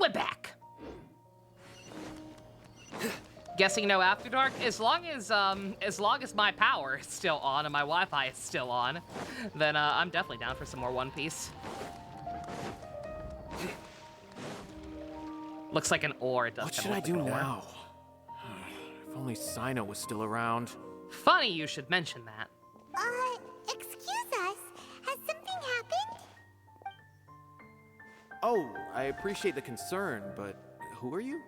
we're back. Guessing no After Dark. As long as my power is still on and my Wi-Fi is still on, then I'm definitely down for some more One Piece. Looks like an ore. It does. What should I do now? If only Cyno was still around. Funny you should mention that. Excuse us. Has something happened? Oh, I appreciate the concern, but who are you?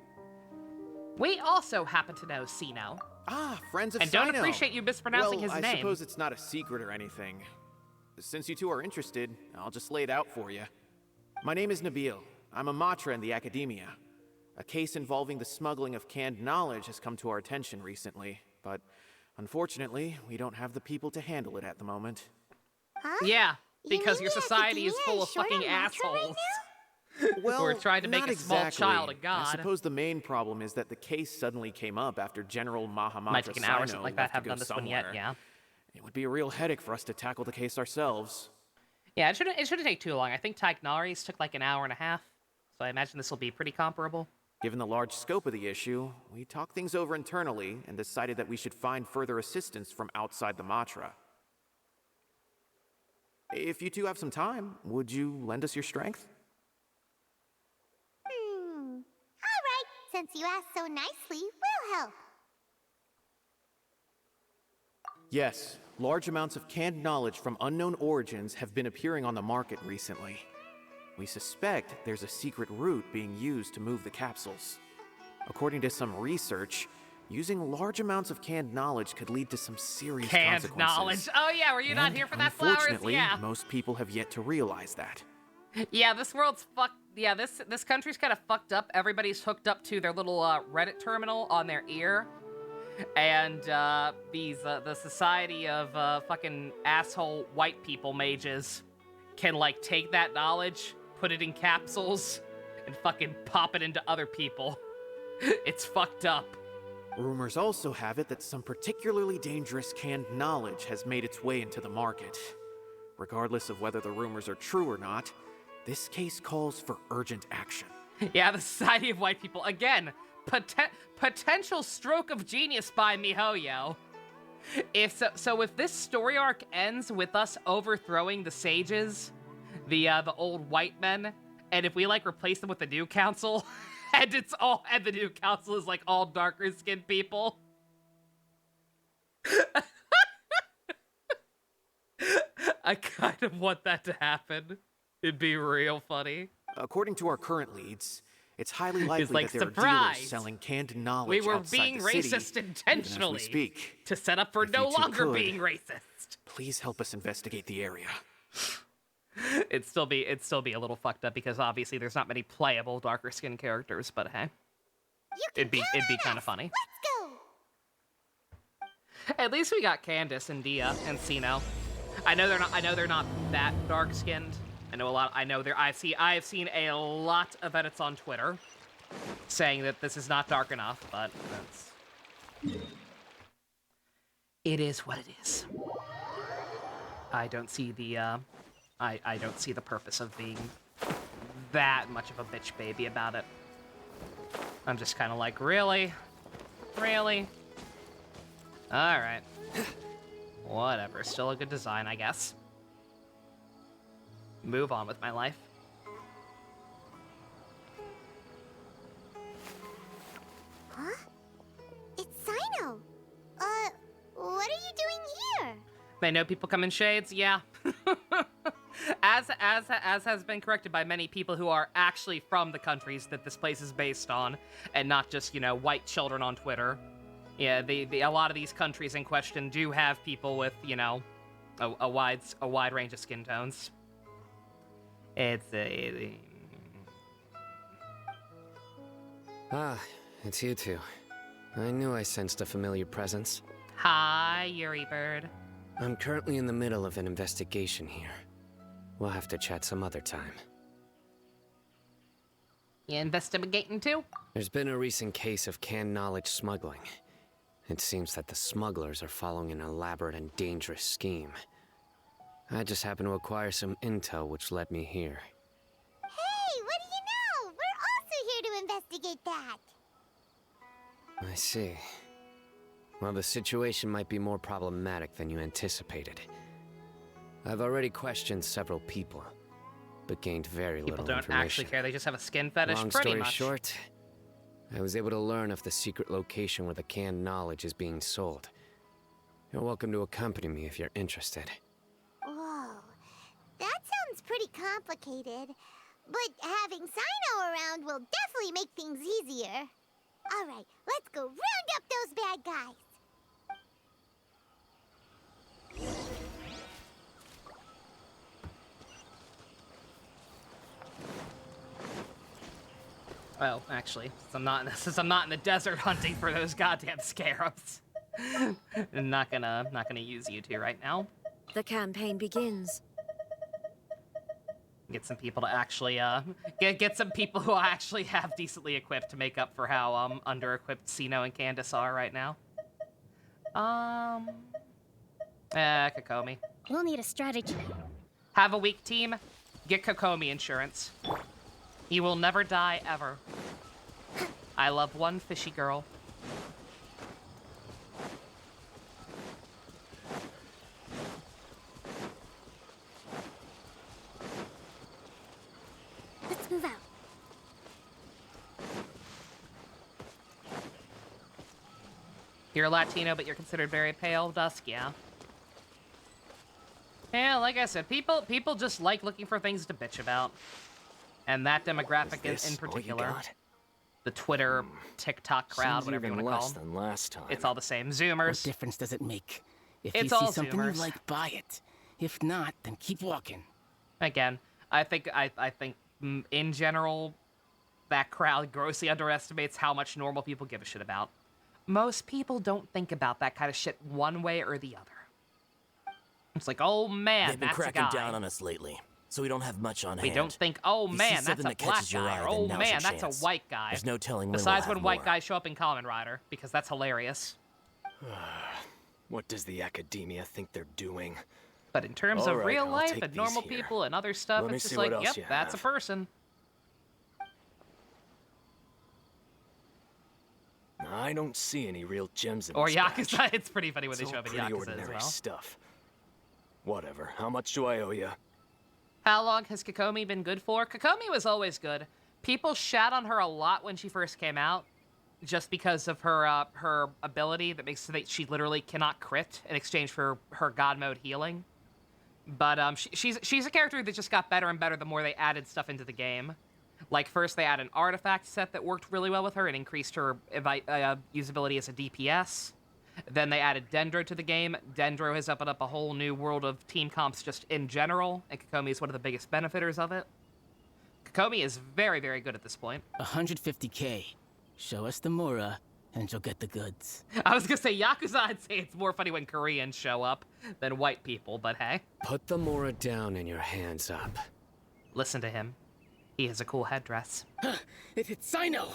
We also happen to know Cyno. Ah, friends of and Cyno. And don't appreciate you mispronouncing his name. I suppose it's not a secret or anything. Since you two are interested, I'll just lay it out for you. My name is Nabil. I'm a Matra in the Academia. A case involving the smuggling of canned knowledge has come to our attention recently, but unfortunately, we don't have the people to handle it at the moment. Huh? Yeah, because your society is full of fucking assholes. Well, who are trying to make a small child a god. I suppose the main problem is that the case suddenly came up after General Mahamatra Might take an hour or something Cyno like that. Haven't done this somewhere. one yet, yeah. It would be a real headache for us to tackle the case ourselves. Yeah, it shouldn't take too long. I think Tagnari's took like an hour and a half, so I imagine this will be pretty comparable. Given the large scope of the issue, we talked things over internally and decided that we should find further assistance from outside the Matra. If you two have some time, would you lend us your strength? All right. Since you asked so nicely, we'll help. Yes, large amounts of canned knowledge from unknown origins have been appearing on the market recently. We suspect there's a secret route being used to move the capsules. According to some research, using large amounts of canned knowledge could lead to some serious consequences. Canned knowledge? Oh yeah, were you not here for that, Flowers? Unfortunately, yeah. most people have yet to realize that. Yeah, this world's fucked. Yeah, this country's kind of fucked up. Everybody's hooked up to their little Reddit terminal on their ear. And the society of fucking asshole white people mages can like take that knowledge, put it in capsules, and fucking pop it into other people. It's fucked up. Rumors also have it that some particularly dangerous canned knowledge has made its way into the market. Regardless of whether the rumors are true or not, this case calls for urgent action. Yeah, the Society of White People. Again, potential stroke of genius by MiHoYo. If this story arc ends with us overthrowing the sages, the old white men, and if we like replace them with the new council, and the new council is like all darker skinned people. I kind of want that to happen. It'd be real funny. According to our current leads, it's highly likely like, that there are dealers selling canned knowledge we were outside being the racist city, intentionally even as we speak. To set up for If no you two longer could, being racist. Please help us investigate the area. It'd still be a little fucked up because obviously there's not many playable darker skinned characters, but hey. It'd be kind of funny. Let's go. At least we got Candace and Dia and Cyno. I know they're not that dark skinned. I've seen a lot of edits on Twitter saying that this is not dark enough, but it is what it is. I don't see the I don't see the purpose of being that much of a bitch baby about it. I'm just kind of like, really? Really? Alright. Whatever, still a good design, I guess. Move on with my life. Huh? It's Cyno. What are you doing here? They know people come in shades, yeah. as has been corrected by many people who are actually from the countries that this place is based on, and not just, white children on Twitter. Yeah, a lot of these countries in question do have people with, a wide range of skin tones. Ah, it's you two. I knew I sensed a familiar presence. Hi, Yuri Bird. I'm currently in the middle of an investigation here. We'll have to chat some other time. You investigating too? There's been a recent case of canned knowledge smuggling. It seems that the smugglers are following an elaborate and dangerous scheme. I just happened to acquire some intel which led me here. Hey, what do you know? We're also that. I see. Well, the situation might be more problematic than you anticipated. I've already questioned several people, but gained very People little don't information. actually care. They just have a skin fetish. Long Pretty story much. short, I was able to learn of the secret location where the canned knowledge is being sold. You're welcome to accompany me if you're interested. Whoa, that sounds pretty complicated. But having Cyno around will definitely make things easier. All right, let's go round up those bad guys. Well, actually, since I'm not in the desert hunting for those goddamn scarabs, I'm not gonna use you two right now. The campaign begins. Get some people to actually get some people who I actually have decently equipped to make up for how under-equipped Cyno and Candace are right now. Kokomi. We'll need a strategy. Have a weak team. Get Kokomi insurance. He will never die ever. I love one fishy girl. Let's move out. You're Latino, but you're considered very pale. Dusk, yeah. Yeah, like I said, people just like looking for things to bitch about. And that demographic in particular. The Twitter, TikTok crowd, Seems whatever you even want to call less them. than last time. It's all the same. What Zoomers. difference does it make? If It's you see all something Zoomers. you like, buy it. If not, then keep walking. Again, I think in general, that crowd grossly underestimates how much normal people give a shit about. Most people don't think about that kind of shit one way or the other. It's like, oh man, They've been that's a cracking guy. down on us lately, so we don't have much on We hand. don't think, oh If you see man, that's something a that black catches your guy, eye, or then oh now's man, your that's chance. a white guy. There's no telling when Besides we'll when have white more. guys show up in Kamen Rider, because that's hilarious. What does the academia think they're doing? But in terms All of right, real I'll life take and these normal here. people and other stuff, Let me it's just see like, what else yep, you that's a have. person. I don't see any real gems in Or this batch. Yakuza, it's pretty funny when they It's show all up in pretty Yakuza as ordinary well. stuff. Whatever. How much do I owe you? How long has Kokomi been good for? Kokomi was always good. People shat on her a lot when she first came out, just because of her her ability that makes so that she literally cannot crit in exchange for her God mode healing. But she's a character that just got better and better the more they added stuff into the game. Like first they added an artifact set that worked really well with her and increased her usability as a DPS. Then they added Dendro to the game. Dendro has opened up a whole new world of team comps just in general, and Kokomi is one of the biggest benefiters of it. Kokomi is very, very good at this point. 150K. Show us the Mura, and you'll get the goods. I was gonna say Yakuza, I'd say it's more funny when Koreans show up than white people, but hey, Put the Mora down and your hands up. listen to him. He has a cool headdress. It's Cyno!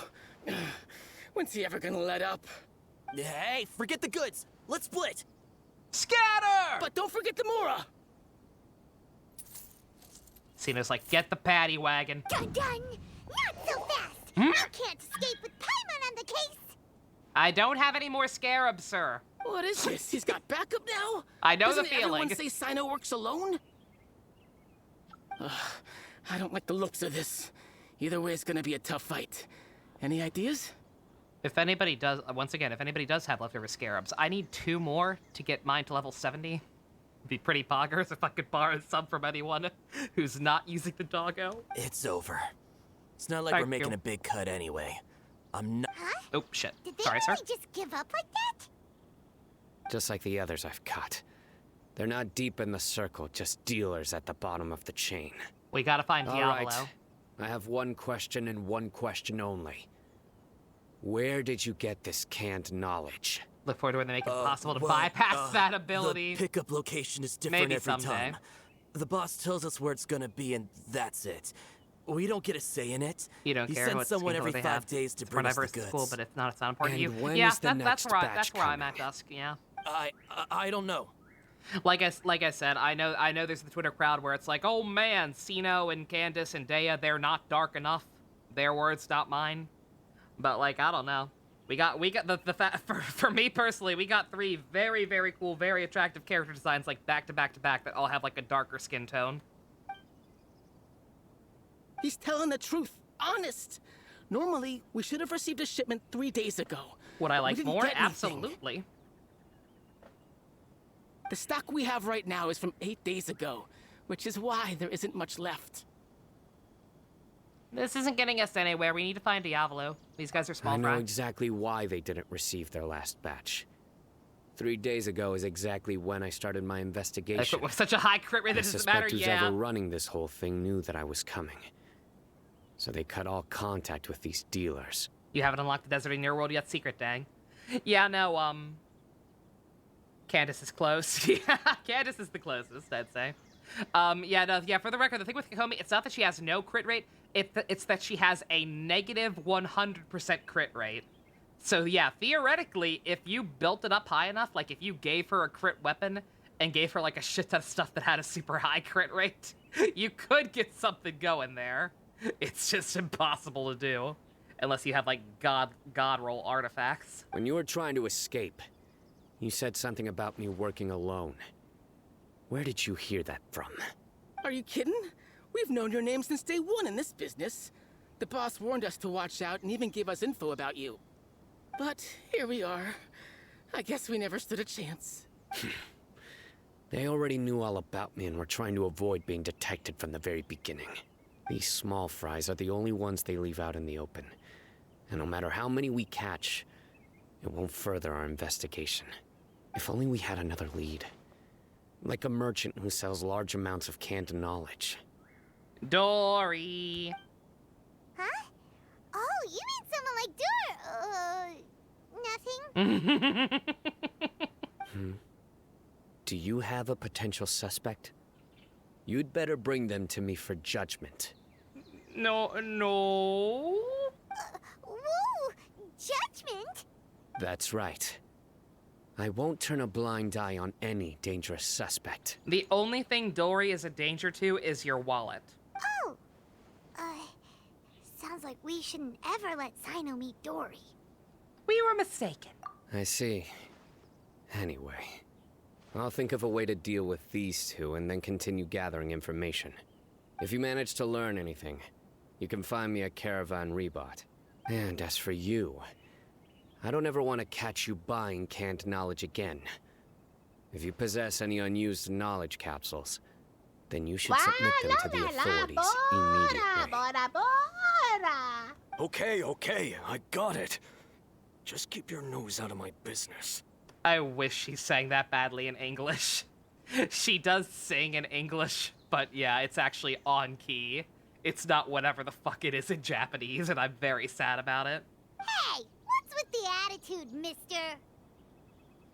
When's he ever gonna let up? Hey, forget the goods. Let's split. Scatter! But don't forget the Mura! Cyno's like, get the paddy wagon. Dun dun! Not so fast! Hmm? You can't escape with Paimon on the case! I don't have any more scarabs, sir. What is this? He's got backup now? I know Doesn't the feeling. everyone say Cyno works alone? I don't like the looks of this. Either way, it's gonna be a tough fight. Any ideas? If anybody does, once again, if anybody does have leftover scarabs, I need 2 more to get mine to level 70. It'd be pretty poggers if I could borrow some from anyone who's not using the doggo. It's over. It's not like Thank we're making you. a big cut anyway. I'm not. Huh? Oh, shit. Did they Sorry, sir. really just give up like that? Just like the others I've caught. They're not deep in the circle, just dealers at the bottom of the chain. We gotta find All Diablo. right. I have one question and one question only. Where did you get this canned knowledge? Look forward to when they make it possible to Well, bypass that ability. The pickup location is different Maybe every someday. time. The boss tells us where it's gonna be, and that's it. We don't get a say in it. You don't he care sends what someone skin color every they 5 have. days to It's bring us the whenever goods. it's cool, but it's not important to And you. when Yeah, is the that's next where batch I'm coming? at, Dusk. Yeah. I don't know. Like I said, I know there's the Twitter crowd where it's like, oh man, Cyno and Candace and Dea, they're not dark enough. Their words, not mine. But like, I don't know. We got for me personally, we got 3 very, very cool, very attractive character designs like back to back to back that all have like a darker skin tone. He's telling the truth. Honest. Normally, we should have received a shipment 3 days ago. Would I We like didn't more? get anything. Absolutely. The stock we have right now is from 8 days ago, which is why there isn't much left. This isn't getting us anywhere. We need to find Diavolo. These guys are small I know fry. exactly why they didn't receive their last batch. 3 days ago is exactly when I started my investigation. With such a high crit rate, I that doesn't suspect matter. who's Yeah. ever running this whole thing knew that I was coming. So they cut all contact with these dealers. You haven't unlocked the desert in your world yet, secret, dang. Yeah, no, Candace is close. Yeah, Candace is the closest, I'd say. Yeah, no, yeah, for the record, the thing with Kokomi, it's not that she has no crit rate, it's that she has a negative 100% crit rate. So yeah, theoretically, if you built it up high enough, like if you gave her a crit weapon and gave her like a shit ton of stuff that had a super high crit rate, you could get something going there. It's just impossible to do. Unless you have, like, God roll artifacts. When you were trying to escape, you said something about me working alone. Where did you hear that from? Are you kidding? We've known your name since day 1 in this business. The boss warned us to watch out and even gave us info about you. But here we are. I guess we never stood a chance. They already knew all about me and were trying to avoid being detected from the very beginning. These small fries are the only ones they leave out in the open. And no matter how many we catch, it won't further our investigation. If only we had another lead. Like a merchant who sells large amounts of canned knowledge. Dory. Huh? Oh, you mean someone like nothing? Do you have a potential suspect? You'd better bring them to me for judgment. No. Whoa! Judgment? That's right. I won't turn a blind eye on any dangerous suspect. The only thing Dory is a danger to is your wallet. Oh! Sounds like we shouldn't ever let Cyno meet Dory. We were mistaken. I see. Anyway, I'll think of a way to deal with these two and then continue gathering information. If you manage to learn anything, you can find me at Caravan Rebot. And as for you, I don't ever want to catch you buying canned knowledge again. If you possess any unused knowledge capsules, then you should submit them to the authorities immediately. Okay, I got it. Just keep your nose out of my business. I wish she sang that badly in English. She does sing in English, but yeah, it's actually on key. It's not whatever the fuck it is in Japanese, and I'm very sad about it. Hey, what's with the attitude, mister?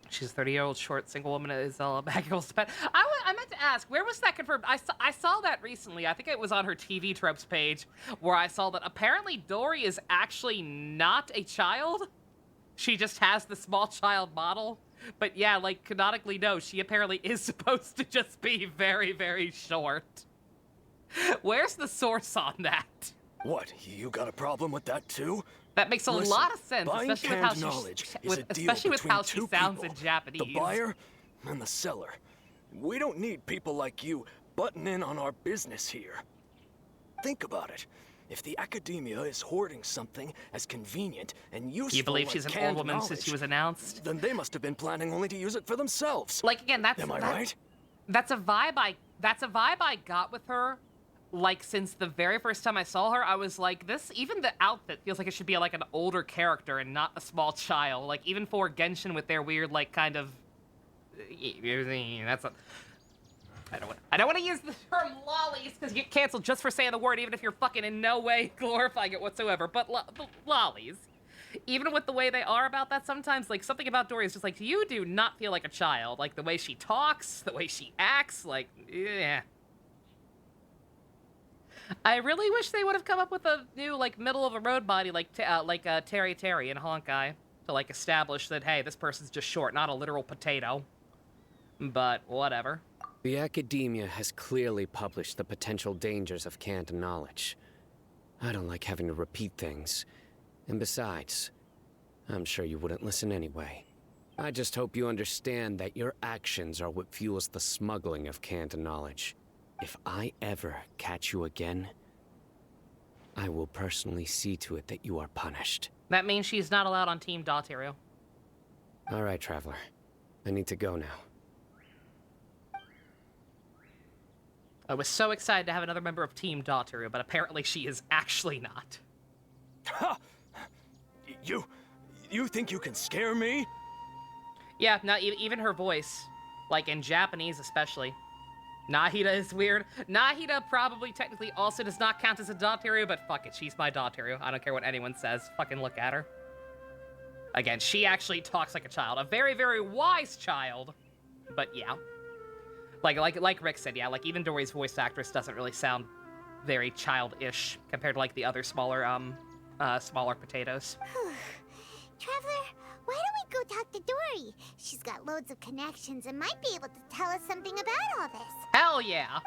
She's a 30-year-old short single woman that is all bad girls to pet. I meant to ask, where was that confirmed? I saw that recently. I think it was on her TV tropes page, where I saw that apparently Dory is actually not a child. She just has the small child model. But yeah, like, canonically, no, she apparently is supposed to just be very, very short. Where's the source on that? What, you got a problem with that too? That makes a Listen, lot of sense, buying especially with canned how she, knowledge is a deal especially with between how she two sounds people, in Japanese. the buyer and the seller. We don't need people like you butting in on our business here. Think about it. If the academia is hoarding something as convenient and useful You believe like she's an canned old woman knowledge, since she was announced? then they must have been planning only to use it for themselves. Like, again, Am I right? That's a vibe I got with her. Like, since the very first time I saw her, I was like, even the outfit feels like it should be like an older character and not a small child. Like, even for Genshin with their weird, like, kind of, I don't want to use the term lollies because you get canceled just for saying the word, even if you're fucking in no way glorifying it whatsoever. But lollies, even with the way they are about that, sometimes like something about Dory is just like, you do not feel like a child. Like the way she talks, the way she acts, like, yeah. I really wish they would have come up with a new like middle of the road body like Terry Terry and Honkai to like establish that, hey, this person's just short, not a literal potato. But whatever. The academia has clearly published the potential dangers of canned knowledge. I don't like having to repeat things, And besides, I'm sure you wouldn't listen anyway. I just hope you understand that your actions are what fuels the smuggling of canned knowledge. If I ever catch you again, I will personally see to it that you are punished. That means she's not allowed on Team Dateru. All right, Traveler. I need to go now. I was so excited to have another member of Team Dateru, but apparently she is actually not. Ha! You think you can scare me? Yeah, not even her voice. Like, in Japanese especially. Nahida is weird. Nahida probably technically also does not count as a Dateru, but fuck it, she's my Dateru. I don't care what anyone says. Fucking look at her. Again, she actually talks like a child. A very, very wise child. But yeah. Like Rick said, yeah, like even Dory's voice actress doesn't really sound very childish compared to like the other smaller potatoes. Traveler, why don't we go talk to Dory? She's got loads of connections and might be able to tell us something about all this. Hell yeah!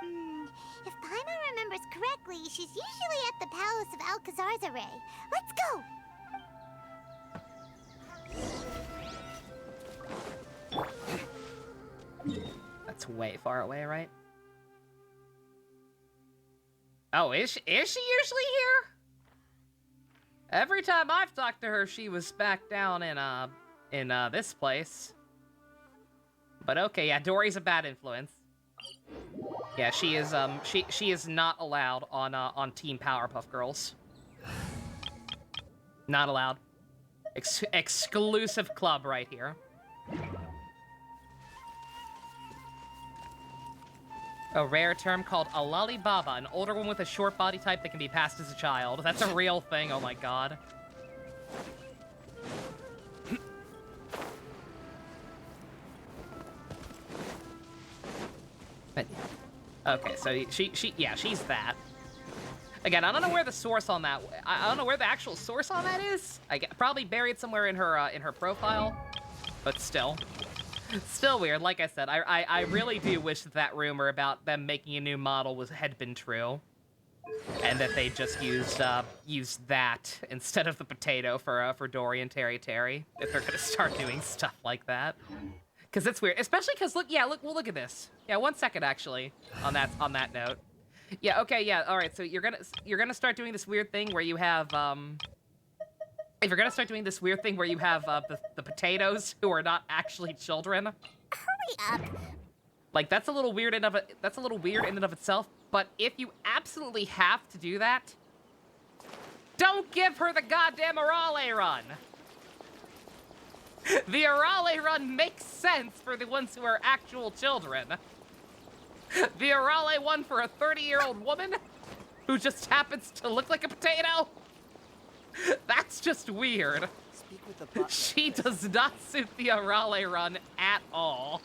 If Paimon remembers correctly, she's usually at the Palace of Alcazar's Array. Let's go! That's way far away, right? Oh, is she usually here? Every time I've talked to her, she was back down in this place. But okay, yeah, Dory's a bad influence. Yeah, she is she is not allowed on Team Powerpuff Girls. Not allowed. Exclusive club right here. A rare term called a lollibaba, an older one with a short body type that can be passed as a child. That's a real thing, oh my god. Okay, so she's that. Again, I don't know where the source on that. I don't know where the actual source on that is. Probably buried somewhere in her profile, but still. Still weird. Like I said, I really do wish that rumor about them making a new model had been true, and that they just used that instead of the potato for Dory and Terry Terry. If they're gonna start doing stuff like that, because it's weird. Especially because look at this. Yeah, 1 second actually. On that note. Yeah. Okay. Yeah. All right. So you're gonna start doing this weird thing where you have If you're gonna start doing this weird thing where you have the potatoes who are not actually children, Hurry up! like that's a little weird in and of itself. But if you absolutely have to do that, don't give her the goddamn Arale run. The Arale run makes sense for the ones who are actual children. The Arale one for a 30-year-old woman who just happens to look like a potato. That's just weird. Speak with the butler. She does not suit the Arale run at all.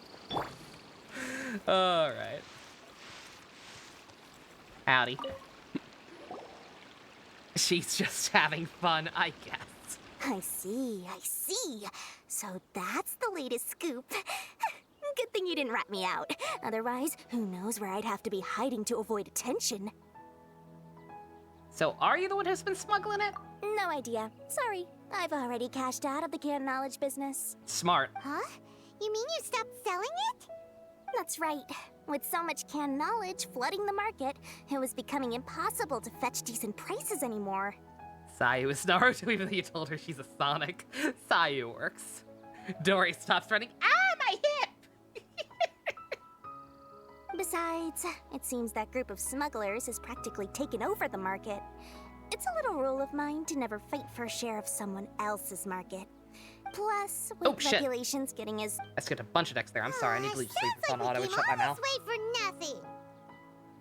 Alright. Howdy. She's just having fun, I guess. I see. So that's the latest scoop. Good thing you didn't rat me out. Otherwise, who knows where I'd have to be hiding to avoid attention. So are you the one who's been smuggling it? No idea. Sorry. I've already cashed out of the canned knowledge business. Smart. Huh? You mean you stopped selling it? That's right. With so much canned knowledge flooding the market, it was becoming impossible to fetch decent prices anymore. Sayu is Naruto, even though you told her she's a Sonic. Sayu works. Dory stops running. Ah, my hip! Besides, it seems that group of smugglers has practically taken over the market. It's a little rule of mine to never fight for a share of someone else's market. Plus, with regulations getting as... I skipped a bunch of decks there. I'm sorry. I need to leave sleep on auto and shut my mouth. Wait for nothing.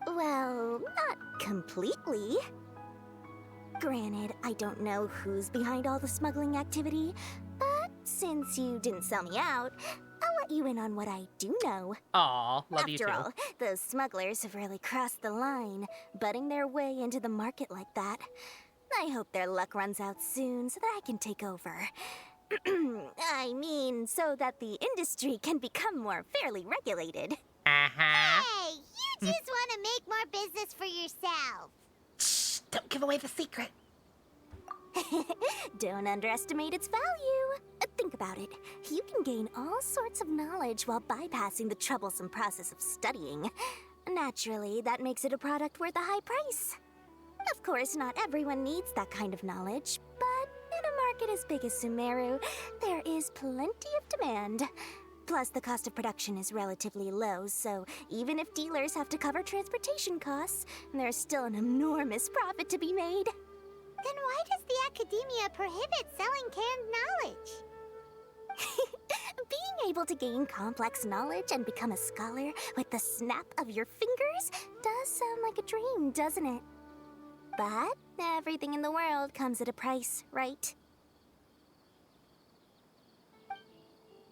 Well, not completely. Granted, I don't know who's behind all the smuggling activity, but since you didn't sell me out, I'll let you in on what I do know. Aw, love you too. After all, those smugglers have really crossed the line, butting their way into the market like that. I hope their luck runs out soon so that I can take over. I mean, so that the industry can become more fairly regulated. Uh-huh. Hey, you just want to make more business for yourself. Shh, don't give away the secret. Don't underestimate its value. Think about it. You can gain all sorts of knowledge while bypassing the troublesome process of studying. Naturally, that makes it a product worth a high price. Of course, not everyone needs that kind of knowledge, but in a market as big as Sumeru, there is plenty of demand. Plus, the cost of production is relatively low, so even if dealers have to cover transportation costs, there's still an enormous profit to be made. Then why does the Academia prohibit selling canned knowledge? Being able to gain complex knowledge and become a scholar with the snap of your fingers does sound like a dream, doesn't it? But everything in the world comes at a price, right?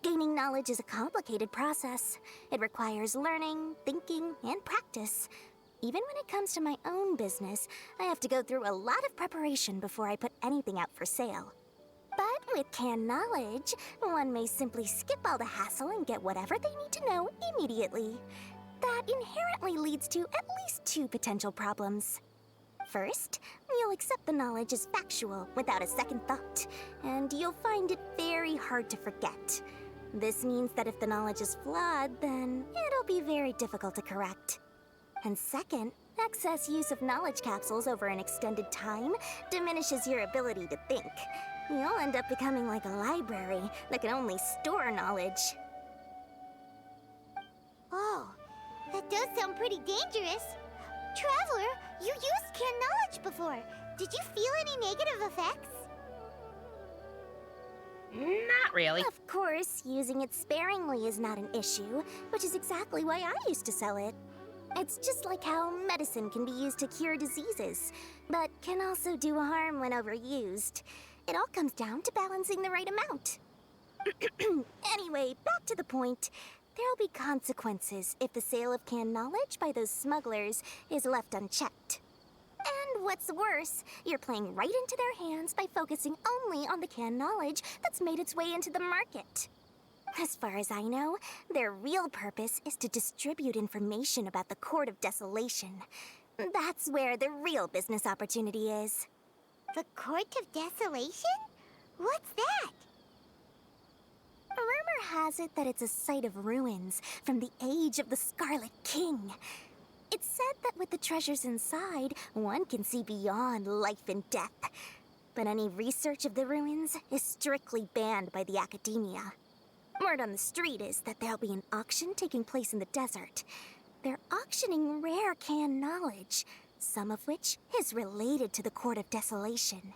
Gaining knowledge is a complicated process. It requires learning, thinking, and practice. Even when it comes to my own business, I have to go through a lot of preparation before I put anything out for sale. But with canned knowledge, one may simply skip all the hassle and get whatever they need to know immediately. That inherently leads to at least two potential problems. First, you'll accept the knowledge as factual without a second thought, and you'll find it very hard to forget. This means that if the knowledge is flawed, then it'll be very difficult to correct. And second, excess use of knowledge capsules over an extended time diminishes your ability to think. You'll end up becoming like a library that can only store knowledge. Oh, that does sound pretty dangerous. Traveler, you used canned knowledge before. Did you feel any negative effects? Not really. Of course, using it sparingly is not an issue, which is exactly why I used to sell it. It's just like how medicine can be used to cure diseases, but can also do harm when overused. It all comes down to balancing the right amount. Anyway, back to the point. There'll be consequences if the sale of canned knowledge by those smugglers is left unchecked. And what's worse, you're playing right into their hands by focusing only on the canned knowledge that's made its way into the market. As far as I know, their real purpose is to distribute information about the Court of Desolation. That's where the real business opportunity is. The Court of Desolation? What's that? Rumor has it that it's a site of ruins from the age of the Scarlet King. It's said that with the treasures inside, one can see beyond life and death. But any research of the ruins is strictly banned by the Academia. Word on the street is that there'll be an auction taking place in the desert. They're auctioning rare canned knowledge, some of which is related to the Court of Desolation.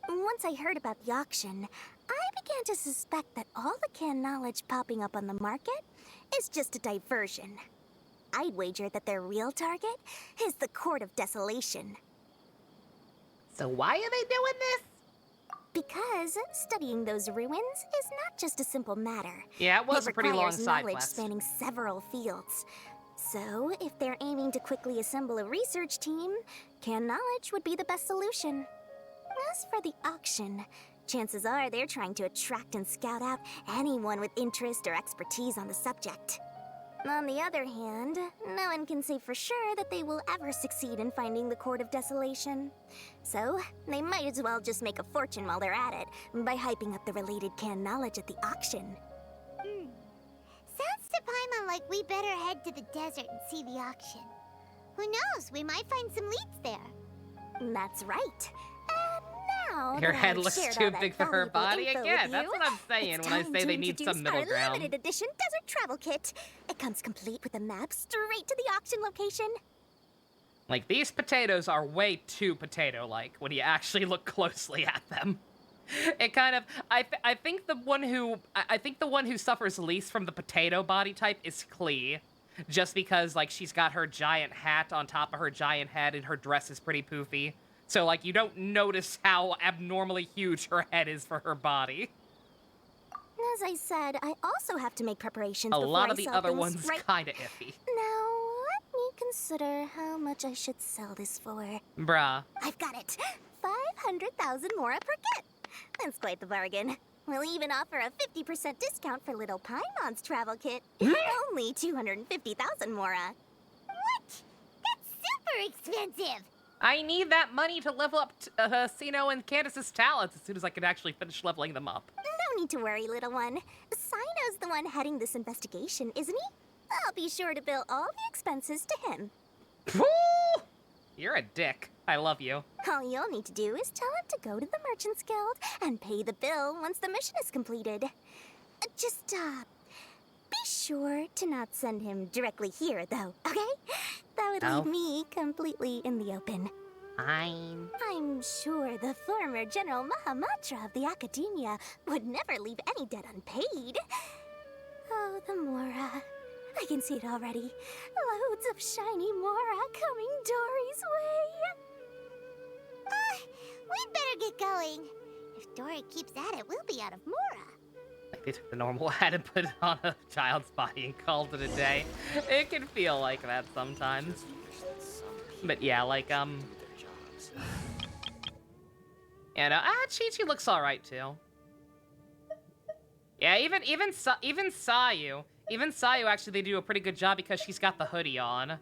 Once I heard about the auction, I began to suspect that all the canned knowledge popping up on the market is just a diversion. I'd wager that their real target is the Court of Desolation. So why are they doing this? Because studying those ruins is not just a simple matter. Yeah, it was a pretty long requires side knowledge quest. spanning several fields. So, if they're aiming to quickly assemble a research team, canned knowledge would be the best solution. As for the auction, chances are they're trying to attract and scout out anyone with interest or expertise on the subject. On the other hand, no one can say for sure that they will ever succeed in finding the Court of Desolation. So, they might as well just make a fortune while they're at it by hyping up the related canned knowledge at the auction. Sounds to Paimon like we better head to the desert and see the auction. Who knows, we might find some leads there. That's right. Now Your that head I've looks shared too all that big for her valuable body info again. with That's you, what I'm saying it's when I time say to they need some introduce middle our ground. limited edition desert travel kit. It comes complete with a map straight to the auction location. Like, these potatoes are way too potato-like when you actually look closely at them. It kind of, I think the one who suffers least from the potato body type is Klee. Just because, like, she's got her giant hat on top of her giant head and her dress is pretty poofy. So, like, you don't notice how abnormally huge her head is for her body. As I said, I also have to make preparations A before lot I of the sell other things ones right. kinda iffy. Now, let me consider how much I should sell this for. Bruh. I've got it. 500,000 mora per kit. That's quite the bargain. We'll even offer a 50% discount for little Paimon's travel kit. Only 250,000 mora. What? That's super expensive. I need that money to level up Cyno and Candace's talents as soon as I can actually finish leveling them up. No need to worry, little one. Cyno's the one heading this investigation, isn't he? I'll be sure to bill all the expenses to him. Woo! You're a dick. I love you. All you'll need to do is tell him to go to the Merchants Guild and pay the bill once the mission is completed. Just, be sure to not send him directly here, though, okay? That would leave me completely in the open. Fine. I'm sure the former General Mahamatra of the Academia would never leave any debt unpaid. Oh, the Mora. I can see it already. Loads of shiny Mora coming Dory's way. We'd better get going. If Dory keeps at it, we'll be out of Mora. Like they took the normal hat and put it on a child's body and called it a day. It can feel like that sometimes. But yeah, like, and, Chi-Chi looks alright, too. Yeah, even Sayu actually, they do a pretty good job because she's got the hoodie on.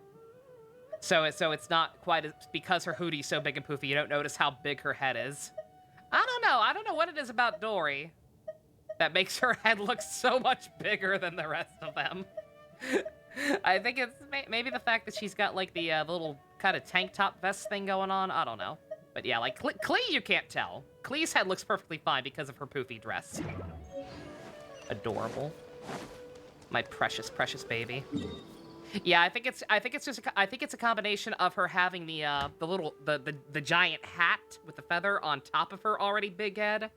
So it's not quite as, because her hoodie's so big and poofy, you don't notice how big her head is. I don't know what it is about Dory that makes her head look so much bigger than the rest of them. I think it's maybe the fact that she's got like the little kind of tank top vest thing going on. I don't know. But yeah, like Klee, you can't tell. Klee's head looks perfectly fine because of her poofy dress. Adorable. My precious, precious baby. Yeah, I think it's a combination of her having the giant hat with the feather on top of her already big head,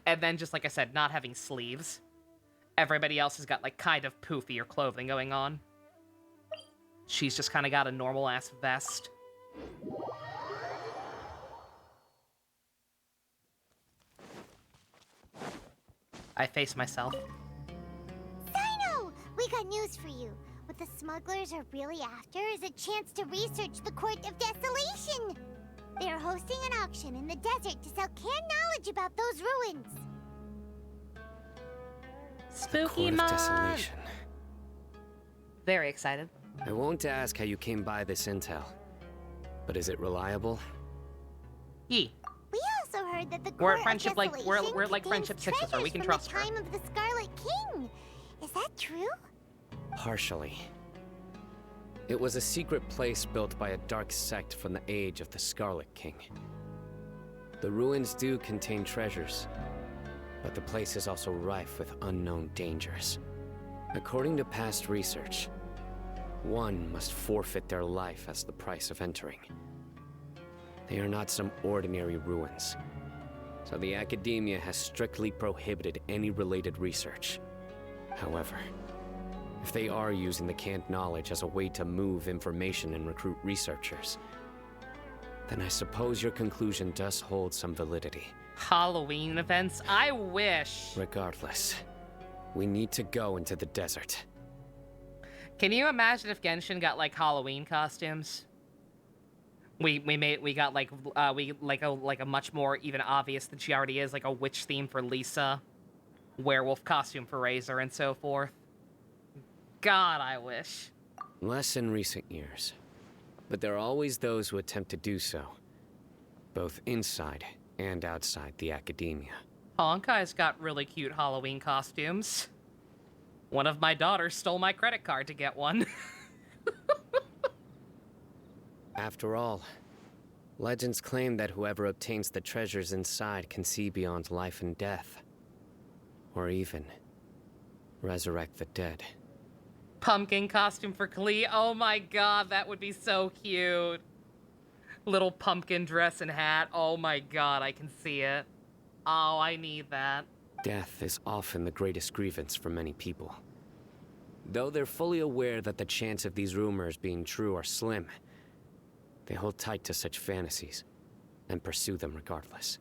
and then just like I said, not having sleeves. Everybody else has got like kind of poofier clothing going on. She's just kind of got a normal ass vest. I face myself. Cyno! We got news for you. What the smugglers are really after is a chance to research the Court of Desolation. They are hosting an auction in the desert to sell canned knowledge about those ruins. Spooky Court of month. Desolation. Very excited. I won't ask how you came by this intel, but is it reliable? Yee. We also heard that the We're Court at friendship of like Desolation we're like contains friendship 6 with her. We can treasures trust from her. the time of the Scarlet King. Is that true? Partially. It was a secret place built by a dark sect from the age of the Scarlet King. The ruins do contain treasures, but the place is also rife with unknown dangers. According to past research, one must forfeit their life as the price of entering. They are not some ordinary ruins, so the Academia has strictly prohibited any related research. However, if they are using the canned knowledge as a way to move information and recruit researchers, then I suppose your conclusion does hold some validity. Halloween events? I wish. Regardless, we need to go into the desert. Can you imagine if Genshin got like Halloween costumes? We got like a much more even obvious than she already is, like a witch theme for Lisa, werewolf costume for Razor, and so forth. God, I wish. Less in recent years, but there are always those who attempt to do so, both inside and outside the Academia. Honkai's got really cute Halloween costumes. One of my daughters stole my credit card to get one. After all, legends claim that whoever obtains the treasures inside can see beyond life and death. Or even resurrect the dead. Pumpkin costume for Klee. Oh my god, that would be so cute. Little pumpkin dress and hat. Oh my god, I can see it. Oh, I need that. Death is often the greatest grievance for many people. Though they're fully aware that the chance of these rumors being true are slim, they hold tight to such fantasies and pursue them regardless.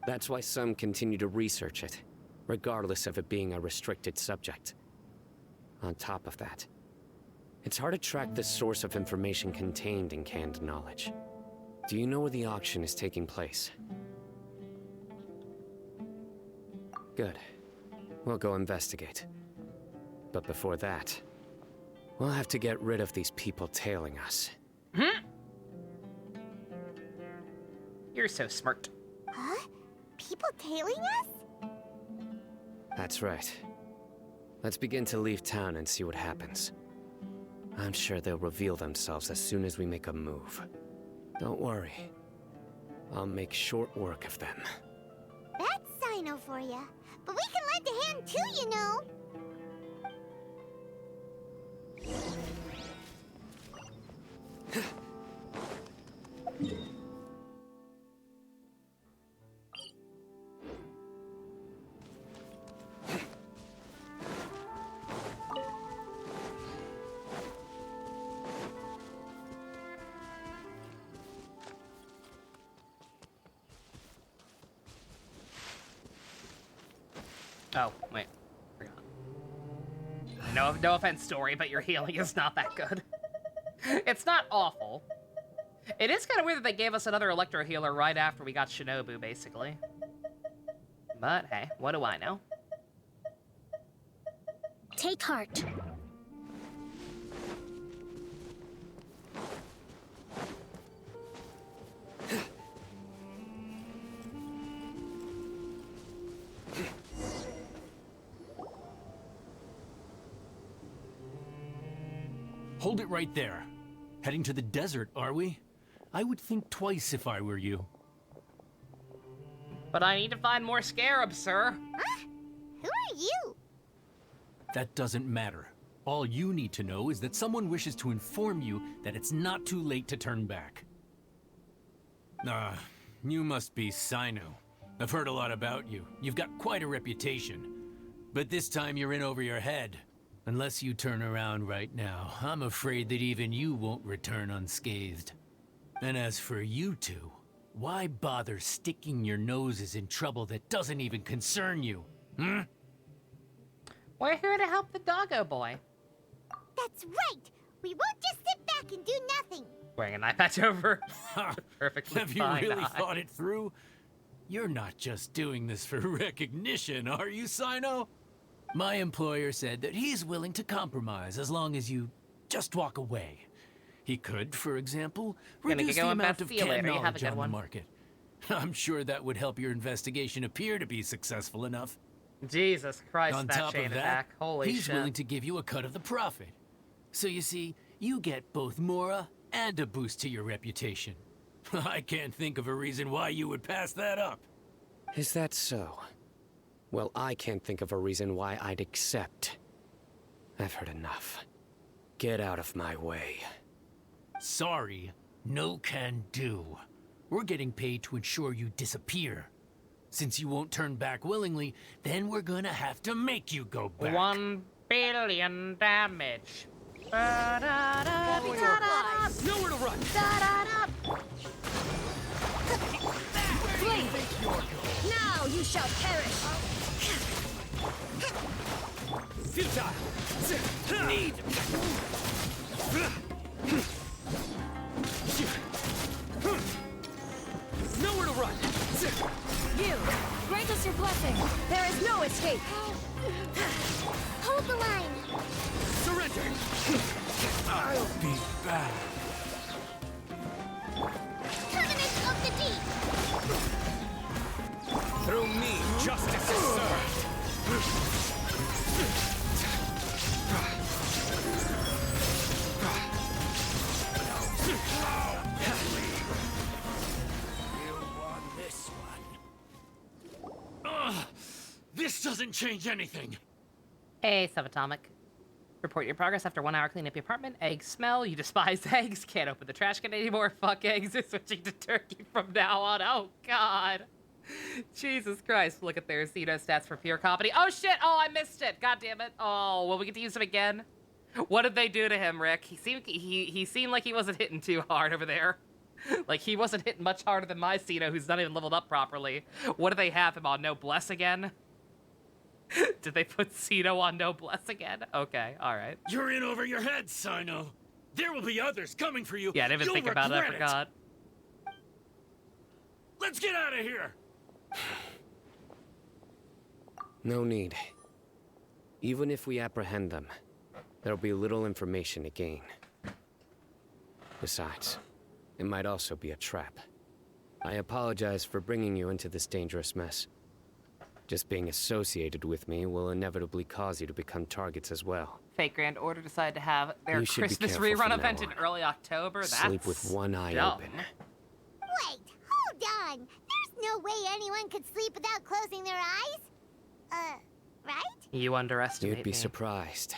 That's why some continue to research it, regardless of it being a restricted subject. On top of that, it's hard to track the source of information contained in canned knowledge. Do you know where the auction is taking place? Good. We'll go investigate. But before that, we'll have to get rid of these people tailing us. You're so smart. Huh? People tailing us? That's right. Let's begin to leave town and see what happens. I'm sure they'll reveal themselves as soon as we make a move. Don't worry. I'll make short work of them. That's Cyno for ya. But we can lend a hand too, you know. Oh, wait. Forgot. No offense, story, but your healing is not that good. It's not awful. It is kind of weird that they gave us another Electro Healer right after we got Shinobu, basically. But hey, what do I know? Take heart. Hold it right there. Heading to the desert, are we? I would think twice if I were you. But I need to find more scarabs, sir. Huh? Who are you? That doesn't matter. All you need to know is that someone wishes to inform you that it's not too late to turn back. You must be Cyno. I've heard a lot about you. You've got quite a reputation. But this time you're in over your head. Unless you turn around right now, I'm afraid that even you won't return unscathed. And as for you two, why bother sticking your noses in trouble that doesn't even concern you? Hmm? We're here to help the doggo boy. That's right. We won't just sit back and do nothing. Wearing a eye patch over. Perfectly Have you fine really eye. thought it through? You're not just doing this for recognition, are you, Cyno? My employer said that he's willing to compromise as long as you just walk away. He could, for example, reduce the amount of canned knowledge on the market. I'm sure that would help your investigation appear to be successful enough. Jesus Christ, On that top chain of that, attack. Holy he's shit. willing to give you a cut of the profit. So you see, you get both Mora and a boost to your reputation. I can't think of a reason why you would pass that up. Is that so? Well, I can't think of a reason why I'd accept. I've heard enough. Get out of my way. Sorry, no can do. We're getting paid to ensure you disappear. Since you won't turn back willingly, then we're gonna have to make you go back. 1 billion damage. Nowhere to run! Flee! Now you shall perish! Futile! Need! Nowhere to run! You! Grant us your blessing! There is no escape! Hold the line. Surrender! I'll be back. Tournament of the Deep. Through me, justice is served! This doesn't change anything. Hey, Subatomic. Report your progress after 1 hour. Clean up your apartment. Eggs smell. You despise eggs. Can't open the trash can anymore. Fuck eggs. You're switching to turkey from now on. Oh, God. Jesus Christ. Look at their Cyno stats for pure comedy. Oh, shit. Oh, I missed it. God damn it. Oh, will we get to use him again? What did they do to him, Rick? He seemed like he wasn't hitting too hard over there. Like, he wasn't hitting much harder than my Cyno, who's not even leveled up properly. What do they have him on? Noblesse again? Did they put Cyno on Noblesse again? Okay, alright. You're in over your head, Cyno. There will be others coming for you. Yeah, I didn't even think about it, I forgot. Let's get out of here. No need. Even if we apprehend them, there'll be little information to gain. Besides, it might also be a trap. I apologize for bringing you into this dangerous mess. Just being associated with me will inevitably cause you to become targets as well. Fake Grand Order decided to have their You should be Christmas careful rerun from event now in on. early October. That's Sleep with one eye dumb. open. Wait, hold on. There's no way anyone could sleep without closing their eyes. Right? You underestimate You'd be me. surprised.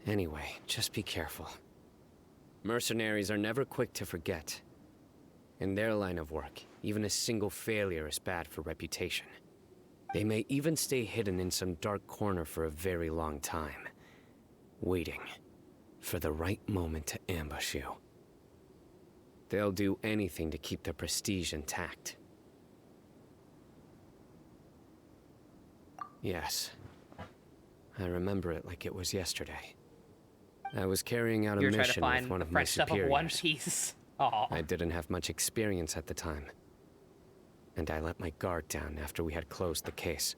Anyway, just be careful. Mercenaries are never quick to forget. In their line of work, even a single failure is bad for reputation. They may even stay hidden in some dark corner for a very long time, waiting for the right moment to ambush you. They'll do anything to keep their prestige intact. Yes, I remember it like it was yesterday. I was carrying out a You're trying to mission find with one the of my fresh stuff of One superiors. Piece. Aw. I didn't have much experience at the time, and I let my guard down after we had closed the case.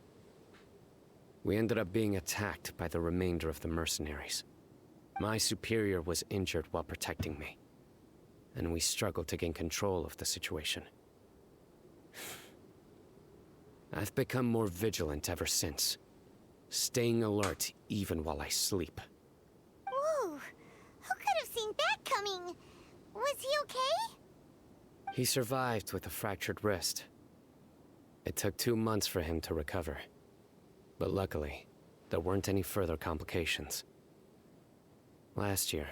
We ended up being attacked by the remainder of the mercenaries. My superior was injured while protecting me, and we struggled to gain control of the situation. I've become more vigilant ever since, staying alert even while I sleep. Whoa, who could have seen that coming? Was he okay? He survived with a fractured wrist. It took 2 months for him to recover. But luckily, there weren't any further complications. Last year,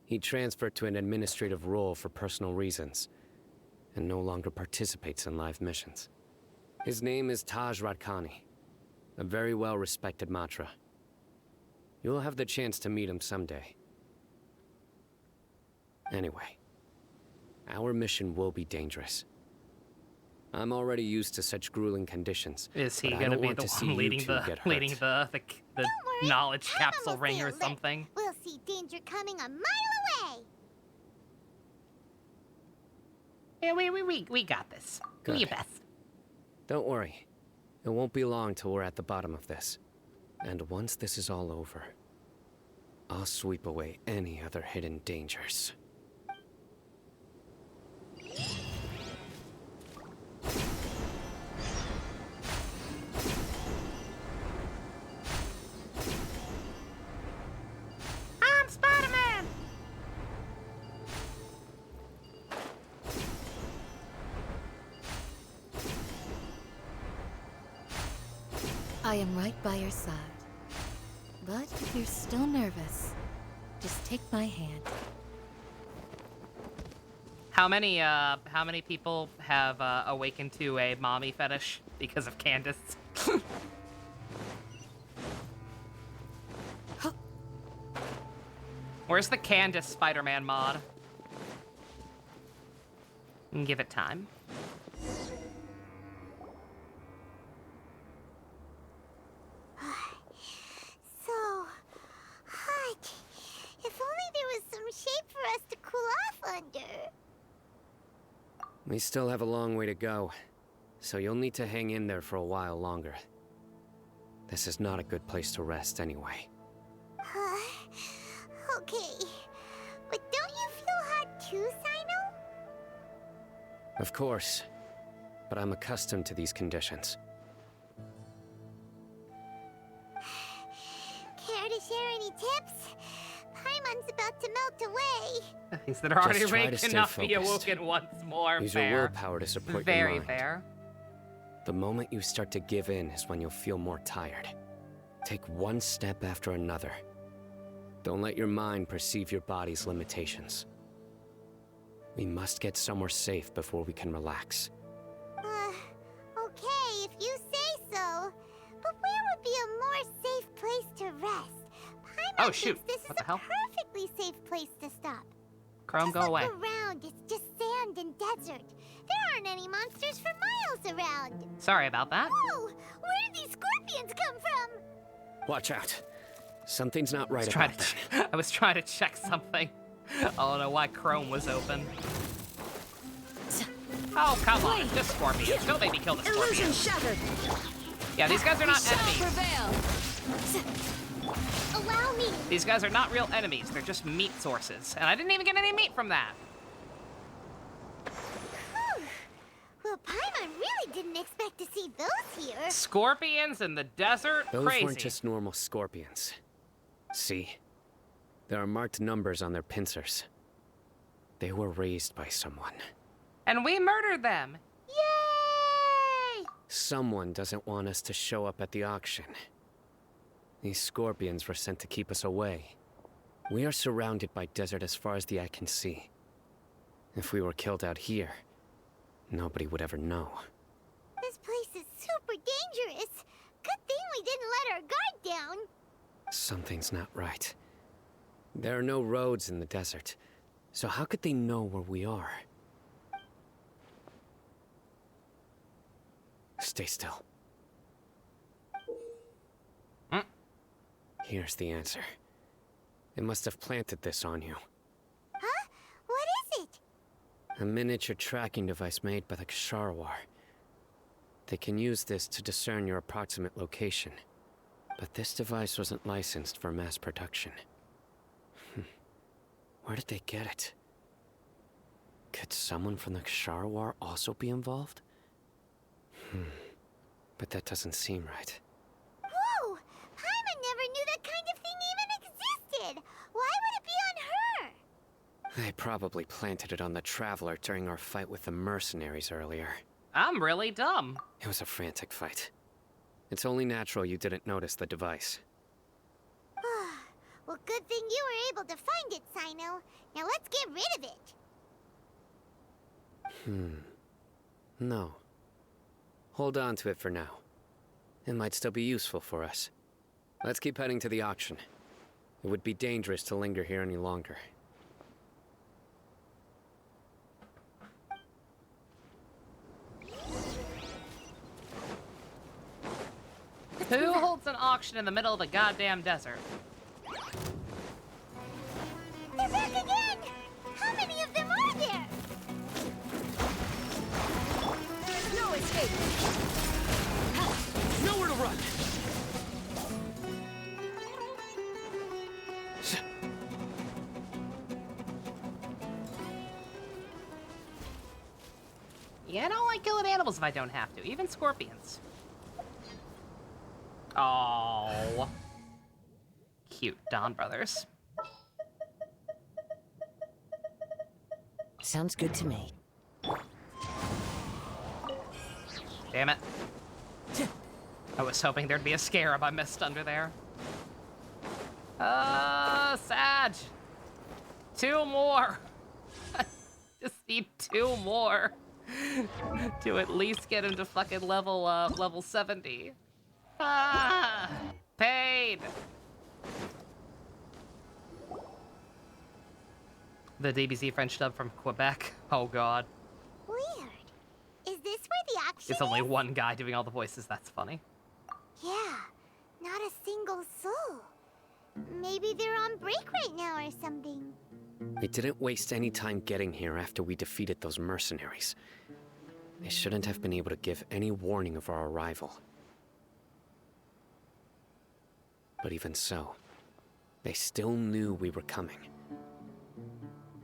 he transferred to an administrative role for personal reasons, and no longer participates in live missions. His name is Taj Radkani, a very well-respected Matra. You'll have the chance to meet him someday. Anyway, our mission will be dangerous. I'm already used to such grueling conditions. Is he but I gonna don't be want the to see one you leading two the get hurt. Don't worry, knowledge Paimon capsule will ring stay or alert. something? We'll see danger coming a mile away. Yeah, we got this. Do Good. your best. Don't worry. It won't be long till we're at the bottom of this. And once this is all over, I'll sweep away any other hidden dangers. I'm Spider-Man! I am right by your side. But if you're still nervous, just take my hand. How many people have awakened to a mommy fetish because of Candace? Where's the Candace Spider-Man mod? Give it time. So hot. If only there was some shape for us to cool off under. We still have a long way to go, so you'll need to hang in there for a while longer. This is not a good place to rest anyway. Okay. But don't you feel hot too, Cyno? Of course, but I'm accustomed to these conditions. Care to share any tips? Paimon's about to melt away. Things that are already Just try to awake stay cannot be focused. awoken once more. Use Fair. your willpower to support Very your mind. fair. The moment you start to give in is when you'll feel more tired. Take one step after another. Don't let your mind perceive your body's limitations. We must get somewhere safe before we can relax. Okay, if you say so. But where would be a more safe place to rest? Paimon Oh, shoot. thinks this What is the a hell? perfectly safe place to stop. Chrome, Just go look away. around, it's just sand and desert. There aren't any monsters for miles around. Sorry about that. Whoa! Where did these scorpions come from? Watch out. Something's not right Try about that. to I was trying to check something. I don't know why Chrome was open. Oh, come on. Just scorpions. Don't make me kill the Illusion scorpions. shattered. Yeah, these guys are not Shall enemies. prevail. Allow me. These guys are not real enemies. They're just meat sources. And I didn't even get any meat from that. Whew. expect to see those here. Scorpions in the desert? Those Crazy. weren't just normal scorpions. See? There are marked numbers on their pincers. They were raised by someone. And we murdered them. Yay! Someone doesn't want us to show up at the auction. These scorpions were sent to keep us away. We are surrounded by desert as far as the eye can see. If we were killed out here, nobody would ever know. This place is super dangerous. Good thing we didn't let our guard down. Something's not right. There are no roads in the desert, so how could they know where we are? Stay still. Here's the answer. It must have planted this on you. Huh? What is it? A miniature tracking device made by the Ksharwar. They can use this to discern your approximate location. But this device wasn't licensed for mass production. Where did they get it? Could someone from the Ksharwar also be involved? But that doesn't seem right. Whoa! Paimon never knew that kind of thing even existed! Why would it be on her? They probably planted it on the Traveler during our fight with the mercenaries earlier. I'm really dumb. It was a frantic fight. It's only natural you didn't notice the device. Well, good thing you were able to find it, Cyno. Now let's get rid of it. No. Hold on to it for now. It might still be useful for us. Let's keep heading to the auction. It would be dangerous to linger here any longer. Who holds an auction in the middle of the goddamn desert? They're back again! How many of them are there? There's no escape! Nowhere to run! Yeah, I don't like killing animals if I don't have to, even scorpions. Oh, cute Don Brothers. Sounds good to me. Damn it. I was hoping there'd be a scarab I missed under there. Sag. 2 more. I just need 2 more to at least get him to fucking level 70. Ah, pain. The DBZ French dub from Quebec. Oh god. Weird. Is this where the auction It's only is? one guy doing all the voices. That's funny. Yeah, not a single soul. Maybe they're on break right now or something. We didn't waste any time getting here after we defeated those mercenaries. They shouldn't have been able to give any warning of our arrival. But even so, they still knew we were coming.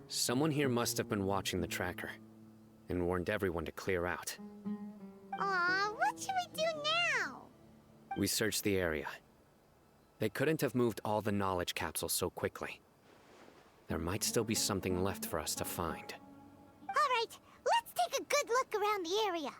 Someone here must have been watching the tracker and warned everyone to clear out. Aw, what should we do now? We searched the area. They couldn't have moved all the knowledge capsules so quickly. There might still be something left for us to find. All right, let's take a good look around the area.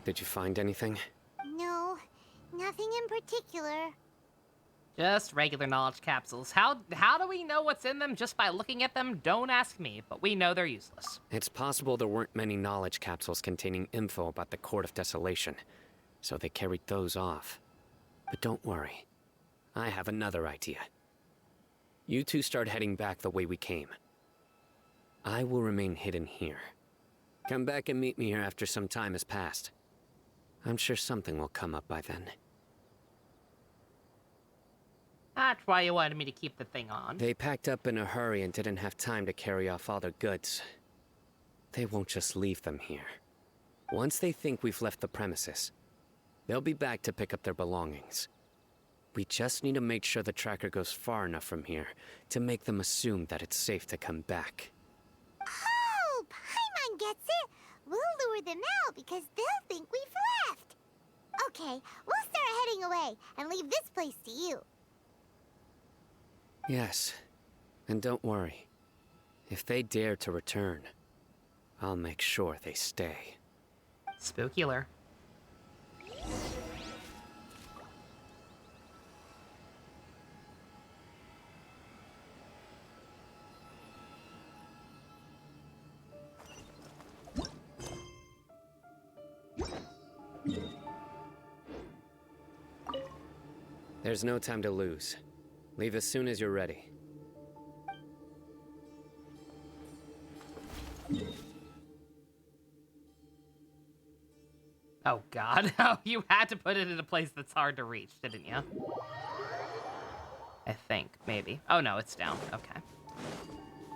Did you find anything? No, nothing in particular. Just regular knowledge capsules. How do we know what's in them just by looking at them? Don't ask me, but we know they're useless. It's possible there weren't many knowledge capsules containing info about the Court of Desolation, so they carried those off. But don't worry. I have another idea. You two start heading back the way we came. I will remain hidden here. Come back and meet me here after some time has passed. I'm sure something will come up by then. That's why you wanted me to keep the thing on. They packed up in a hurry and didn't have time to carry off all their goods. They won't just leave them here. Once they think we've left the premises, they'll be back to pick up their belongings. We just need to make sure the tracker goes far enough from here to make them assume that it's safe to come back. Oh, Paimon gets it. We'll lure them out because they'll think we've left. Okay, we'll start heading away and leave this place to you. Yes, and don't worry. If they dare to return, I'll make sure they stay. Spookular. There's no time to lose. Leave as soon as you're ready. Oh god, oh, you had to put it in a place that's hard to reach, didn't you? I think, maybe. Oh no, it's down, okay.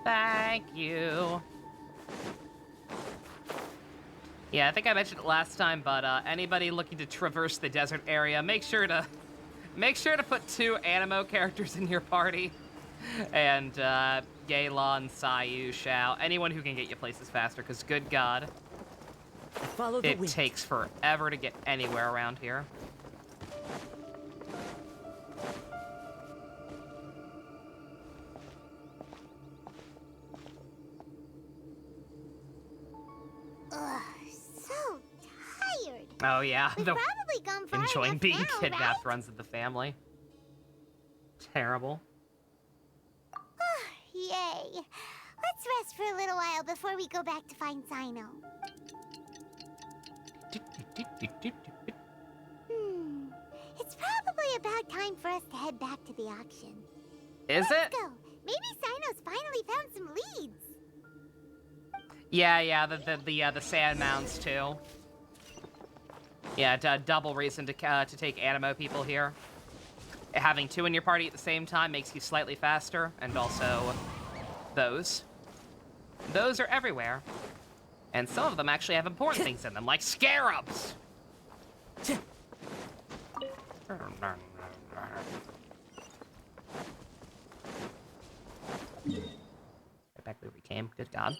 Thank you. Yeah, I think I mentioned it last time, but anybody looking to traverse the desert area, make sure to put 2 Animo characters in your party. And Gaelon, Sayu, Shao, anyone who can get you places faster, because good god. Follow the It wind. takes forever to get anywhere around here. Ugh, so tired. Oh yeah, We've probably gone far enjoying enough being now, kidnapped right? runs in the family. Terrible. Yay. Let's rest for a little while before we go back to find Cyno. It's probably about time for us to head back to the auction. Is Let's it? go. Maybe Cyno's finally found some leads. Yeah, the sand mounds too. Yeah, double reason to take Animo people here. Having 2 in your party at the same time makes you slightly faster, and also those are everywhere. And some of them actually have important things in them, like scarabs. Right back where we came. Good God.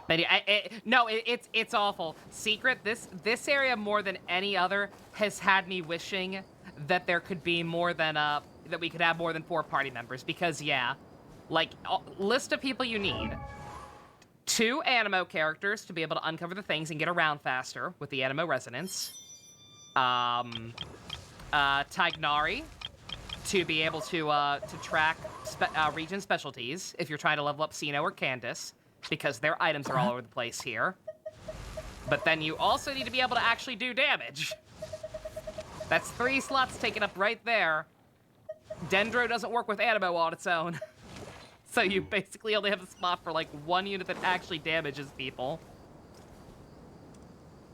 But it's awful. Secret, this area more than any other has had me wishing that there could be more than that we could have more than 4 party members, because yeah, like list of people you need: 2 Animo characters to be able to uncover the things and get around faster with the Animo resonance. Tignari to be able to track region specialties if you're trying to level up Cyno or Candace, because their items are all over the place here. But then you also need to be able to actually do damage. That's 3 slots taken up right there. Dendro doesn't work with Animo on its own. So you basically only have a spot for like 1 unit that actually damages people.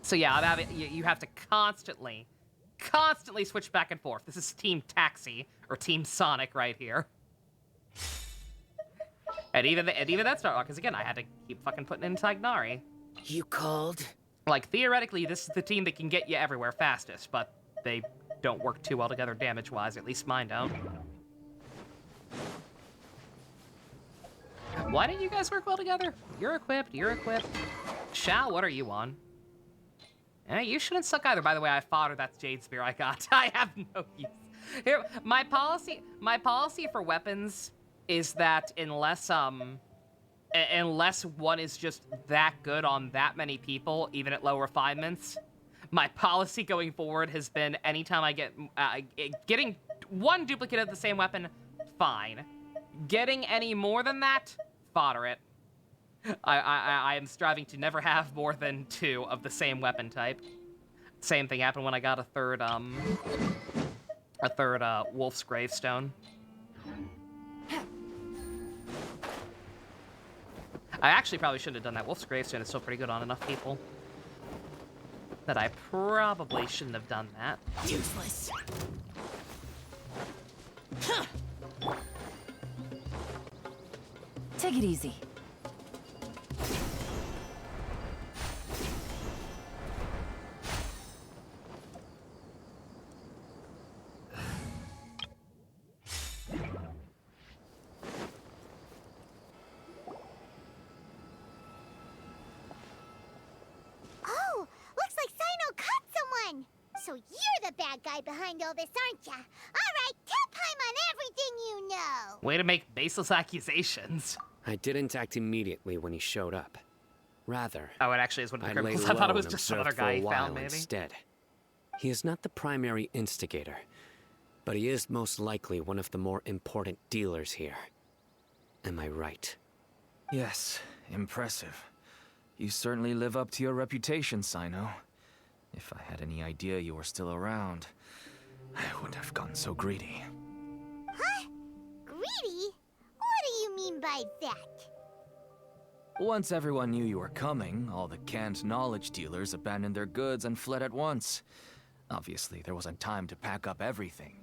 So yeah, you have to constantly switch back and forth. This is Team Taxi, or Team Sonic right here. And even that's not wrong, because again, I had to keep fucking putting in Tignari. You called? Like, theoretically, this is the team that can get you everywhere fastest, but they don't work too well together damage-wise, at least mine don't. Why didn't you guys work well together? You're equipped. Shao, what are you on? You shouldn't suck either. By the way, I fodder that Jade Spear I got. I have no use. Here, my policy for weapons is that unless one is just that good on that many people, even at low refinements, my policy going forward has been anytime I get getting 1 duplicate of the same weapon, fine. Getting any more than that, fodder it. I am striving to never have more than 2 of the same weapon type. Same thing happened when I got a third Wolf's Gravestone. I actually probably shouldn't have done that. Wolf's Gravestone is still pretty good on enough people that I probably shouldn't have done that. Useless. Take it easy. Oh, looks like Cyno caught someone. So you're the bad guy behind all this, aren't ya? All right, tell Paimon on everything you know. Way to make baseless accusations. I didn't act immediately when he showed up. Rather, Oh, it actually is one of the I laid criminals. I thought it low was and just some observed other guy for a he while found, maybe. instead. He is not the primary instigator, but he is most likely one of the more important dealers here. Am I right? Yes, impressive. You certainly live up to your reputation, Cyno. If I had any idea you were still around, I wouldn't have gotten so greedy. Huh? Greedy? What do you mean by that? Once everyone knew you were coming, all the canned knowledge dealers abandoned their goods and fled at once. Obviously, there wasn't time to pack up everything.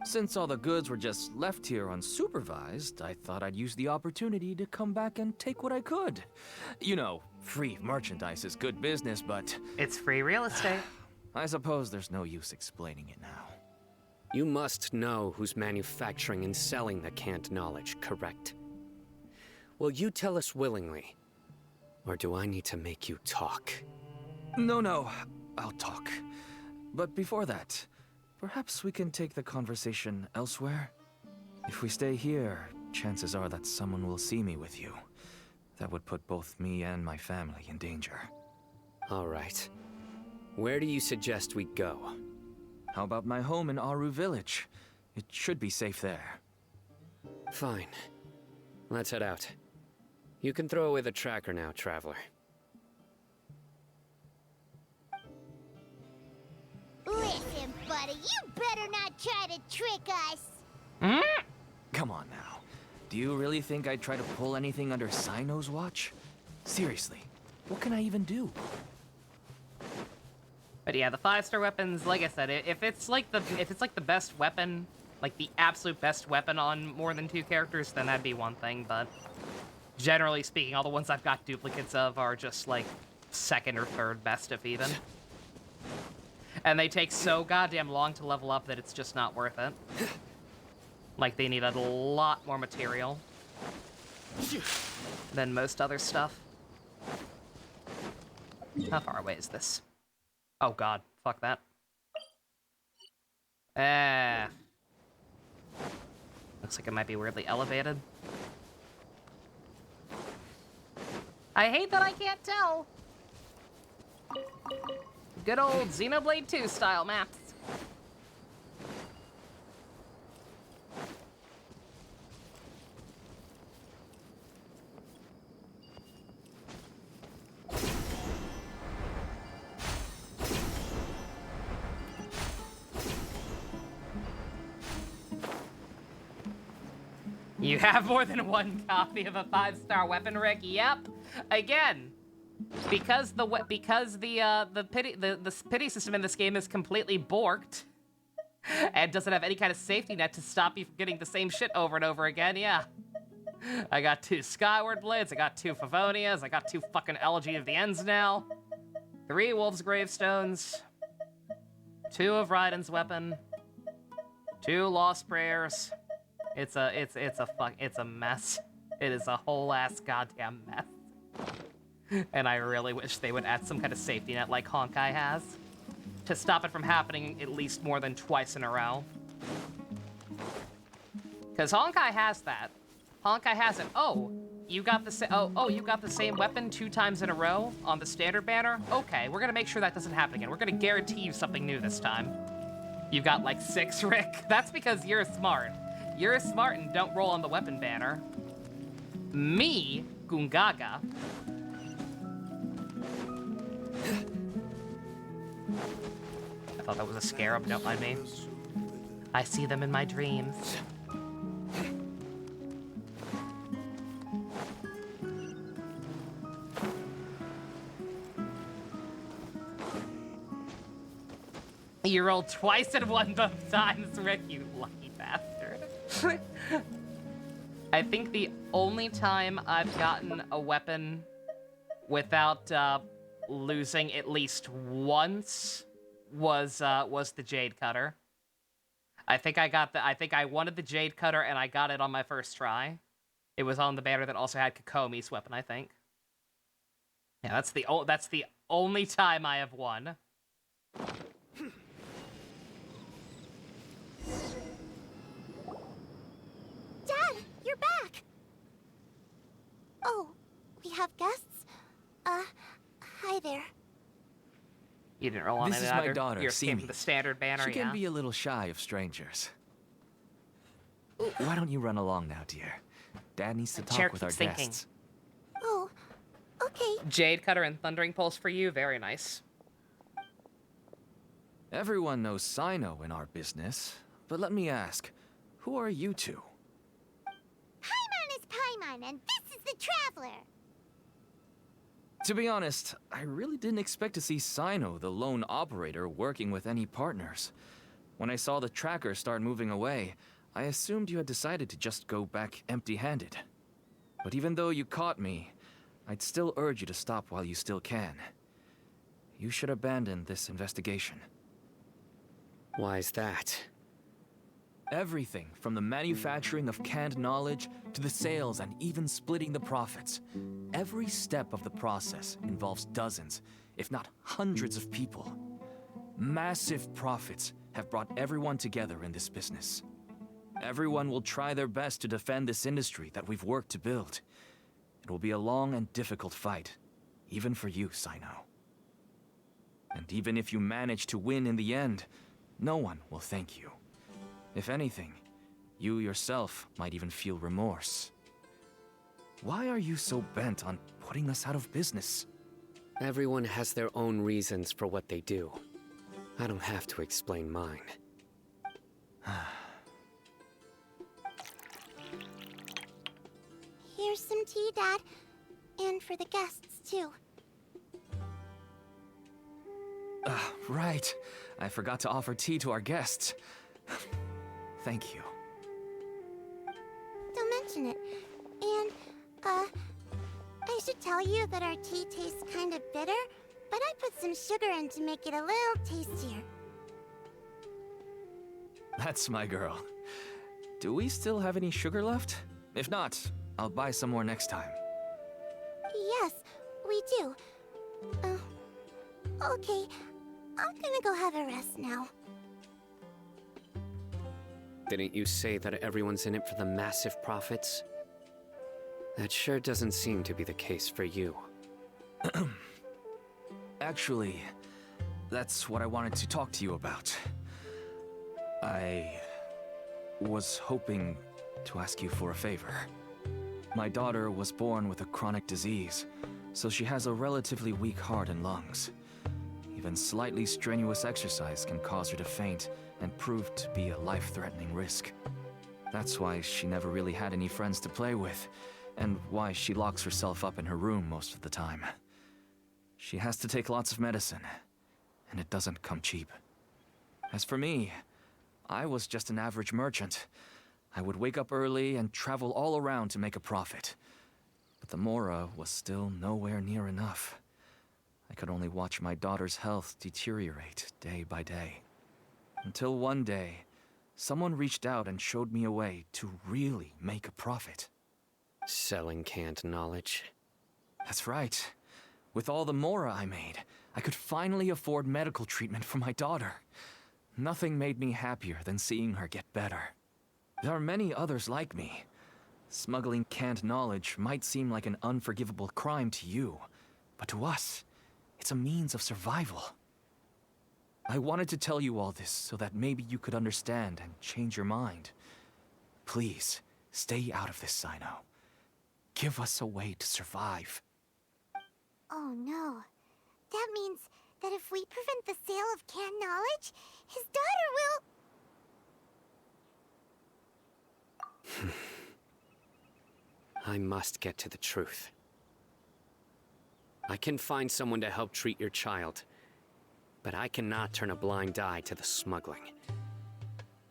Since all the goods were just left here unsupervised, I thought I'd use the opportunity to come back and take what I could. You know, free merchandise is good business, but It's free real estate. I suppose there's no use explaining it now. You must know who's manufacturing and selling the canned knowledge, correct? Will you tell us willingly? Or do I need to make you talk? No, I'll talk. But before that, perhaps we can take the conversation elsewhere? If we stay here, chances are that someone will see me with you. That would put both me and my family in danger. All right. Where do you suggest we go? How about my home in Aru Village? It should be safe there. Fine. Let's head out. You can throw away the tracker now, Traveler. Listen, buddy, you better not try to trick us. Come on now. Do you really think I'd try to pull anything under Cyno's watch? Seriously, what can I even do? But yeah, the 5-star weapons, like I said, if it's like the best weapon, like the absolute best weapon on more than 2 characters, then that'd be one thing, but generally speaking, all the ones I've got duplicates of are just like 2nd or 3rd best if even. And they take so goddamn long to level up that it's just not worth it. Like, they need a lot more material than most other stuff. How far away is this? Oh god, fuck that. Looks like it might be weirdly elevated. I hate that I can't tell. Good old Xenoblade 2 style maps. You have more than one copy of a 5-star weapon, Rick? Yep. Again, because the pity system in this game is completely borked and doesn't have any kind of safety net to stop you from getting the same shit over and over again. Yeah. I got 2 Skyward Blades, I got 2 Favonias, I got 2 fucking Elegy of the Ends now, 3 Wolf's Gravestones, 2 of Raiden's weapon, 2 Lost Prayers. It's a mess. It is a whole ass goddamn mess. And I really wish they would add some kind of safety net like Honkai has to stop it from happening at least more than twice in a row. Because Honkai has that. Honkai has it. Oh, you got the you got the same weapon 2 times in a row on the standard banner? Okay, we're gonna make sure that doesn't happen again. We're gonna guarantee you something new this time. You've got like 6, Rick. That's because you're smart. You're smart and don't roll on the weapon banner. Me, Gungaga. I thought that was a scarab, don't mind me. I see them in my dreams. You rolled twice and won both times, Rick, you lucky bastard. I think the only time I've gotten a weapon without losing at least once was the Jade Cutter. I think I wanted the Jade Cutter and I got it on my first try. It was on the banner that also had Kokomi's weapon, I think. Yeah, that's the only time I have won. Dad, you're back! Oh, we have guests? Hi there. You didn't roll on This it is either. my daughter, Yours came Simi. from the standard banner, She can yeah. be a little shy of strangers. Why don't you run along now, dear? Dad needs to chair talk with our keeps sinking. guests. Oh, okay. Jade Cutter and Thundering Pulse for you, very nice. Everyone knows Cyno in our business, but let me ask, who are you two? Paimon is Paimon, and this is the Traveler. To be honest, I really didn't expect to see Cyno, the lone operator, working with any partners. When I saw the tracker start moving away, I assumed you had decided to just go back empty-handed. But even though you caught me, I'd still urge you to stop while you still can. You should abandon this investigation. Why is that? Everything from the manufacturing of canned knowledge to the sales and even splitting the profits. Every step of the process involves dozens, if not hundreds of people. Massive profits have brought everyone together in this business. Everyone will try their best to defend this industry that we've worked to build. It will be a long and difficult fight, even for you, Cyno. And even if you manage to win in the end, no one will thank you. If anything, you yourself might even feel remorse. Why are you so bent on putting us out of business? Everyone has their own reasons for what they do. I don't have to explain mine. Here's some tea, Dad. And for the guests, too. Right. I forgot to offer tea to our guests. Thank you. Don't mention it. And, I should tell you that our tea tastes kind of bitter, but I put some sugar in to make it a little tastier. That's my girl. Do we still have any sugar left? If not, I'll buy some more next time. Yes, we do. Okay. I'm gonna go have a rest now. Didn't you say that everyone's in it for the massive profits? That sure doesn't seem to be the case for you. Actually, that's what I wanted to talk to you about. I was hoping to ask you for a favor. My daughter was born with a chronic disease, so she has a relatively weak heart and lungs. Even slightly strenuous exercise can cause her to faint and prove to be a life-threatening risk. That's why she never really had any friends to play with, and why she locks herself up in her room most of the time. She has to take lots of medicine, and it doesn't come cheap. As for me, I was just an average merchant. I would wake up early and travel all around to make a profit. But the Mora was still nowhere near enough. I could only watch my daughter's health deteriorate day by day. Until one day, someone reached out and showed me a way to really make a profit. Selling canned knowledge. That's right. With all the Mora I made, I could finally afford medical treatment for my daughter. Nothing made me happier than seeing her get better. There are many others like me. Smuggling canned knowledge might seem like an unforgivable crime to you, but to us, it's a means of survival. I wanted to tell you all this so that maybe you could understand and change your mind. Please, stay out of this, Cyno. Give us a way to survive. Oh no. That means that if we prevent the sale of canned knowledge, his daughter will... I must get to the truth. I can find someone to help treat your child. but I cannot turn a blind eye to the smuggling.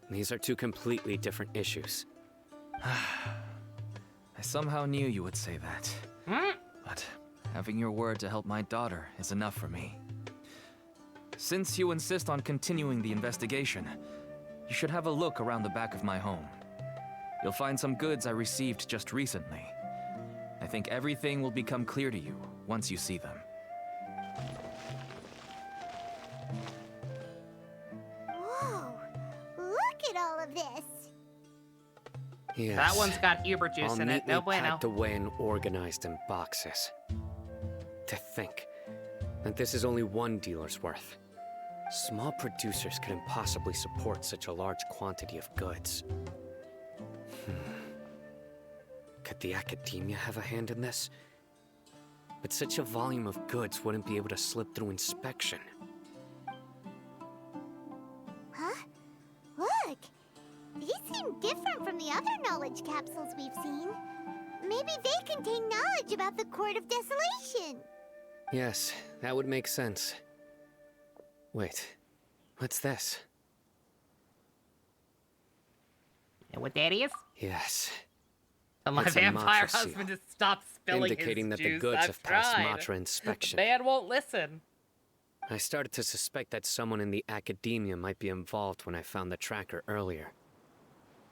These are two completely different issues. I somehow knew you would say that. Hmm? But having your word to help my daughter is enough for me. Since you insist on continuing the investigation, you should have a look around the back of my home. You'll find some goods I received just recently. I think everything will become clear to you once you see them. Whoa, look at all of this. Yes. That one's got Uber juice all in it. No neatly bueno. packed away and organized in boxes. To think that this is only one dealer's worth. Small producers couldn't possibly support such a large quantity of goods. Could the Academia have a hand in this? But such a volume of goods wouldn't be able to slip through inspection. Huh? Look! These seem different from the other knowledge capsules we've seen. Maybe they contain knowledge about the Court of Desolation. Yes, that would make sense. Wait, what's this? You know what that is? Yes. Tell my It's a vampire Matra seal, husband to stop spilling indicating his that juice. the goods I've have passed tried. Matra inspection. The man won't listen. I started to suspect that someone in the Academia might be involved when I found the tracker earlier.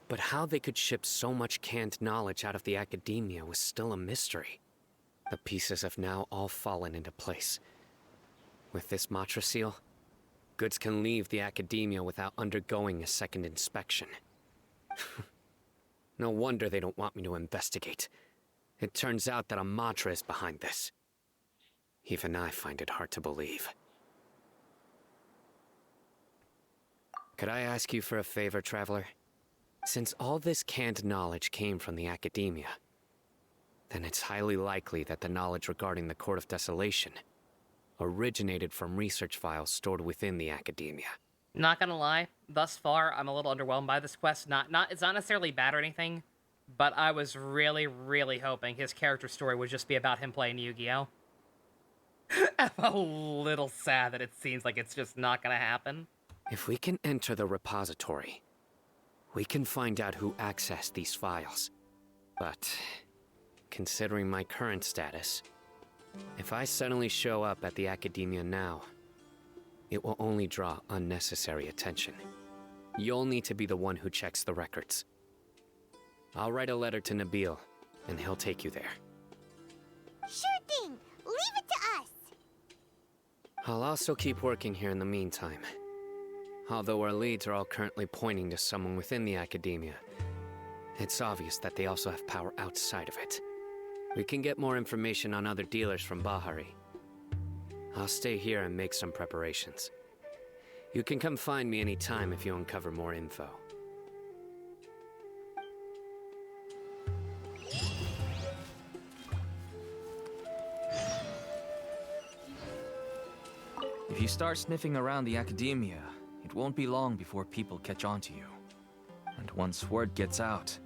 But how they could ship so much canned knowledge out of the Academia was still a mystery. The pieces have now all fallen into place. With this Matra seal, goods can leave the Academia without undergoing a second inspection. No wonder they don't want me to investigate. It turns out that a Matra is behind this. Even I find it hard to believe. Could I ask you for a favor, Traveler? Since all this canned knowledge came from the Academia, then it's highly likely that the knowledge regarding the Court of Desolation originated from research files stored within the Academia. Not gonna lie, thus far, I'm a little underwhelmed by this quest. It's not necessarily bad or anything, but I was really, really hoping his character story would just be about him playing Yu-Gi-Oh! I'm a little sad that it seems like it's just not gonna happen. If we can enter the repository, we can find out who accessed these files. But, considering my current status, if I suddenly show up at the Academia now, it will only draw unnecessary attention. You'll need to be the one who checks the records. I'll write a letter to Nabil, and he'll take you there. Sure thing. Leave it to us. I'll also keep working here in the meantime. Although our leads are all currently pointing to someone within the Academia, it's obvious that they also have power outside of it. We can get more information on other dealers from Bahari. I'll stay here and make some preparations. You can come find me anytime if you uncover more info. If you start sniffing around the Academia, it won't be long before people catch on to you. And once word gets out,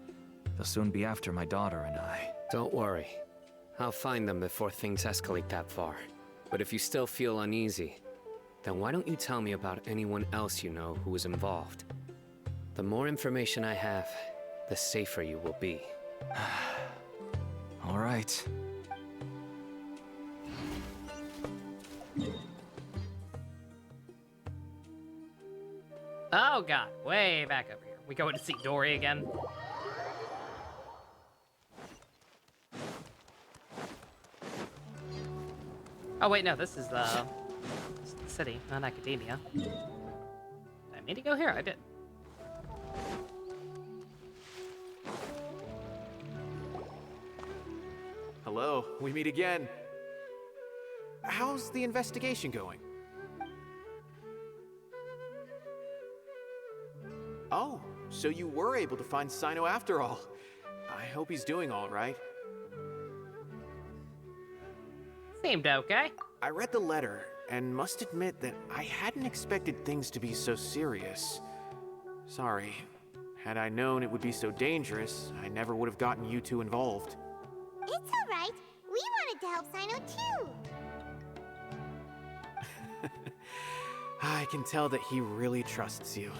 they'll soon be after my daughter and I. Don't worry. I'll find them before things escalate that far. But if you still feel uneasy, then why don't you tell me about anyone else you know who is involved? The more information I have, the safer you will be. All right. Oh god, way back over here. We going to see Dory again? Oh wait, no, this is the city, not Academia. Did I mean to go here? I did. Hello, we meet again. How's the investigation going? Oh, so you were able to find Cyno after all. I hope he's doing all right. Seemed okay. I read the letter, and must admit that I hadn't expected things to be so serious. Sorry. Had I known it would be so dangerous, I never would have gotten you two involved. It's all right. We wanted to help Cyno too. I can tell that he really trusts you.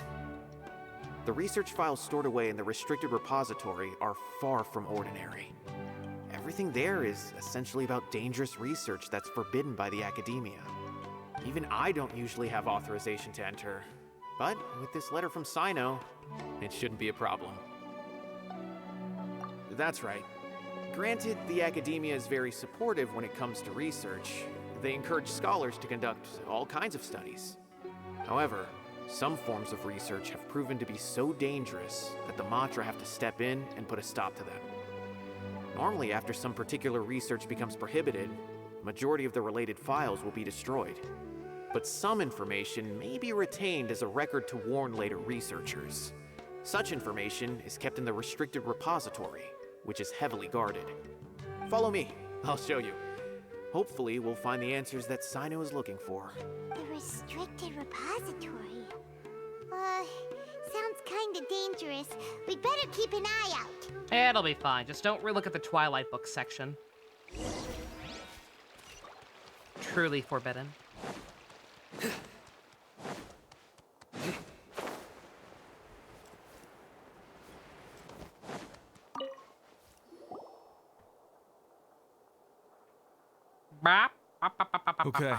The research files stored away in the restricted repository are far from ordinary. Everything there is essentially about dangerous research that's forbidden by the academia. Even I don't usually have authorization to enter, but with this letter from Cyno, it shouldn't be a problem. That's right. Granted, the academia is very supportive when it comes to research. They encourage scholars to conduct all kinds of studies. However, some forms of research have proven to be so dangerous that the Matra have to step in and put a stop to them. Normally, after some particular research becomes prohibited, the majority of the related files will be destroyed. But some information may be retained as a record to warn later researchers. Such information is kept in the restricted repository, which is heavily guarded. Follow me, I'll show you. Hopefully, we'll find the answers that Cyno is looking for. The restricted repository. Sounds kinda dangerous. We'd better keep an eye out. It'll be fine. Just don't relook at the Twilight book section. Truly forbidden. Okay,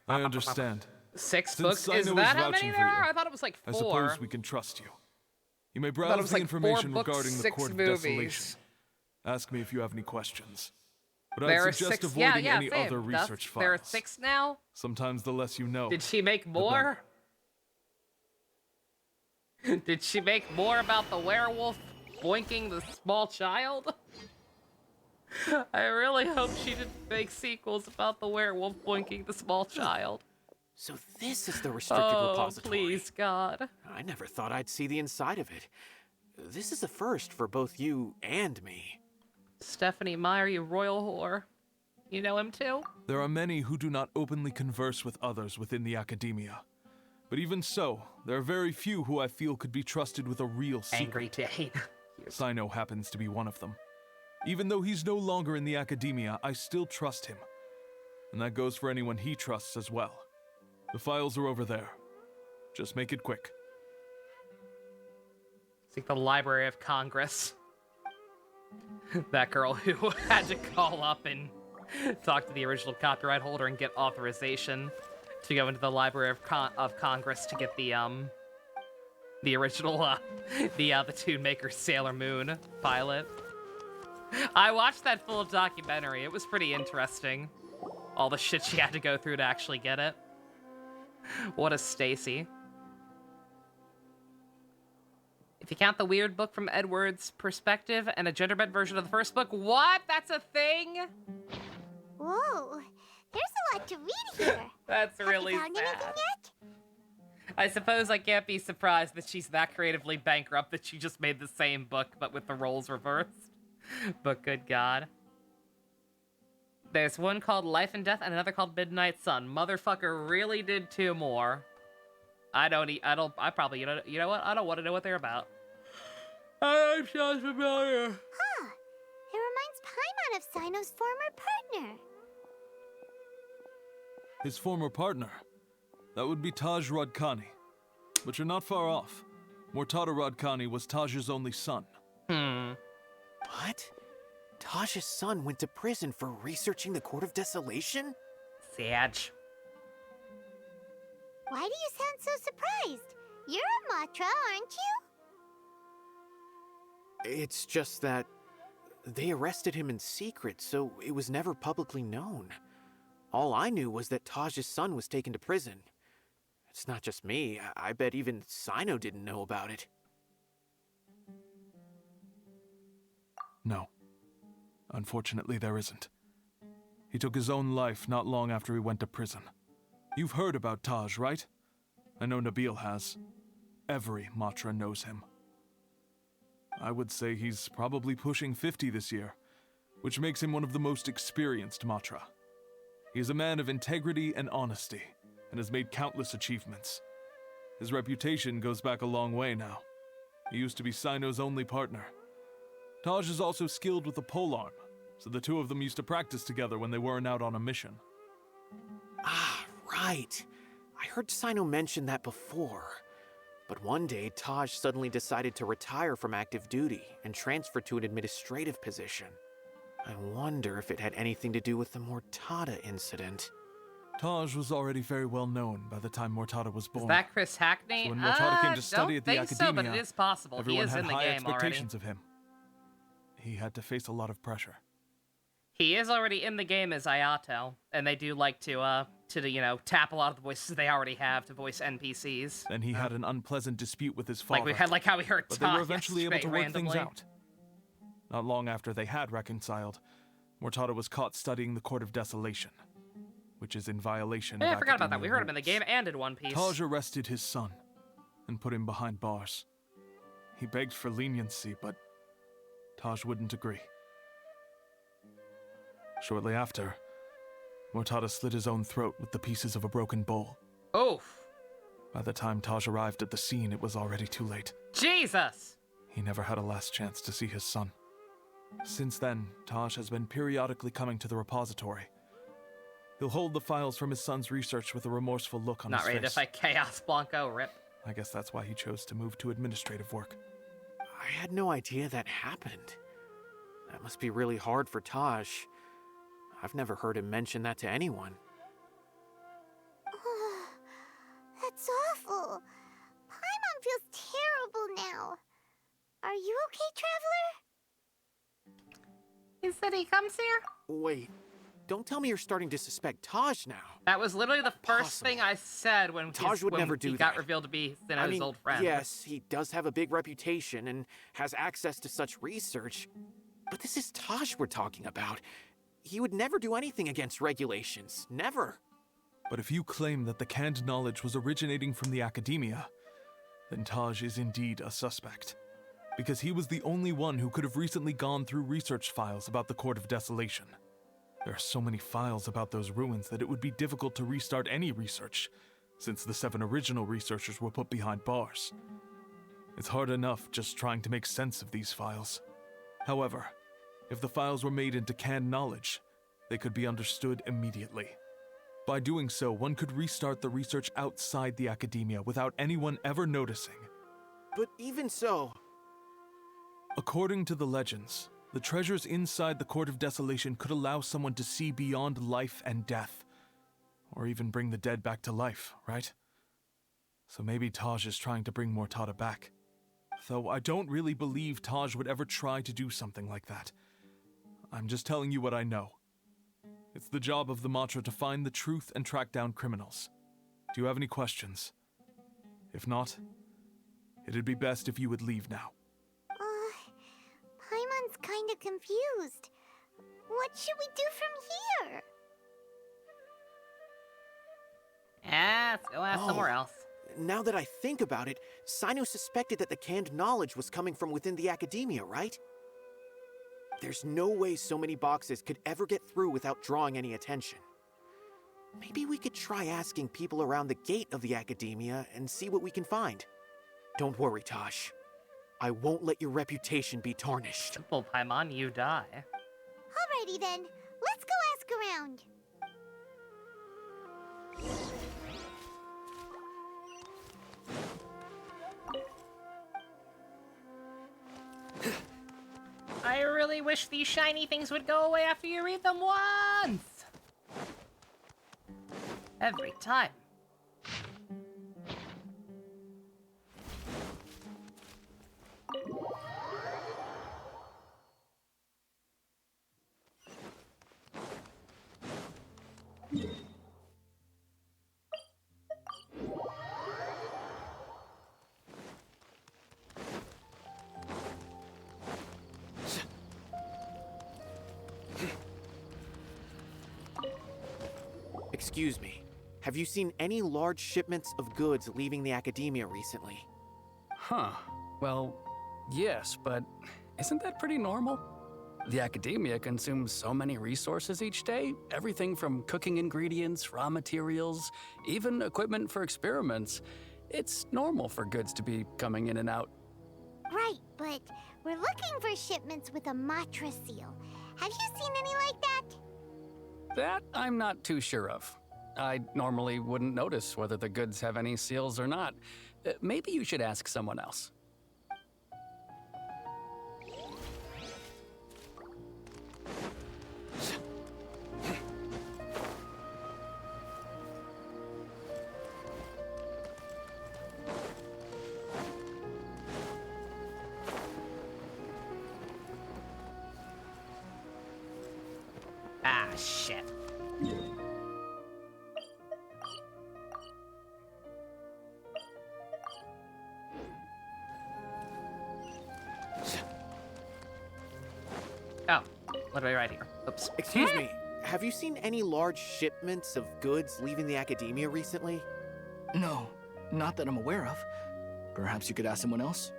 I understand. 6 Since books? Is Cyno that is how many vouching there for you, are? I thought it was like 4. I suppose we can trust you. You may I thought it browse was the like 4 information books, regarding the 6 Court of movies. Desolation. Ask me if you have any questions. But There I are suggest 6. avoiding Yeah, any same. other That's- research files. There are 6 now? Sometimes the less you know. Did she make the more? Did she make more about the werewolf boinking the small child? I really hope she didn't make sequels about the werewolf boinking the small child. So this is the restricted Oh, repository. please, God. I never thought I'd see the inside of it. This is a first for both you and me. Stephanie Meyer, you royal whore. You know him too? There are many who do not openly converse with others within the academia. But even so, there are very few who I feel could be trusted with a real secret. Angry Dane. Cyno happens to be one of them. Even though he's no longer in the academia, I still trust him. And that goes for anyone he trusts as well. The files are over there. Just make it quick. It's like the Library of Congress. That girl who had to call up and talk to the original copyright holder and get authorization to go into the Library of Congress to get the original, the Tune Maker Sailor Moon pilot. I watched that full documentary. It was pretty interesting. All the shit she had to go through to actually get it. What a Stacy. If you count the weird book from Edward's perspective and a gender-bent version of the first book, what? That's a thing? Whoa, there's a lot to read here. That's really Have you found anything sad. yet? I suppose I can't be surprised that she's that creatively bankrupt that she just made the same book, but with the roles reversed. But good God. There's one called Life and Death and another called Midnight Sun. Motherfucker really did 2 more. I probably, you know what? I don't want to know what they're about. I'm so familiar. Huh. It reminds Paimon of Cyno's former partner. His former partner. That would be Taj Radkani. But you're not far off. Mortada Radkani was Taj's only son. What? Taj's son went to prison for researching the Court of Desolation? Sad. Why do you sound so surprised? You're a Matra, aren't you? It's just that they arrested him in secret, so it was never publicly known. All I knew was that Taj's son was taken to prison. It's not just me. I bet even Cyno didn't know about it. No. Unfortunately, there isn't. He took his own life not long after he went to prison. You've heard about Taj, right? I know Nabil has. Every Matra knows him. I would say he's probably pushing 50 this year, which makes him one of the most experienced Matra. He is a man of integrity and honesty, and has made countless achievements. His reputation goes back a long way now. He used to be Cyno's only partner. Taj is also skilled with the polearm, so the two of them used to practice together when they weren't out on a mission. Ah, right. I heard Cyno mention that before. But one day, Taj suddenly decided to retire from active duty and transfer to an administrative position. I wonder if it had anything to do with the Mortada incident. Taj was already very well known by the time Mortada was born. Is that Chris Hackney? So when Mortada came to study at the don't think Academia, so, but it is possible. He everyone is had in the high game already. expectations of him. He had to face a lot of pressure. He is already in the game as Ayato, and they do like to tap a lot of the voices they already have to voice NPCs. Then he had an unpleasant dispute with his father. Like how we heard but they were Todd eventually able to yesterday work things randomly. out. Not long after they had reconciled, Mortada was caught studying the Court of Desolation, which is in violation Yeah, of I forgot about that. Academia We heard him in the rules. game and in One Piece. Taj arrested his son and put him behind bars. He begged for leniency, but Taj wouldn't agree. Shortly after, Mortada slit his own throat with the pieces of a broken bowl. Oof. By the time Taj arrived at the scene, it was already too late. Jesus! He never had a last chance to see his son. Since then, Taj has been periodically coming to the repository. He'll hold the files from his son's research with a remorseful look on Not his ready face. to fight Chaos Blanco, rip. I guess that's why he chose to move to administrative work. I had no idea that happened. That must be really hard for Taj. I've never heard him mention that to anyone. That's awful. Paimon feels terrible now. Are you okay, Traveler? He said he comes here? Wait, don't tell me you're starting to suspect Taj now. That was literally the first Possible. thing I said when Taj would when never he do got that. revealed to be Cyno's I mean, old friend. yes, he does have a big reputation and has access to such research. But this is Taj we're talking about. He would never do anything against regulations. Never. But if you claim that the canned knowledge was originating from the Academia, then Taj is indeed a suspect. Because he was the only one who could have recently gone through research files about the Court of Desolation. There are so many files about those ruins that it would be difficult to restart any research, since the 7 original researchers were put behind bars. It's hard enough just trying to make sense of these files. However, if the files were made into canned knowledge, they could be understood immediately. By doing so, one could restart the research outside the Academia without anyone ever noticing. But even so... According to the legends, the treasures inside the Court of Desolation could allow someone to see beyond life and death. Or even bring the dead back to life, right? So maybe Taj is trying to bring Mortada back. Though I don't really believe Taj would ever try to do something like that. I'm just telling you what I know. It's the job of the Matra to find the truth and track down criminals. Do you have any questions? If not, it'd be best if you would leave now. Paimon's kinda confused. What should we do from here? Yeah, let's go ask somewhere else. Now that I think about it, Cyno suspected that the canned knowledge was coming from within the Academia, right? There's no way so many boxes could ever get through without drawing any attention. Maybe we could try asking people around the gate of the Academia and see what we can find. Don't worry, Taj. I won't let your reputation be tarnished. Well, Paimon, you die. Alrighty then, let's go ask around. I really wish these shiny things would go away after you read them once! Every time. Excuse me. Have you seen any large shipments of goods leaving the Academia recently? Huh. Well, yes, but isn't that pretty normal? The Academia consumes so many resources each day, everything from cooking ingredients, raw materials, even equipment for experiments. It's normal for goods to be coming in and out. Right, but we're looking for shipments with a Matra seal. Have you seen any like that? That I'm not too sure of. I normally wouldn't notice whether the goods have any seals or not. Maybe you should ask someone else. Ah, shit. Oh, what do I write here? Oops. Excuse me, have you seen any large shipments of goods leaving the academia recently? No, not that I'm aware of. Perhaps you could ask someone else?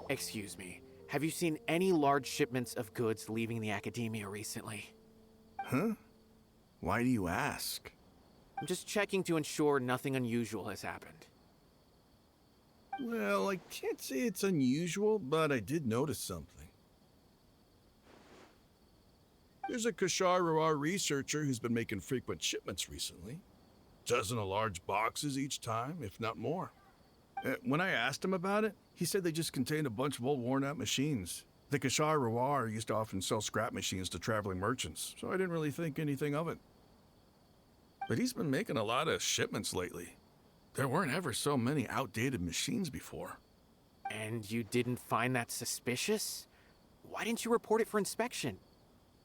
Excuse me, have you seen any large shipments of goods leaving the academia recently? Huh? Why do you ask? I'm just checking to ensure nothing unusual has happened. Well, I can't say it's unusual, but I did notice something. There's a Kashar researcher who's been making frequent shipments recently. Dozen of large boxes each time, if not more. When I asked him about it, he said they just contained a bunch of old worn-out machines. The Kashar used to often sell scrap machines to traveling merchants, so I didn't really think anything of it. But he's been making a lot of shipments lately. There weren't ever so many outdated machines before. And you didn't find that suspicious? Why didn't you report it for inspection?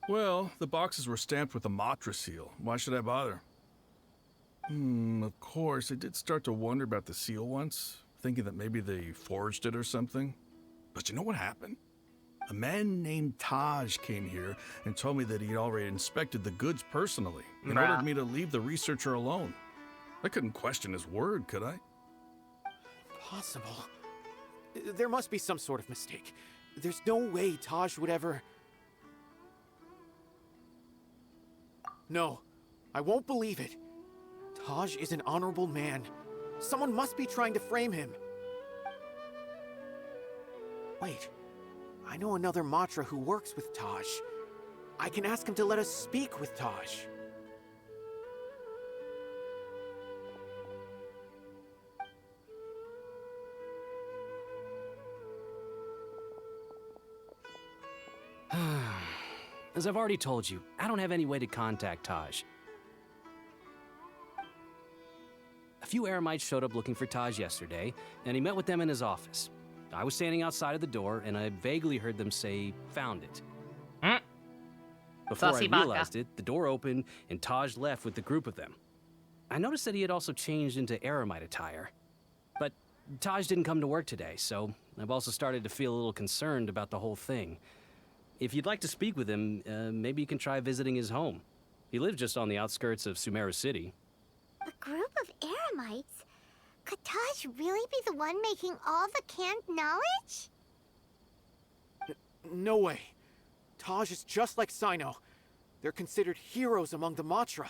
Well, the boxes were stamped with a Matra seal. Why should I bother? Of course, I did start to wonder about the seal once, thinking that maybe they forged it or something. But you know what happened? A man named Taj came here and told me that he'd already inspected the goods personally and ordered me to leave the researcher alone. I couldn't question his word, could I? Impossible. There must be some sort of mistake. There's no way Taj would ever... No, I won't believe it. Taj is an honorable man. Someone must be trying to frame him. Wait, I know another Matra who works with Taj. I can ask him to let us speak with Taj. As I've already told you, I don't have any way to contact Taj. A few Eremites showed up looking for Taj yesterday, and he met with them in his office. I was standing outside of the door, and I vaguely heard them say, "Found it." Before I realized it, the door opened, and Taj left with the group of them. I noticed that he had also changed into Eremite attire. But Taj didn't come to work today, so I've also started to feel a little concerned about the whole thing. If you'd like to speak with him, maybe you can try visiting his home. He lives just on the outskirts of Sumeru City. A group of Eremites? Could Taj really be the one making all the canned knowledge? No way. Taj is just like Cyno. They're considered heroes among the Matra.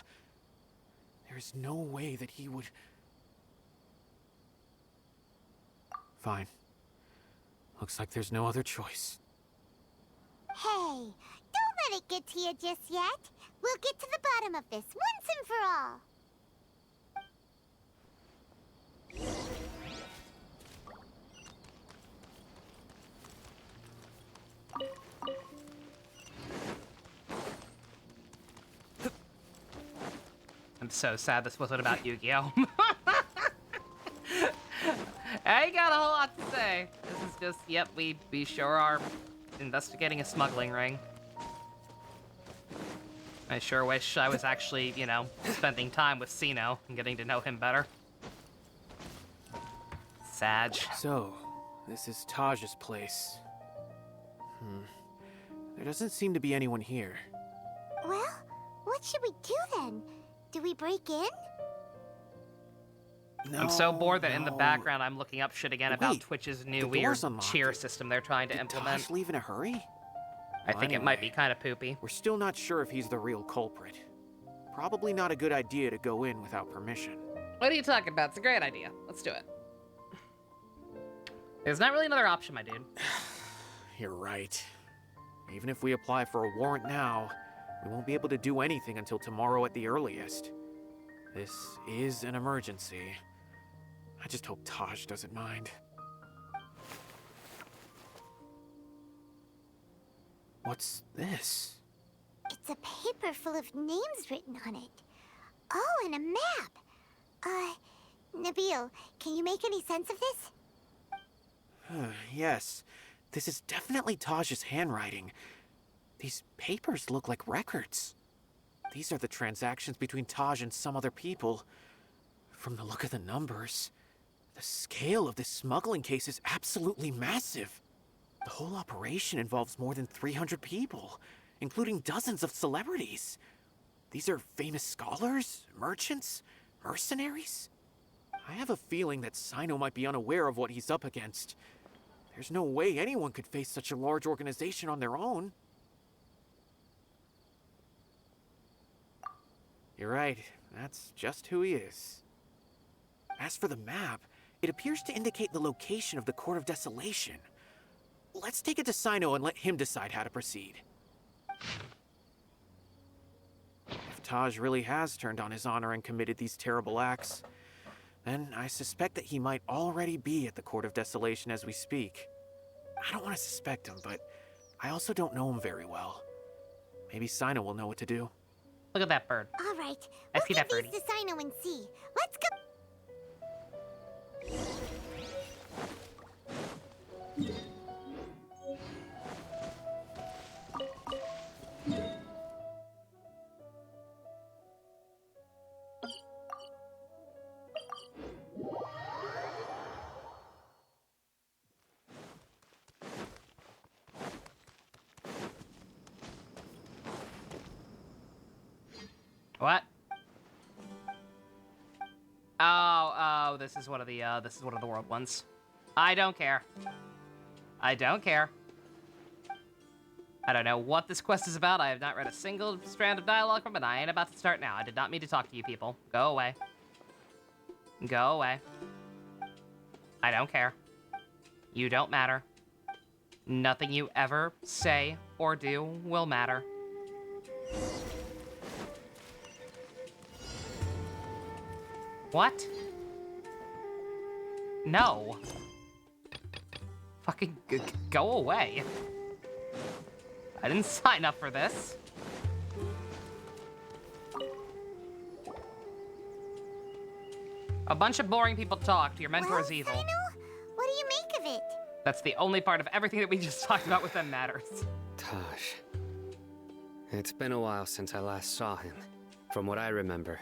There is no way that he would... Fine. Looks like there's no other choice. Hey, don't let it get to you just yet. We'll get to the bottom of this once and for all. I'm so sad this wasn't about Yu-Gi-Oh! I ain't got a whole lot to say. This is just, yep, we sure are investigating a smuggling ring. I sure wish I was actually, you know, spending time with Cyno and getting to know him better. Sag. So, this is Taj's place. There doesn't seem to be anyone here. Well, what should we do then? Do we break in? No, I'm so bored that in the background I'm looking up shit again about Wait, Twitch's the new door's weird unlocked. cheer system they're trying to Did implement. Taj leave in a hurry? I think it might be kind of poopy. We're still not sure if he's the real culprit. probably not a good idea to go in without permission. What are you talking about? It's a great idea. Let's do it. There's not really another option, my dude. You're right. Even if we apply for a warrant now, we won't be able to do anything until tomorrow at the earliest. This is an emergency. I just hope Taj doesn't mind. What's this? It's a paper full of names written on it. Oh, and a map. Nabil, can you make any sense of this? Yes, this is definitely Taj's handwriting. These papers look like records. These are the transactions between Taj and some other people. From the look of the numbers, the scale of this smuggling case is absolutely massive. The whole operation involves more than 300 people, including dozens of celebrities. These are famous scholars, merchants, mercenaries. I have a feeling that Cyno might be unaware of what he's up against. There's no way anyone could face such a large organization on their own. You're right, that's just who he is. As for the map, it appears to indicate the location of the Court of Desolation. Let's take it to Cyno and let him decide how to proceed. If Taj really has turned on his honor and committed these terrible acts, then I suspect that he might already be at the Court of Desolation as we speak. I don't want to suspect him, but I also don't know him very well. Maybe Cyno will know what to do. Look at that bird. All right, I we'll see that give birdie. these to Cyno and see. Let's go. What? Oh, this is one of the world ones. I don't care. I don't care. I don't know what this quest is about. I have not read a single strand of dialogue from it. I ain't about to start now. I did not mean to talk to you people. Go away. Go away. I don't care. You don't matter. Nothing you ever say or do will matter. What? No. Fucking go away. I didn't sign up for this. A bunch of boring people talked. Your mentor is evil. Cyno, what do you make of it? That's the only part of everything that we just talked about with them matters. Taj. It's been a while since I last saw him. From what I remember,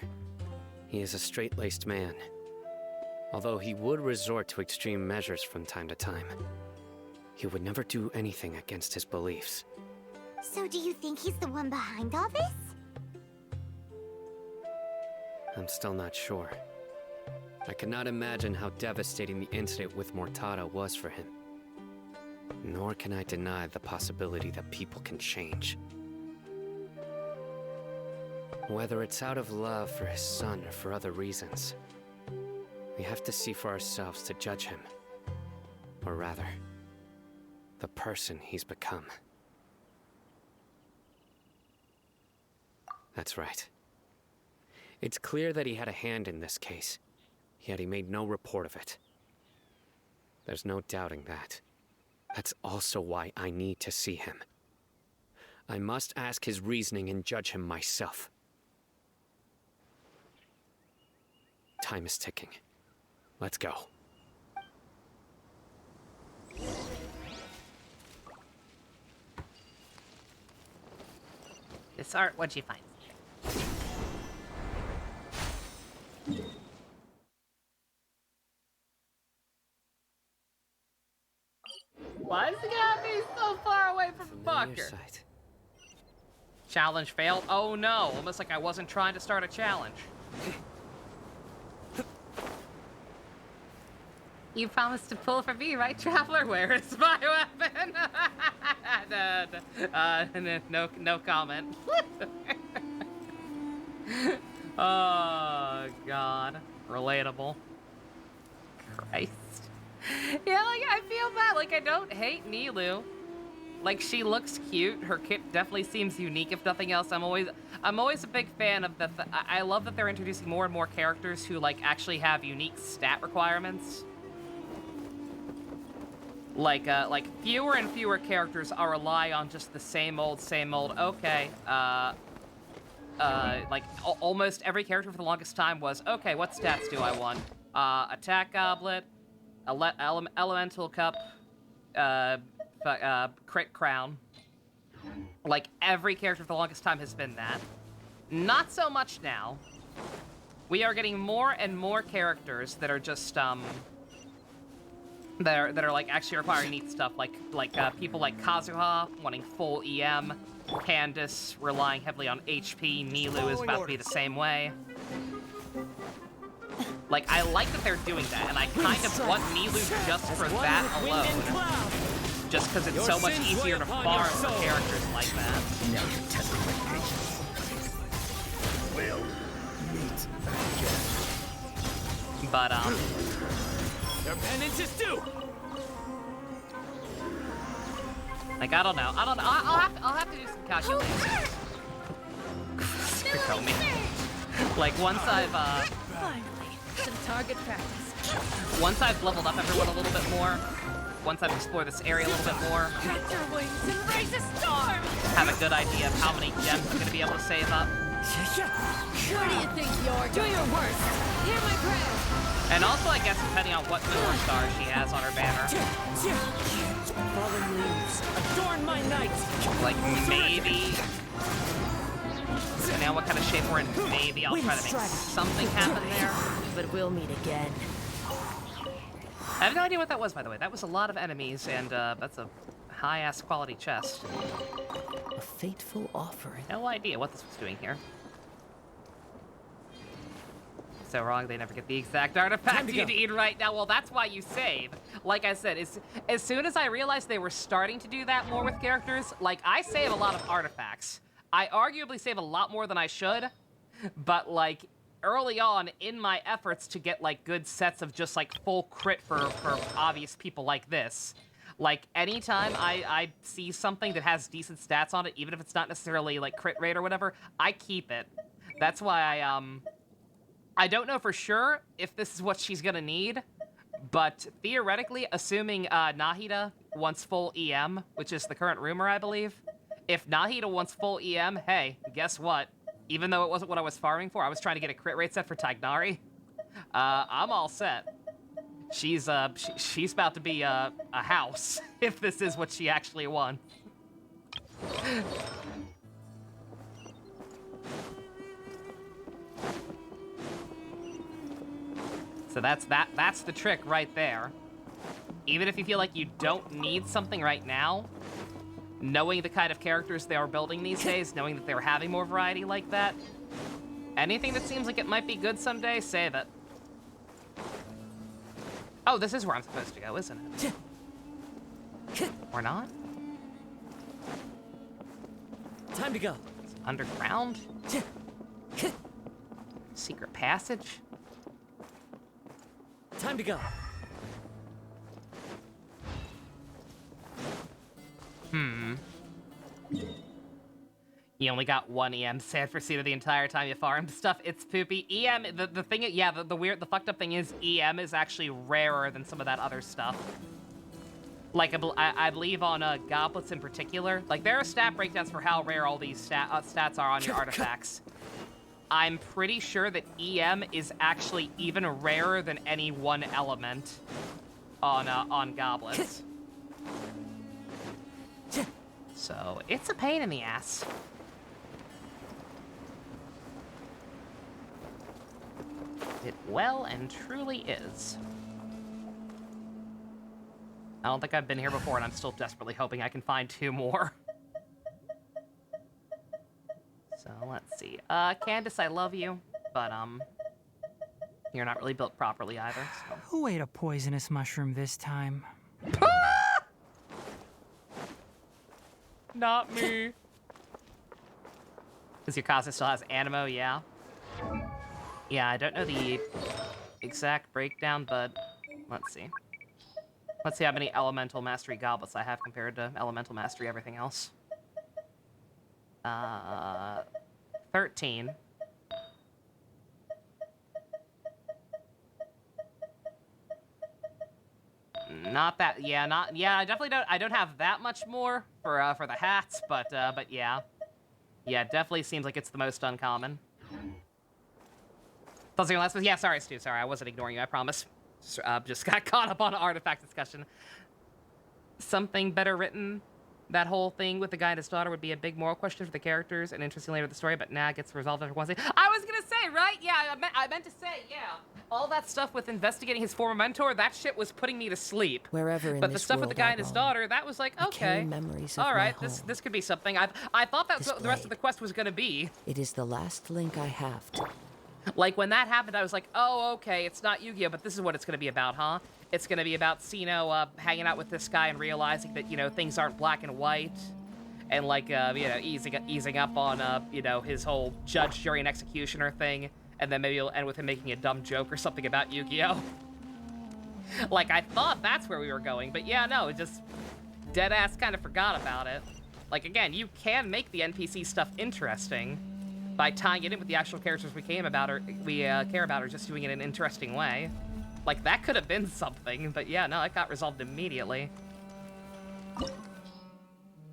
he is a straight-laced man. Although he would resort to extreme measures from time to time, he would never do anything against his beliefs. So do you think he's the one behind all this? I'm still not sure. I cannot imagine how devastating the incident with Mortada was for him. Nor can I deny the possibility that people can change. Whether it's out of love for his son or for other reasons, we have to see for ourselves to judge him. Or rather, the person he's become. That's right. It's clear that he had a hand in this case, yet he made no report of it. There's no doubting that. That's also why I need to see him. I must ask his reasoning and judge him myself. Time is ticking. Let's go. This art, what'd you find? Why does it have me so far away from the bunker? Challenge failed? Oh no, almost like I wasn't trying to start a challenge. You promised to pull for me, right, Traveler? Where is my weapon? No comment. Oh, God. Relatable. Christ. Yeah, like, I feel bad. Like, I don't hate Nilu. Like, she looks cute. Her kit definitely seems unique, if nothing else. I'm always a big fan of I love that they're introducing more and more characters who, like, actually have unique stat requirements. Like fewer and fewer characters are rely on just the same old, okay, like, almost every character for the longest time was, okay, what stats do I want? Attack Goblet, Elemental Cup, Crit Crown. Like, every character for the longest time has been that. Not so much now. We are getting more and more characters that are just, that are like actually requiring neat stuff, like people like Kazuha wanting full EM, Candace relying heavily on HP, Nilu is about to be the same way. Like, I like that they're doing that, and I kind of want Nilu just for that alone. Just because it's so much easier to farm for characters like that. Now you're testing my patience. We'll meet again. But, Their penance is due! like, I don't know. I'll have to do some calculations. Kill me. Like, once I've, Finally, some target practice. once I've leveled up everyone a little bit more, once I've explored this area a little bit more, Spread your wings and raise a storm! have a good idea of how many gems I'm gonna be able to save up. Who do you think you're? Do your worst! Hear my prayer! And also, I guess, depending on what 4-star she has on her banner. Fallen leaves, adorn my night! Like, maybe... Depending on what kind of shape we're in, maybe I'll try to make something happen there. But we'll meet again. I have no idea what that was, by the way. That was a lot of enemies, and that's a high-ass quality chest. A fateful offering. No idea what this was doing here. So wrong, they never get the exact artifact you need right now. Well, that's why you save. Like I said, as soon as I realized they were starting to do that more with characters, like, I save a lot of artifacts. I arguably save a lot more than I should, but, like, early on in my efforts to get, like, good sets of just, like, full crit for obvious people like this, like, anytime I see something that has decent stats on it, even if it's not necessarily, like, crit rate or whatever, I keep it. That's why I don't know for sure if this is what she's gonna need, but theoretically, assuming Nahida wants full EM, which is the current rumor, I believe, if Nahida wants full EM, hey, guess what? Even though it wasn't what I was farming for, I was trying to get a crit rate set for Tagnari. I'm all set. She's about to be a house, if this is what she actually wants. So that's the trick right there. Even if you feel like you don't need something right now, knowing the kind of characters they are building these days, knowing that they're having more variety like that, anything that seems like it might be good someday, save it. Oh, this is where I'm supposed to go, isn't it? Or not? Time to go. It's underground? Secret passage? Time to go. You only got one EM sand for Cyno the entire time you farmed stuff. It's poopy. EM, the thing, yeah, the fucked up thing is EM is actually rarer than some of that other stuff. Like, I believe on goblets in particular. Like, there are stat breakdowns for how rare all these stats are on your artifacts. I'm pretty sure that EM is actually even rarer than any one element on goblets. So, it's a pain in the ass. It well and truly is. I don't think I've been here before, and I'm still desperately hoping I can find 2 more. So, let's see. Candace, I love you, but, you're not really built properly either, so. Who ate a poisonous mushroom this time? Not me. Because your Yukasa still has Animo, yeah. Yeah, I don't know the exact breakdown, but let's see. Let's see how many Elemental Mastery goblets I have compared to Elemental Mastery everything else. 13. Not that, yeah, not, yeah, I definitely don't have that much more for the hats, but yeah. Yeah, it definitely seems like it's the most uncommon. Something last, yeah, sorry, Stu, sorry, I wasn't ignoring you, I promise. Just got caught up on artifact discussion. Something better written. That whole thing with the guy and his daughter would be a big moral question for the characters and interesting later in the story, but nah, it gets resolved after one scene. I was gonna say, right? Yeah, I meant to say, yeah. All that stuff with investigating his former mentor, that shit was putting me to sleep. Wherever in but the this stuff with the world guy I and his roam, daughter, that was like, I carry okay. memories of All my right, home. this could be something. I thought that's what the rest of the quest was gonna be. It is the last link I have to... Like, when that happened, I was like, oh, okay, it's not Yu-Gi-Oh, but this is what it's gonna be about, huh? It's gonna be about Cyno hanging out with this guy and realizing that, you know, things aren't black and white. And, like, you know, easing up on, you know, his whole judge, jury, and executioner thing. And then maybe it'll end with him making a dumb joke or something about Yu-Gi-Oh! Like, I thought that's where we were going, but yeah, no, it just deadass kind of forgot about it. Like, again, you can make the NPC stuff interesting by tying it in with the actual characters we care about, or just doing it in an interesting way. Like, that could have been something, but yeah, no, it got resolved immediately.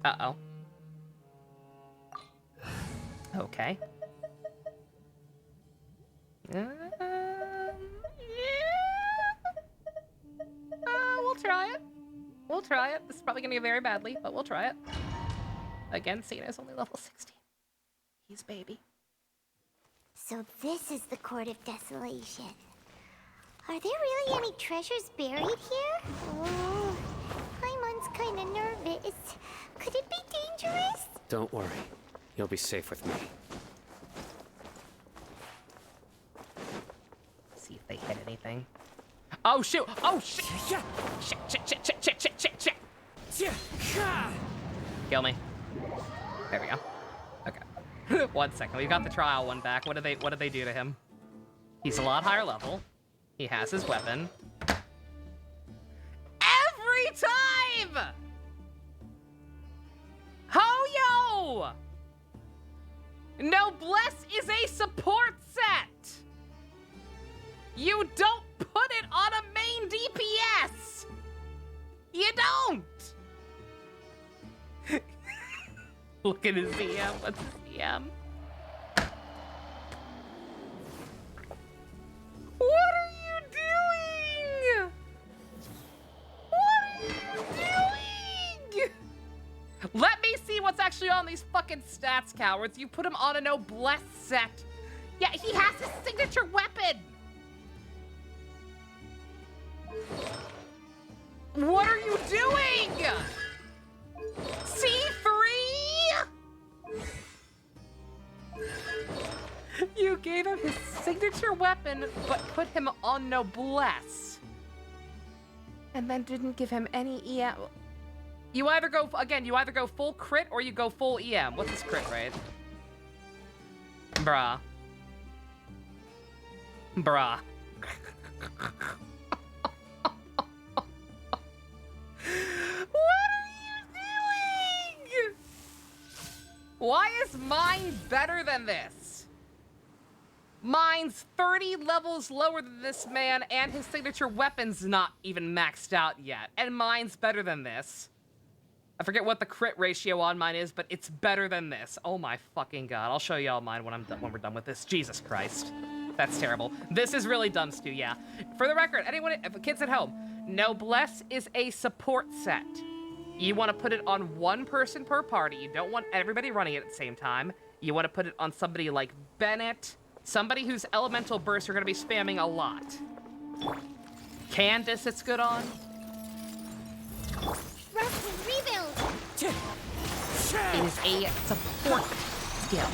Uh-oh. Okay. Yeah. We'll try it. We'll try it. This is probably gonna go very badly, but we'll try it. Again, Cyno's only level 16. He's baby. So this is the Court of Desolation. Are there really any treasures buried here? Oh, Paimon's kinda nervous. Could it be dangerous? Don't worry. You'll be safe with me. See if they hit anything. Oh shoot! Oh shit! Shit! Kill me. There we go. Okay. 1 second. We got the trial one back. What did they do to him? He's a lot higher level. He has his weapon. Every time! Ho-yo! Noblesse is a support set! You don't put it on a main DPS! You don't! Look at his EM. What's his EM? What are you doing? What are you doing? Let me see what's actually on these fucking stats, cowards. You put him on a noblesse set. Yeah, he has his signature weapon. What are you doing? C3? You gave him his signature weapon, but put him on noblesse. And then didn't give him any EM. You either go, again, you either go full crit or you go full EM. What's his crit rate? Bruh. Bruh. What are you doing? Why is mine better than this? Mine's 30 levels lower than this man, and his signature weapon's not even maxed out yet. And mine's better than this. I forget what the crit ratio on mine is, but it's better than this. Oh my fucking god. I'll show y'all mine when we're done with this. Jesus Christ. That's terrible. This is really dumb, Stu, yeah. For the record, anyone, kids at home, Noblesse is a support set. You want to put it on one person per party. You don't want everybody running it at the same time. You want to put it on somebody like Bennett, somebody whose elemental bursts are going to be spamming a lot. Candace, it's good on. Rebuild. It is a support skill.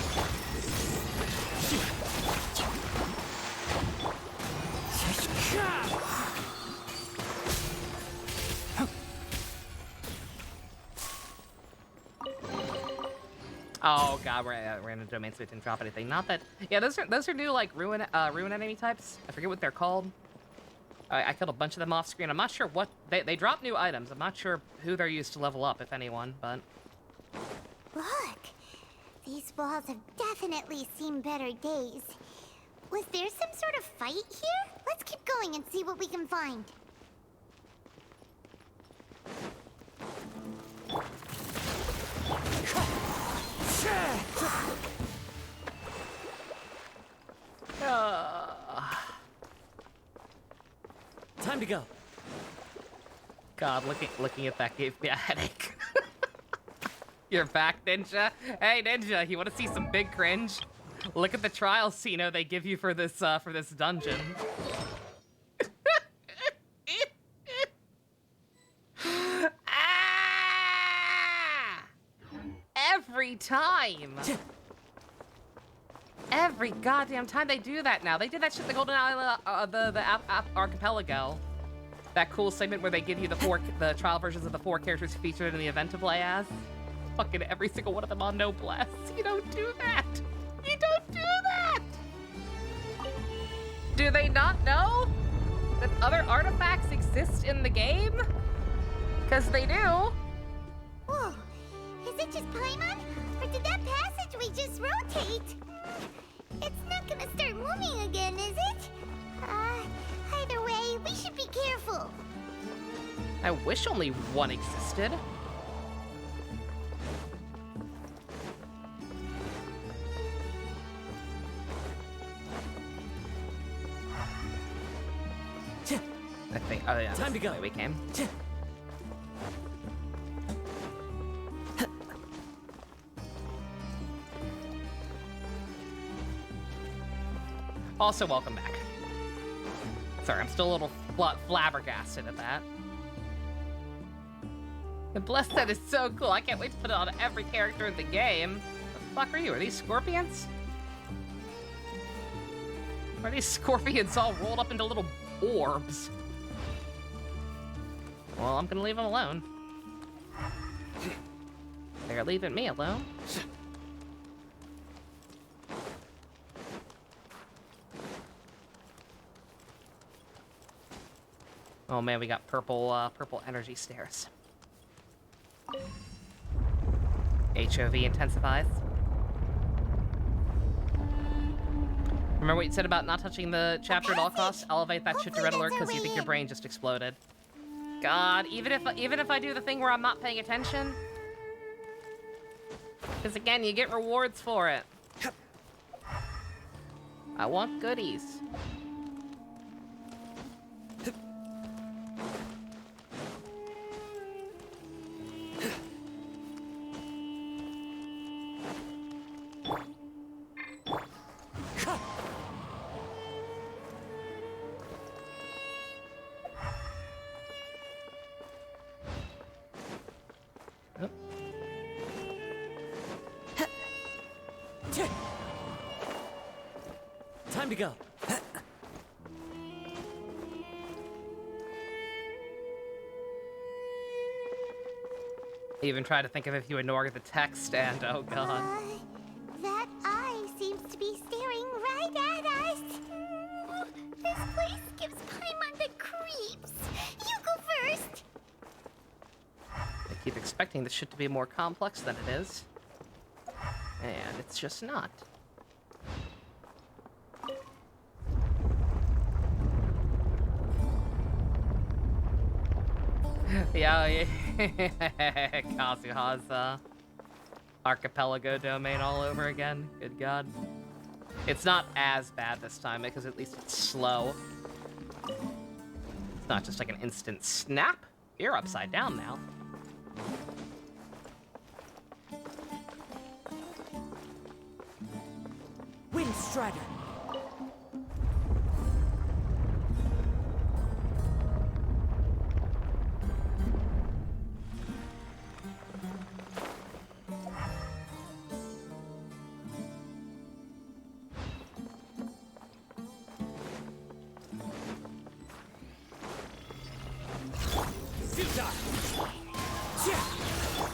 Oh god, random domain, so it didn't drop anything. Not that. Yeah, those are new like ruin enemy types. I forget what they're called. I killed a bunch of them off screen. I'm not sure what they drop new items. I'm not sure who they're used to level up, if anyone. But Look, these walls have definitely seen better days. Was there some sort of fight here? Let's keep going and see what we can find. Time to go. God, looking at that gave me a headache. You're back, Ninja. Hey, Ninja, you want to see some big cringe? Look at the trial Cyno they give you for this dungeon. Every time. Every goddamn time they do that now. They did that shit in the Golden Island, the Archipelago. That cool segment where they give you the trial versions of the 4 characters featured in the event to play as. Fucking every single one of them on Noblesse. You don't do that. You don't do that. Do they not know that other artifacts exist in the game? Because they do. Whoa, is it just Paimon? Or did that passageway just rotate? It's not gonna start moving again, is it? Either way, we should be careful. I wish only one existed. I think, oh yeah, Time to go. The way we came. Also, welcome back. Sorry, I'm still a little flabbergasted at that. The blessed set is so cool. I can't wait to put it on every character in the game. The fuck are you? Are these scorpions? Are these scorpions all rolled up into little orbs? Well, I'm gonna leave them alone. They're leaving me alone. Oh man, we got purple energy stairs. HOV intensifies. Remember what you said about not touching the chapter at all costs? Elevate that shit to red alert because you think your brain just exploded. God, even if I do the thing where I'm not paying attention, because again, you get rewards for it. I want goodies. Time to go. Even try to think of if you ignore the text and oh god. That eye seems to be staring right at us. This place gives Paimon the creeps. You go first. I keep expecting this shit to be more complex than it is. And it's just not. Yeah, Kazuha's archipelago domain all over again. Good god. It's not as bad this time because at least it's slow. It's not just like an instant snap. You're upside down now. Wind Strider.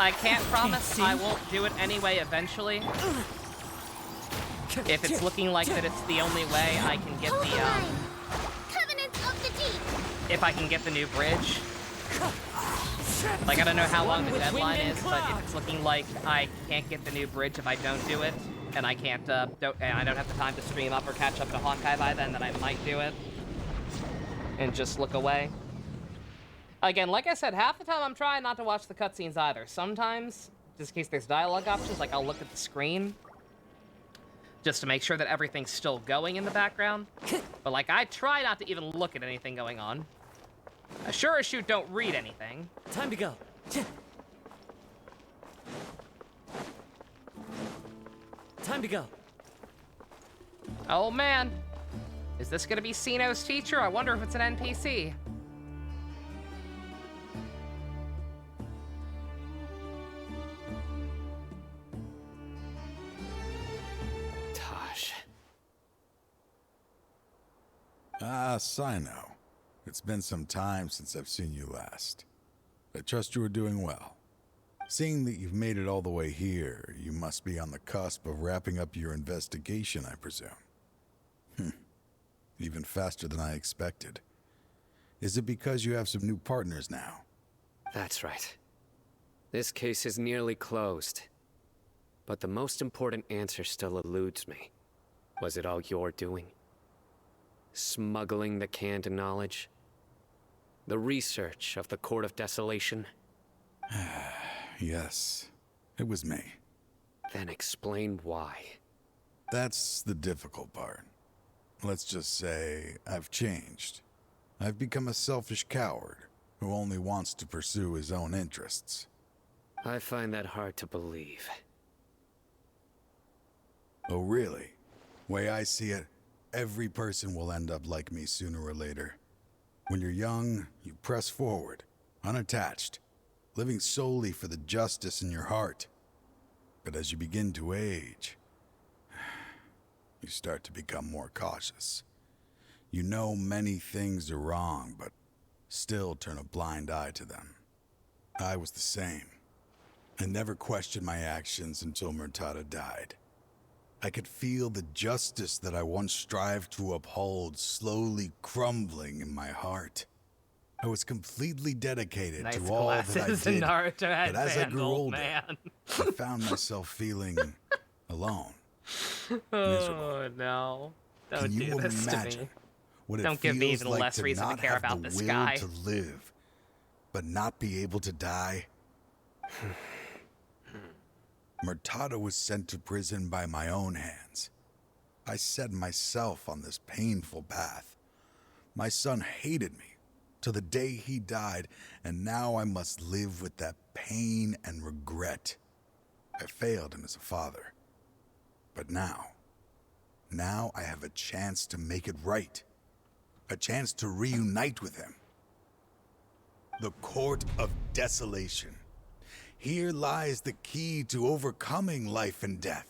I can't promise I won't do it anyway eventually. If it's looking like that it's the only way I can get the, Covenant of the Deep. if I can get the new bridge. Like, I don't know how long the deadline is, but if it's looking like I can't get the new bridge if I don't do it, and I can't, and I don't have the time to stream up or catch up to Hawkeye by then I might do it. And just look away. Again, like I said, half the time I'm trying not to watch the cutscenes either. Sometimes, just in case there's dialogue options, like I'll look at the screen just to make sure that everything's still going in the background. But like, I try not to even look at anything going on. I sure as shoot don't read anything. Time to go. Time to go. Oh man. Is this gonna be Cyno's teacher? I wonder if it's an NPC. Ah, Cyno. It's been some time since I've seen you last. I trust you are doing well. Seeing that you've made it all the way here, you must be on the cusp of wrapping up your investigation, I presume. Even faster than I expected. Is it because you have some new partners now? That's right. This case is nearly closed. But the most important answer still eludes me. Was it all your doing? Smuggling the canned knowledge? The research of the Court of Desolation? Yes, it was me. Then explain why. That's the difficult part. Let's just say I've changed. I've become a selfish coward who only wants to pursue his own interests. I find that hard to believe. Oh, really? Way I see it, every person will end up like me sooner or later. When you're young, you press forward, unattached, living solely for the justice in your heart. But as you begin to age, you start to become more cautious. You know many things are wrong, but still turn a blind eye to them. I was the same. I never questioned my actions until Murtada died. I could feel the justice that I once strived to uphold slowly crumbling in my heart. I was completely dedicated Nice to all that I glasses did, and Naruto but as I headband, grew old older, man. I found myself feeling alone. Oh no! Don't Can you do this to imagine me. what it Don't give me feels even like less to reason to not care have about the this will guy. to live, but not be able to die? Murtada was sent to prison by my own hands. I set myself on this painful path. My son hated me till the day he died, and now I must live with that pain and regret. I failed him as a father. But now I have a chance to make it right. A chance to reunite with him. The Court of Desolation. Here lies the key to overcoming life and death.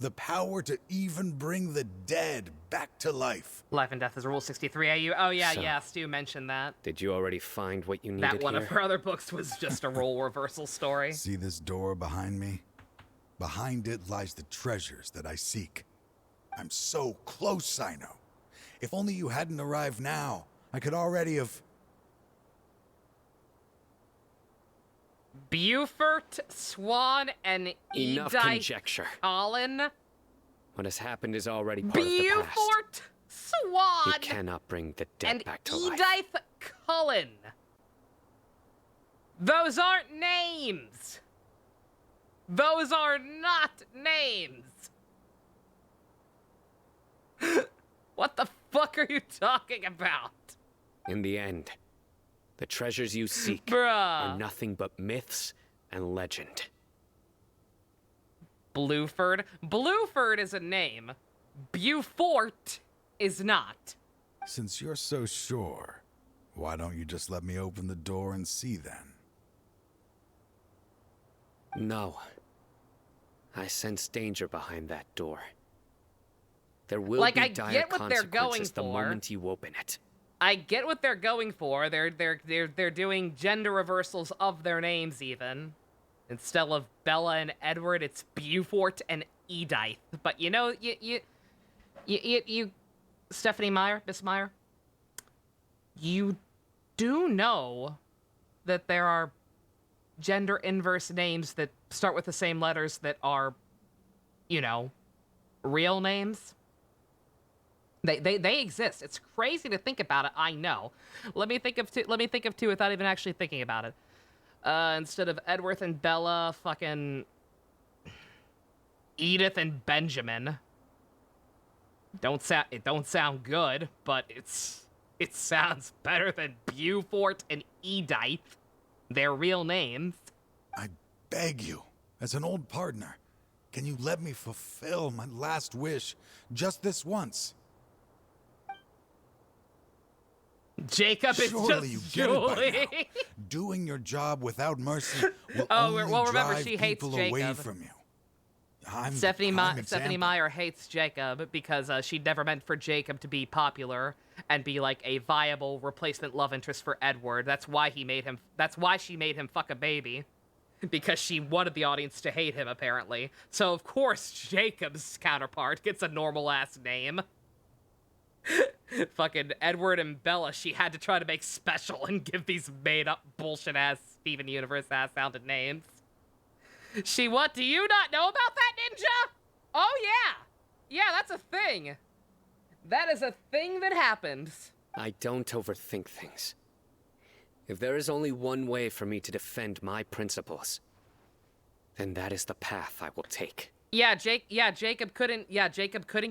The power to even bring the dead back to life. Life and death is Rule 63 AU. Oh yeah, So, yeah. Stu mentioned that. Did you already find what you needed That one here? of her other books was just a role reversal story. See this door behind me? Behind it lies the treasures that I seek. I'm so close, Cyno. If only you hadn't arrived now, I could already have... Buford, Swan, and Enough Edith conjecture. Cullen. What has happened is already part of the past. Buford, Swan, You cannot bring the dead and back to life. Edith Cullen. Those aren't names. Those are not names. What the fuck are you talking about? In the end, the treasures you seek Bruh. are nothing but myths and legend. Bluford. Bluford is a name. Bufort is not. Since you're so sure, why don't you just let me open the door and see then? No. I sense danger behind that door. There will Like, be I dire get what they're going consequences the for. moment you open it. I get what they're going for. They're doing gender reversals of their names even. Instead of Bella and Edward, it's Beaufort and Edith. But you know, you Stephanie Meyer, Miss Meyer, you do know that there are gender inverse names that start with the same letters that are, you know, real names. They exist. It's crazy to think about it. I know. Let me think of two without even actually thinking about it. Instead of Edward and Bella, fucking Edith and Benjamin. It don't sound good, but it sounds better than Beaufort and Edith. Their real names. I beg you, as an old partner, can you let me fulfill my last wish just this once? Jacob, it's Surely you just get it by Julie. now. Doing your job without mercy will Oh, only well, remember, drive she hates people away Jacob. from you. I'm Stephanie the prime example. Meyer hates Jacob because she never meant for Jacob to be popular and be like a viable replacement love interest for Edward. That's why she made him fuck a baby. Because she wanted the audience to hate him, apparently. So, of course, Jacob's counterpart gets a normal-ass name. Fucking Edward and Bella, she had to try to make special and give these made-up bullshit-ass Steven Universe-ass sounded names. What, do you not know about that, Ninja? Oh, yeah! Yeah, that's a thing. That is a thing that happens. I don't overthink things. If there is only one way for me to defend my principles, then that is the path I will take. Jacob couldn't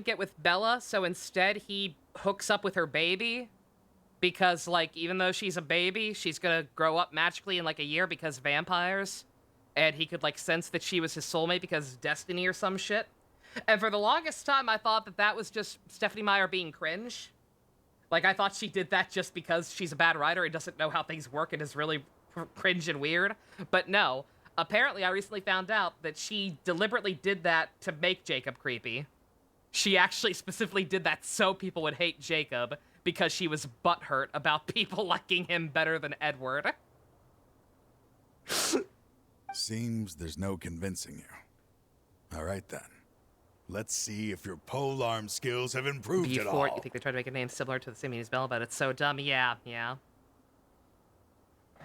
get with Bella, so instead he hooks up with her baby. Because, like, even though she's a baby, she's gonna grow up magically in, like, a year because vampires. And he could, like, sense that she was his soulmate because destiny or some shit. And for the longest time, I thought that was just Stephanie Meyer being cringe. Like, I thought she did that just because she's a bad writer and doesn't know how things work and is really cringe and weird. But no. Apparently, I recently found out that she deliberately did that to make Jacob creepy. She actually specifically did that so people would hate Jacob because she was butthurt about people liking him better than Edward. Seems there's no convincing you. All right, then. Let's see if your polearm skills have improved at all. You think they tried to make a name similar to the Simeon's Bell, but it's so dumb. Yeah.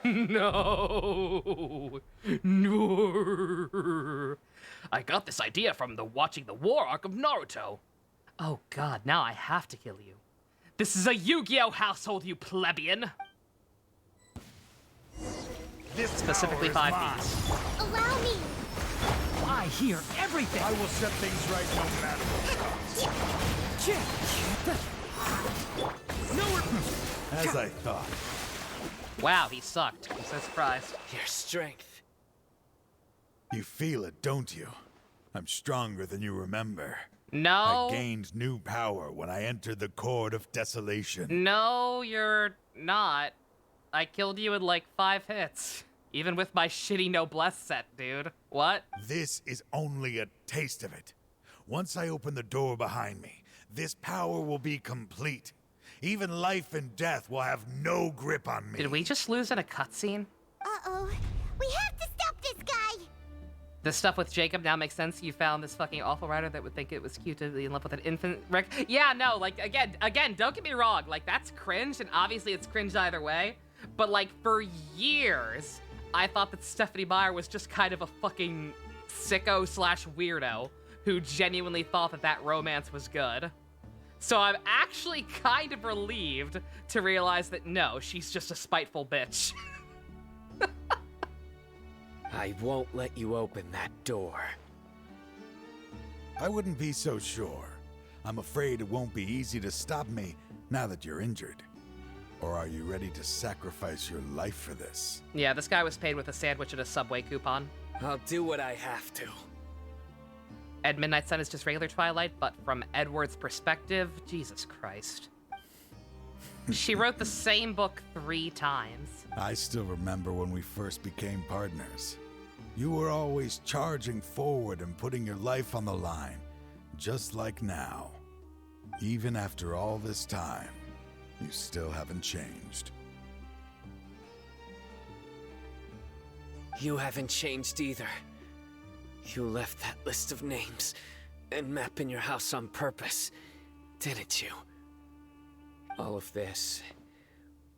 No. I got this idea from watching the war arc of Naruto. Oh god, now I have to kill you. This is a Yu-Gi-Oh household, you plebeian. This specifically 5 feet. Allow me. I hear everything. I will set things right no matter what. As I thought. Wow, he sucked. I'm so surprised. Your strength. You feel it, don't you? I'm stronger than you remember. No. I gained new power when I entered the Court of Desolation. No, you're not. I killed you in like 5 hits. Even with my shitty noblesse set, dude. What? This is only a taste of it. Once I open the door behind me, this power will be complete. Even life and death will have no grip on me. Did we just lose in a cutscene? Uh-oh. We have to stop this guy! This stuff with Jacob now makes sense. You found this fucking awful writer that would think it was cute to be in love with an infant Yeah, no, like, again, don't get me wrong. Like, that's cringe, and obviously it's cringe either way. But, like, for years, I thought that Stephanie Meyer was just kind of a fucking sicko/weirdo who genuinely thought that romance was good. So I'm actually kind of relieved to realize that no, she's just a spiteful bitch. I won't let you open that door. I wouldn't be so sure. I'm afraid it won't be easy to stop me now that you're injured. Or are you ready to sacrifice your life for this? Yeah, this guy was paid with a sandwich and a Subway coupon. I'll do what I have to. And Midnight Sun is just regular Twilight, but from Edward's perspective, Jesus Christ. She wrote the same book 3 times. I still remember when we first became partners. You were always charging forward and putting your life on the line, just like now. Even after all this time, you still haven't changed. You haven't changed either. You left that list of names and map in your house on purpose, didn't you? All of this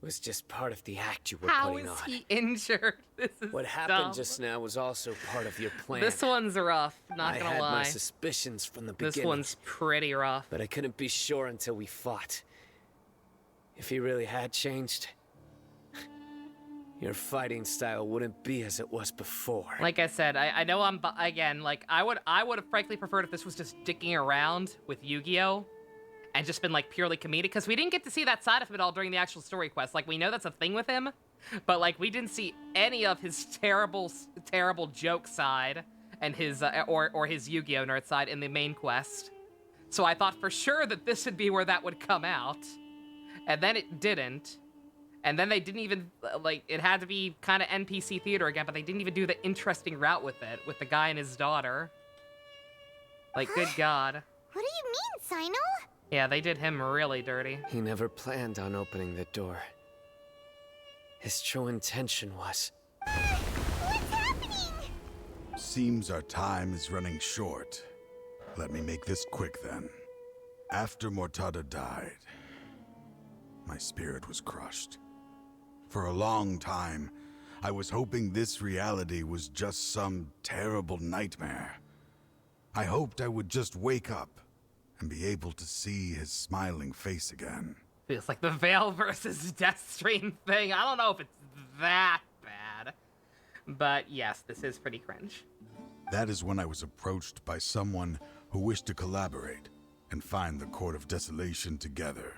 was just part of the act you were How putting is on. he injured? This is What happened dumb. just now was also part of your plan. This one's rough, not I gonna had lie. my suspicions from the beginning. This one's pretty rough. But I couldn't be sure until we fought. If he really had changed, your fighting style wouldn't be as it was before. Like I said, I know again, like, I would have frankly preferred if this was just dicking around with Yu-Gi-Oh! And just been, like, purely comedic, because we didn't get to see that side of him at all during the actual story quest. Like, we know that's a thing with him, but, like, we didn't see any of his terrible joke side and his, or his Yu-Gi-Oh! Nerd side in the main quest. So I thought for sure that this would be where that would come out. And then it didn't. And then they didn't even, like, it had to be kind of NPC theater again, but they didn't even do the interesting route with it, with the guy and his daughter. Like, good God. What do you mean, Cyno? Yeah, they did him really dirty. He never planned on opening the door. His true intention was... What's happening? Seems our time is running short. Let me make this quick then. After Mortada died, my spirit was crushed. For a long time, I was hoping this reality was just some terrible nightmare. I hoped I would just wake up and be able to see his smiling face again. Feels like the Veil versus Deathstream thing. I don't know if it's that bad. But yes, this is pretty cringe. That is when I was approached by someone who wished to collaborate and find the Court of Desolation together.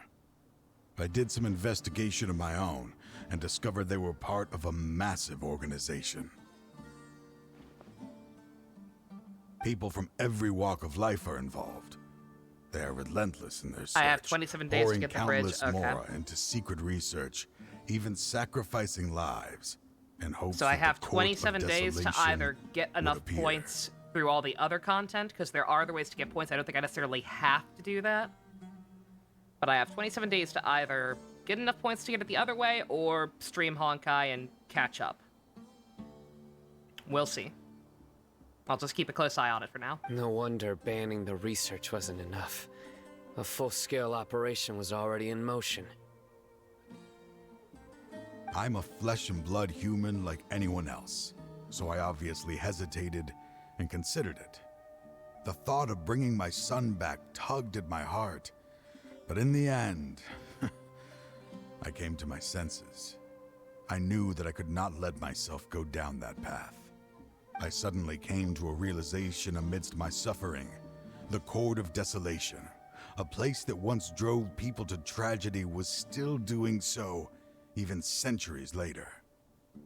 I did some investigation of my own and discovered they were part of a massive organization. People from every walk of life are involved. They are relentless in their search, I have 27 days to pouring get the bridge. countless Okay. more into secret research, even sacrificing lives in hopes So I that the have Court of 27 days to Desolation either get would enough appear. points through all the other content, because there are other ways to get points. I don't think I necessarily have to do that. But I have 27 days to either get enough points to get it the other way, or stream Honkai and catch up. We'll see. I'll just keep a close eye on it for now. No wonder banning the research wasn't enough. A full-scale operation was already in motion. I'm a flesh and blood human like anyone else, so I obviously hesitated and considered it. The thought of bringing my son back tugged at my heart, but in the end, I came to my senses. I knew that I could not let myself go down that path. I suddenly came to a realization amidst my suffering. The Court of Desolation, a place that once drove people to tragedy, was still doing so, even centuries later.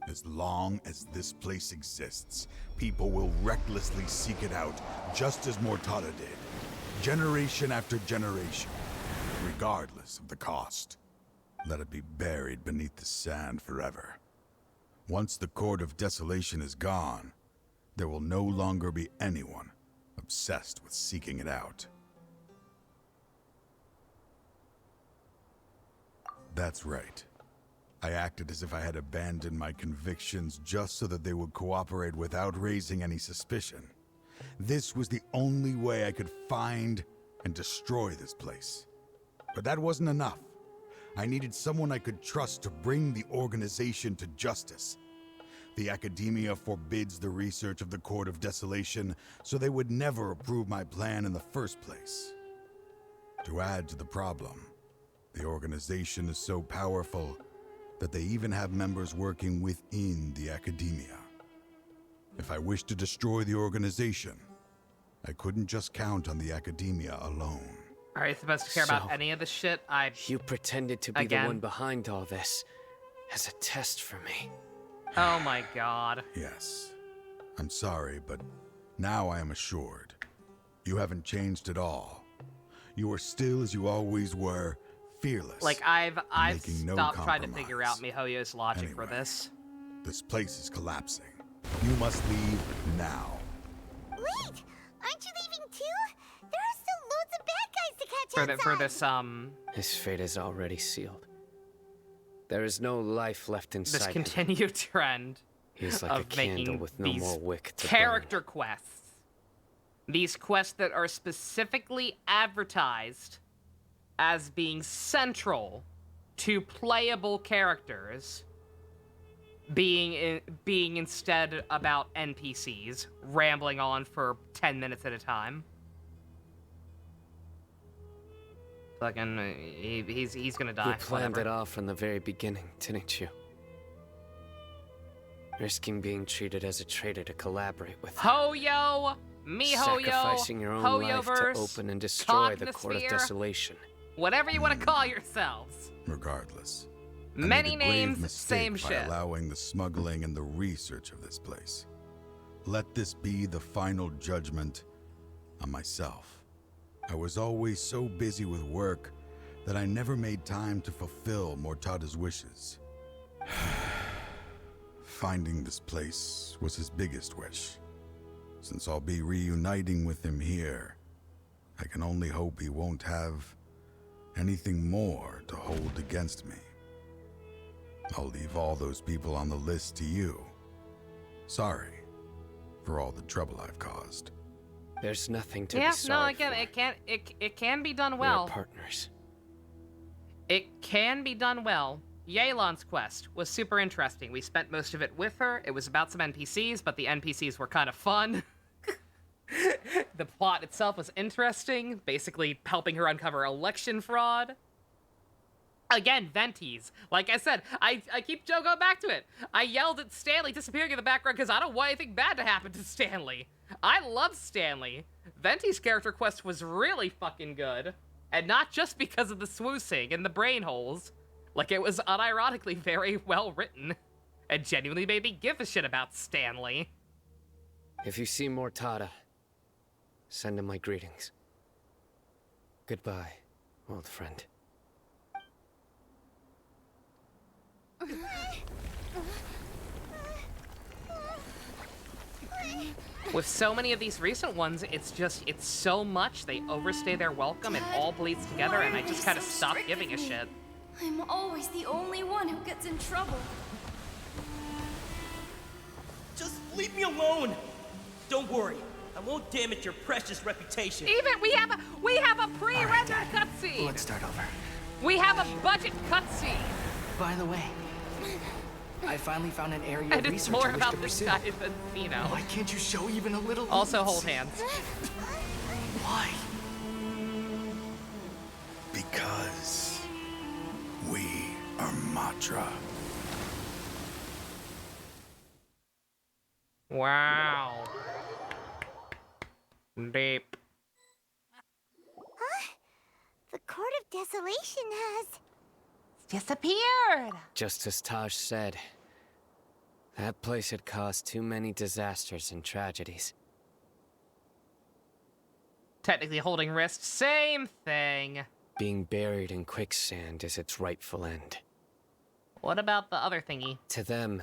As long as this place exists, people will recklessly seek it out, just as Mortada did, generation after generation, regardless of the cost. Let it be buried beneath the sand forever. Once the Court of Desolation is gone, there will no longer be anyone obsessed with seeking it out. That's right. I acted as if I had abandoned my convictions just so that they would cooperate without raising any suspicion. This was the only way I could find and destroy this place. But that wasn't enough. I needed someone I could trust to bring the organization to justice. The Academia forbids the research of the Court of Desolation, so they would never approve my plan in the first place. To add to the problem, the organization is so powerful that they even have members working within the Academia. If I wished to destroy the organization, I couldn't just count on the Academia alone. Are you supposed to care about any of this shit? You pretended to be the one behind all this as a test for me. Oh my god. Yes. I'm sorry, but now I am assured. You haven't changed at all. You are still as you always were, fearless. Like, I've making no stopped trying to compromise. figure out MiHoYo's logic for Anyway, this. This place is collapsing. You must leave now. Wait! Aren't you leaving too? There are still loads of bad guys to catch outside. For this, His fate is already sealed. There is no life left inside this him. continued trend. He's like a of candle making with no these more wick to character quests. These quests that are specifically advertised as being central to playable characters being instead about NPCs rambling on for 10 minutes at a time. Fucking, he's gonna die. You planned whatever. it all from the very beginning, didn't you? Risking being treated as a traitor to collaborate with them. Ho-yo! Me-ho-yo! Sacrificing your own life to Ho-yo-verse, open and destroy the Court of Cognosphere, Desolation. whatever you want to call yourselves. Regardless. I Many made a grave names, mistake same by shit. allowing the smuggling and the research of this place. Let this be the final judgment on myself. I was always so busy with work that I never made time to fulfill Mortada's wishes. Finding this place was his biggest wish. Since I'll be reuniting with him here, I can only hope he won't have anything more to hold against me. I'll leave all those people on the list to you. Sorry for all the trouble I've caused. There's nothing to Yeah, be sorry again, for. it can be done We're well. partners. It can be done well. Yelan's quest was super interesting. We spent most of it with her. It was about some NPCs, but the NPCs were kind of fun. The plot itself was interesting, basically helping her uncover election fraud. Again, Venties. Like I said, I keep going back to it. I yelled at Stanley disappearing in the background because I don't want anything bad to happen to Stanley. I love Stanley. Venti's character quest was really fucking good. And not just because of the swoosing and the brain holes. Like, it was unironically very well written. And genuinely made me give a shit about Stanley. If you see Mortada, send him my greetings. Goodbye, old friend. With so many of these recent ones, it's so much, they overstay their welcome, it all bleeds together, and I just kind of stopped giving a shit. I'm always the only one who gets in trouble. Just leave me alone! Don't worry, I won't damage your precious reputation. Even we have a pre-rendered cutscene. Let's start over. We have a budget cutscene. By the way, I finally found an area And of it's research more I wish about to this pursue. guy than Cyno. Why can't you show even a little? Also hold hands. Why? Because we are Matra. Wow. Deep. Huh? The Court of Desolation has disappeared. Just as Taj said, that place had caused too many disasters and tragedies. Technically holding wrist, same thing. Being buried in quicksand is its rightful end. What about the other thingy? To them,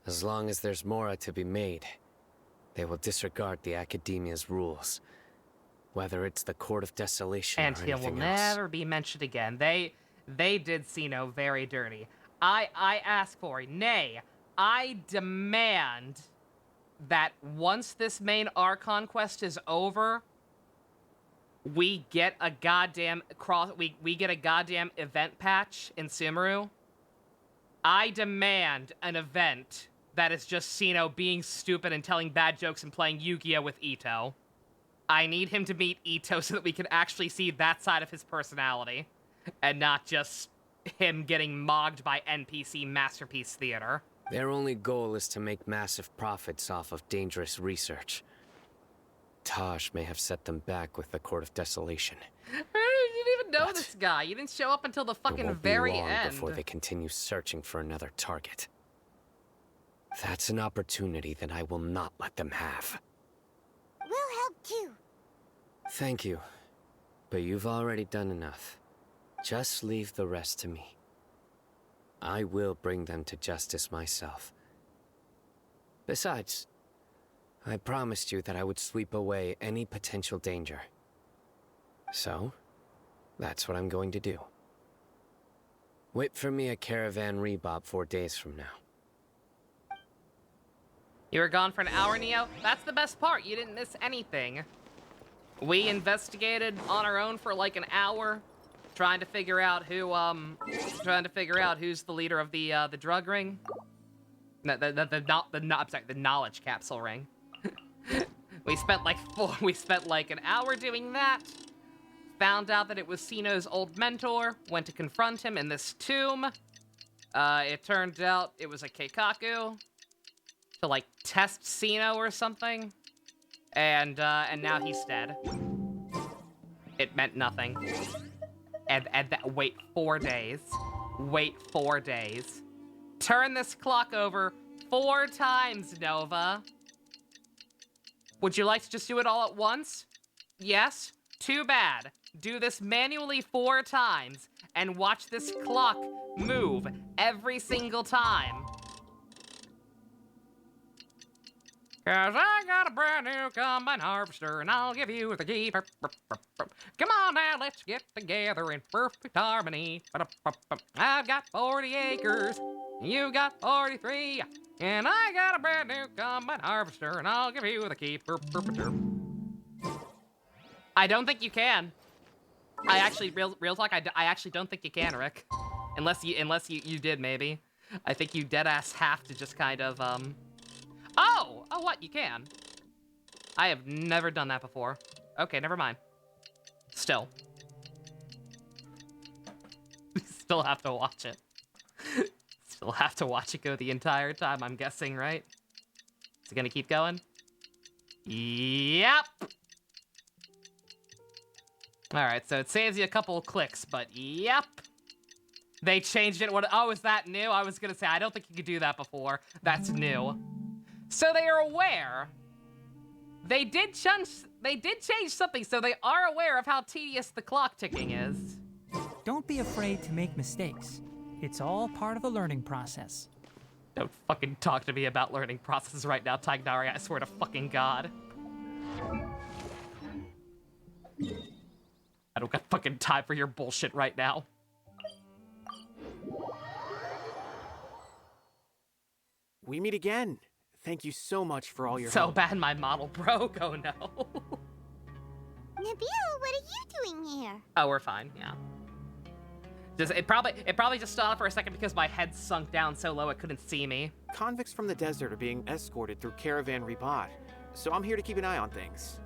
as long as there's Mora to be made, they will disregard the Academia's rules. Whether it's the Court of Desolation And or he will anything else. never be mentioned again. They did Cyno very dirty. I ask for, nay, I demand that once this main Archon quest is over, we get a goddamn we get a goddamn event patch in Sumeru. I demand an event that is just Cyno being stupid and telling bad jokes and playing Yu-Gi-Oh! With Ito. I need him to meet Ito so that we can actually see that side of his personality. And not just him getting mogged by NPC Masterpiece Theater. Their only goal is to make massive profits off of dangerous research. Taj may have set them back with the Court of Desolation. You didn't even know this guy. You didn't show up until the It fucking won't very be long end. before they continue searching for another target. That's an opportunity that I will not let them have. We'll help too. Thank you, but you've already done enough. Just leave the rest to me. I will bring them to justice myself. Besides, I promised you that I would sweep away any potential danger. So, that's what I'm going to do. Wait for me at Caravan Rebob 4 days from now. You were gone for an hour, Neo? That's the best part. You didn't miss anything. We investigated on our own for like an hour, trying to figure out who's the leader of the drug ring. The knowledge capsule ring. we spent like an hour doing that. Found out that it was Cyno's old mentor. Went to confront him in this tomb. It turned out it was a Keikaku to like test Cyno or something. And now he's dead. It meant nothing. Wait 4 days. Wait 4 days. Turn this clock over 4 times, Nova. Would you like to just do it all at once? Yes? Too bad. Do this manually 4 times and watch this clock move every single time. Cause I got a brand new combine harvester and I'll give you the key. Come on now, let's get together in perfect harmony. I've got 40 acres, you got 43, and I got a brand new combine harvester and I'll give you the key. I don't think you can. I actually, real talk, I actually don't think you can, Rick. Unless you did, maybe. I think you deadass have to just kind of, Oh, what? You can. I have never done that before. Okay, never mind. Still. Still have to watch it. Still have to watch it go the entire time, I'm guessing, right? Is it gonna keep going? Yep. Alright, so it saves you a couple of clicks, but yep. They changed it. Oh, is that new? I was gonna say, I don't think you could do that before. That's new. So they are aware. They did change something, so they are aware of how tedious the clock ticking is. Don't be afraid to make mistakes. It's all part of the learning process. Don't fucking talk to me about learning processes right now, Tagnari. I swear to fucking God. I don't got fucking time for your bullshit right now. We meet again. Thank you so much for all your So help. bad my model broke, oh no. Nabil, what are you doing here? Oh, we're fine, yeah. It probably just stopped for a second because my head sunk down so low it couldn't see me. Convicts from the desert are being escorted through Caravan Ribat, so I'm here to keep an eye on things.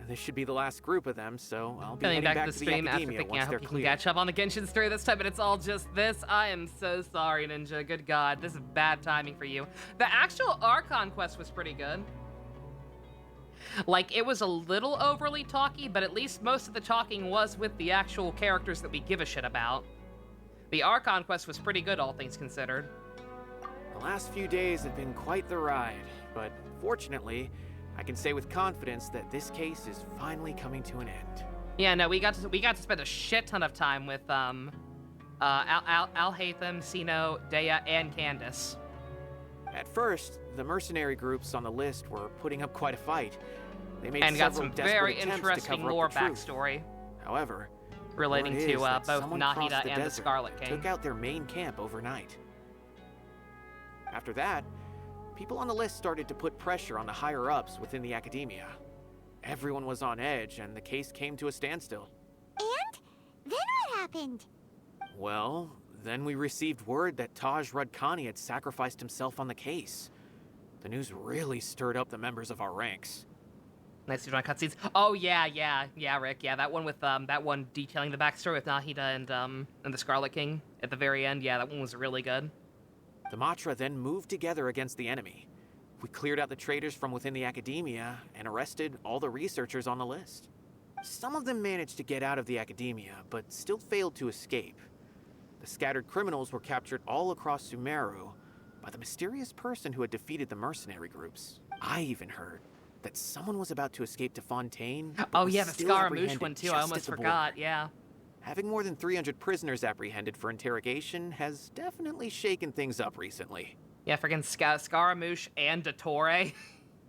This should be the last group of them, so I'll be heading back to the stream after Academia thinking once I they're hope you clear. can catch up on the Genshin story this time, but it's all just this. I am so sorry, Ninja. Good God, this is bad timing for you. The actual Archon quest was pretty good. Like, it was a little overly talky, but at least most of the talking was with the actual characters that we give a shit about. The Archon quest was pretty good, all things considered. The last few days have been quite the ride, but fortunately, I can say with confidence that this case is finally coming to an end. Yeah, no, we got to spend a shit ton of time with Al-Haytham, Cyno, Dea, and Candace. At first, the mercenary groups on the list were putting up quite a fight. They made and got several some desperate very attempts interesting to cover lore up the truth. backstory. However, relating word to is that both someone Nahida crossed and the desert, Scarlet King. took out their main camp overnight. After that, people on the list started to put pressure on the higher-ups within the Academia. Everyone was on edge, and the case came to a standstill. And? Then what happened? Well, then we received word that Taj Rudkani had sacrificed himself on the case. The news really stirred up the members of our ranks. Nice to join cutscenes. Oh yeah, Rick. Yeah, that one with that one detailing the backstory with Nahida and the Scarlet King at the very end. Yeah, that one was really good. The Matra then moved together against the enemy. We cleared out the traitors from within the Academia and arrested all the researchers on the list. Some of them managed to get out of the Academia, but still failed to escape. The scattered criminals were captured all across Sumeru by the mysterious person who had defeated the mercenary groups. I even heard that someone was about to escape to Fontaine. Oh yeah, the Scaramouche one too. I almost forgot. Yeah. Having more than 300 prisoners apprehended for interrogation has definitely shaken things up recently. Yeah, friggin' Scaramouche and Dottore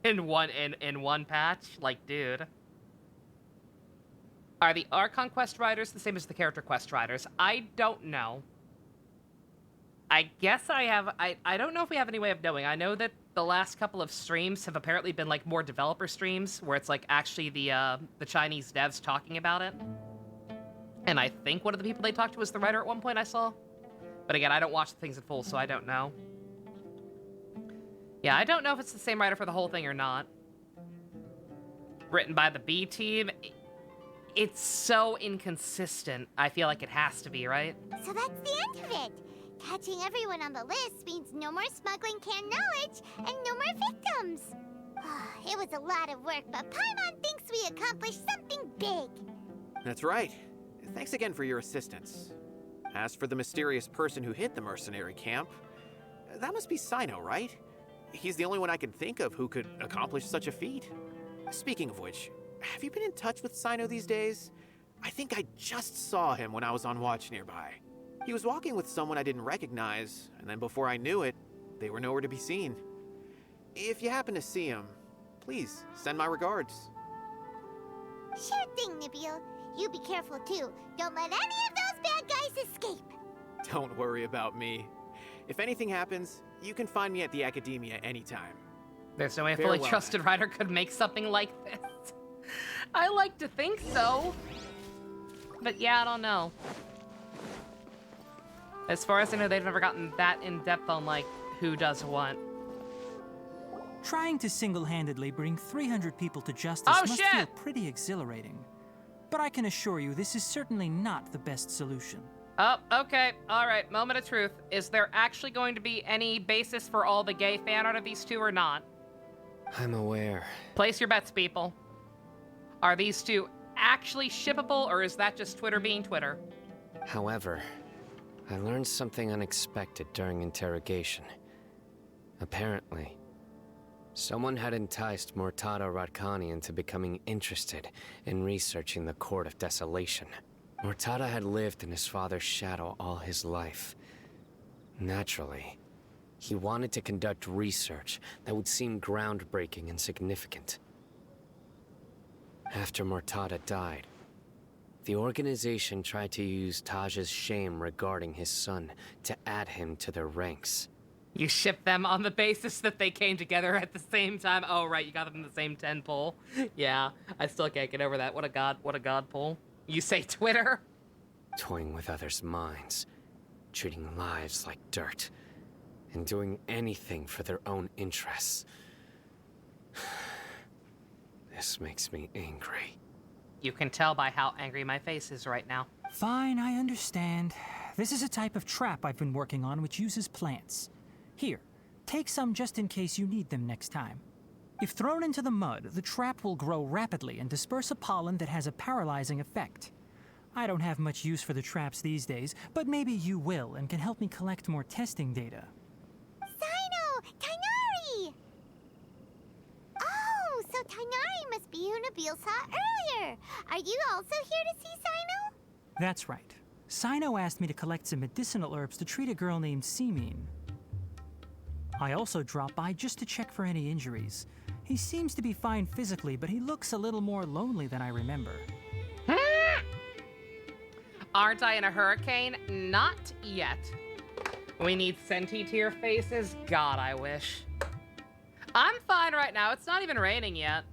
in one patch. Like, dude. Are the Archon quest riders the same as the character quest riders? I don't know. I guess I have... I don't know if we have any way of knowing. I know that the last couple of streams have apparently been, like, more developer streams, where it's, like, actually the Chinese devs talking about it. And I think one of the people they talked to was the writer at one point I saw. But again, I don't watch the things in full, so I don't know. Yeah, I don't know if it's the same writer for the whole thing or not. Written by the B team. It's so inconsistent. I feel like it has to be, right? So that's the end of it. Catching everyone on the list means no more smuggling canned knowledge and no more victims. It was a lot of work, but Paimon thinks we accomplished something big. That's right. Thanks again for your assistance. As for the mysterious person who hit the mercenary camp, that must be Cyno, right? He's the only one I can think of who could accomplish such a feat. Speaking of which, have you been in touch with Cyno these days? I think I just saw him when I was on watch nearby. He was walking with someone I didn't recognize, and then before I knew it, they were nowhere to be seen. If you happen to see him, please send my regards. Sure thing, Nabil. You be careful too. Don't let any of those bad guys escape. Don't worry about me. If anything happens, you can find me at the Academia anytime. There's no way a fully trusted writer could make something like this. I like to think so. But yeah, I don't know. As far as I know, they've never gotten that in-depth on, like, who does what. Trying to single-handedly bring 300 people to justice must feel pretty exhilarating. But I can assure you, this is certainly not the best solution. Oh, okay. All right, moment of truth. Is there actually going to be any basis for all the gay fan art of these two or not? I'm aware. Place your bets, people. Are these two actually shippable, or is that just Twitter being Twitter? However, I learned something unexpected during interrogation. Apparently, someone had enticed Mortada Radkani into becoming interested in researching the Court of Desolation. Mortada had lived in his father's shadow all his life. Naturally, he wanted to conduct research that would seem groundbreaking and significant. After Mortada died, the organization tried to use Taj's shame regarding his son to add him to their ranks. You ship them on the basis that they came together at the same time? Oh, right, you got them in the same 10 pull. Yeah, I still can't get over that. What a god pull. You say Twitter? Toying with others' minds, treating lives like dirt, and doing anything for their own interests. This makes me angry. You can tell by how angry my face is right now. Fine, I understand. This is a type of trap I've been working on which uses plants. Here, take some just in case you need them next time. If thrown into the mud, the trap will grow rapidly and disperse a pollen that has a paralyzing effect. I don't have much use for the traps these days, but maybe you will and can help me collect more testing data. Cyno! Tainari! Oh, so Tainari must be who Nabil saw earlier. Are you also here to see Cyno? That's right. Cyno asked me to collect some medicinal herbs to treat a girl named Semin. I also dropped by just to check for any injuries. He seems to be fine physically, but he looks a little more lonely than I remember. Aren't I in a hurricane? Not yet. We need senti-tier faces? God, I wish. I'm fine right now. It's not even raining yet.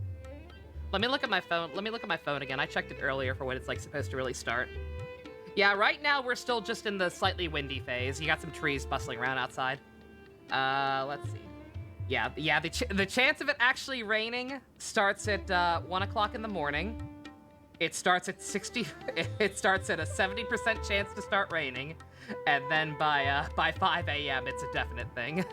Let me look at my phone. Let me look at my phone again. I checked it earlier for when it's, like, supposed to really start. Yeah, right now we're still just in the slightly windy phase. You got some trees bustling around outside. Let's see. Yeah, the chance of it actually raining starts at 1 o'clock in the morning. It starts at it starts at a 70% chance to start raining, and then by 5 a.m. it's a definite thing.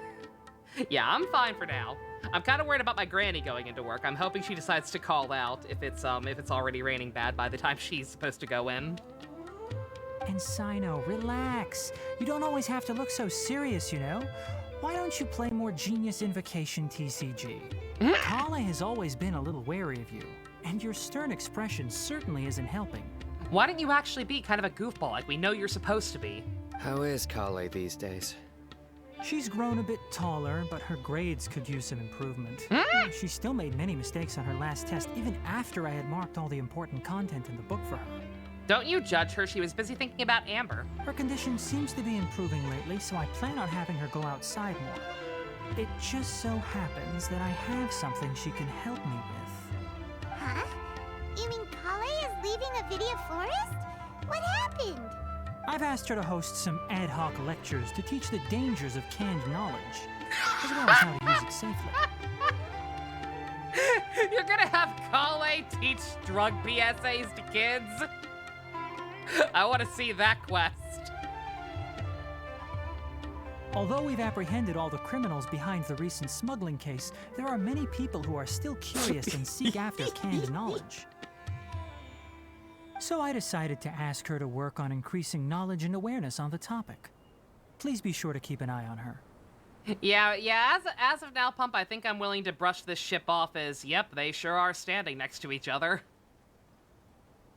Yeah, I'm fine for now. I'm kind of worried about my granny going into work. I'm hoping she decides to call out if it's already raining bad by the time she's supposed to go in. And Cyno, relax. You don't always have to look so serious, you know? Why don't you play more Genius Invocation TCG? Kale has always been a little wary of you, and your stern expression certainly isn't helping. Why don't you actually be kind of a goofball like we know you're supposed to be? How is Kale these days? She's grown a bit taller, but her grades could use some improvement. She still made many mistakes on her last test, even after I had marked all the important content in the book for her. Don't you judge her. She was busy thinking about Amber. Her condition seems to be improving lately, so I plan on having her go outside more. It just so happens that I have something she can help me with. Huh? You mean Kale is leaving Avidia Forest? What happened? I've asked her to host some ad hoc lectures to teach the dangers of canned knowledge, as well as how to use it safely. You're gonna have Kale teach drug PSAs to kids? I want to see that quest. Although we've apprehended all the criminals behind the recent smuggling case, there are many people who are still curious and seek after canned knowledge. So I decided to ask her to work on increasing knowledge and awareness on the topic. Please be sure to keep an eye on her. Yeah, as of now, Pump, I think I'm willing to brush this ship off as, yep, they sure are standing next to each other.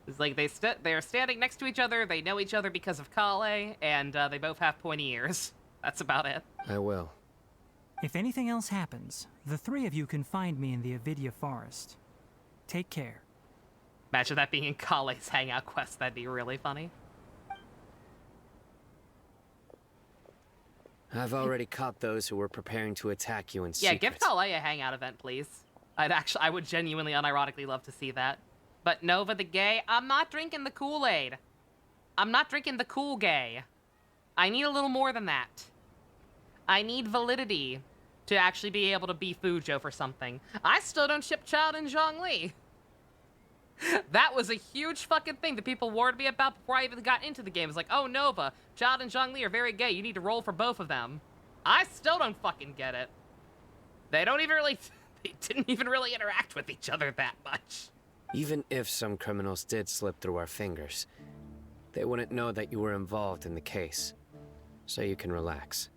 It's like they're standing next to each other, they know each other because of Kale, and they both have pointy ears. That's about it. I will. If anything else happens, the three of you can find me in the Avidia Forest. Take care. Imagine that being in Kale's hangout quest, that'd be really funny. I've already caught those who were preparing to attack you in secret. Yeah, give Kale a hangout event, please. I would genuinely, unironically love to see that. But Nova the gay, I'm not drinking the Kool-Aid. I'm not drinking the cool gay. I need a little more than that. I need validity to actually be able to be Fujo for something. I still don't ship Child and Zhongli. That was a huge fucking thing that people warned me about before I even got into the game. It's like, oh, Nova, Child and Zhongli are very gay. You need to roll for both of them. I still don't fucking get it. They don't even really... They didn't even really interact with each other that much. Even if some criminals did slip through our fingers, they wouldn't know that you were involved in the case. So you can relax.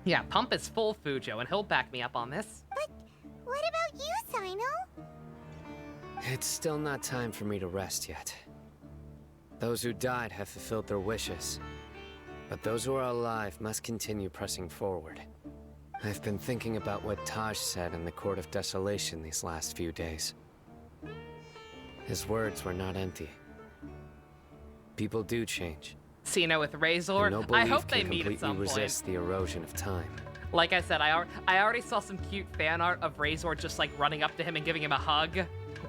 Yeah, Pump is full Fujo, and he'll back me up on this. But what about you, Cyno? It's still not time for me to rest yet. Those who died have fulfilled their wishes, but those who are alive must continue pressing forward. I've been thinking about what Taj said in the Court of Desolation these last few days. His words were not empty. People do change. Cyno with Razor, I hope they meet at some point. Resist the erosion of time. Like I said, I already saw some cute fan art of Razor just like running up to him and giving him a hug,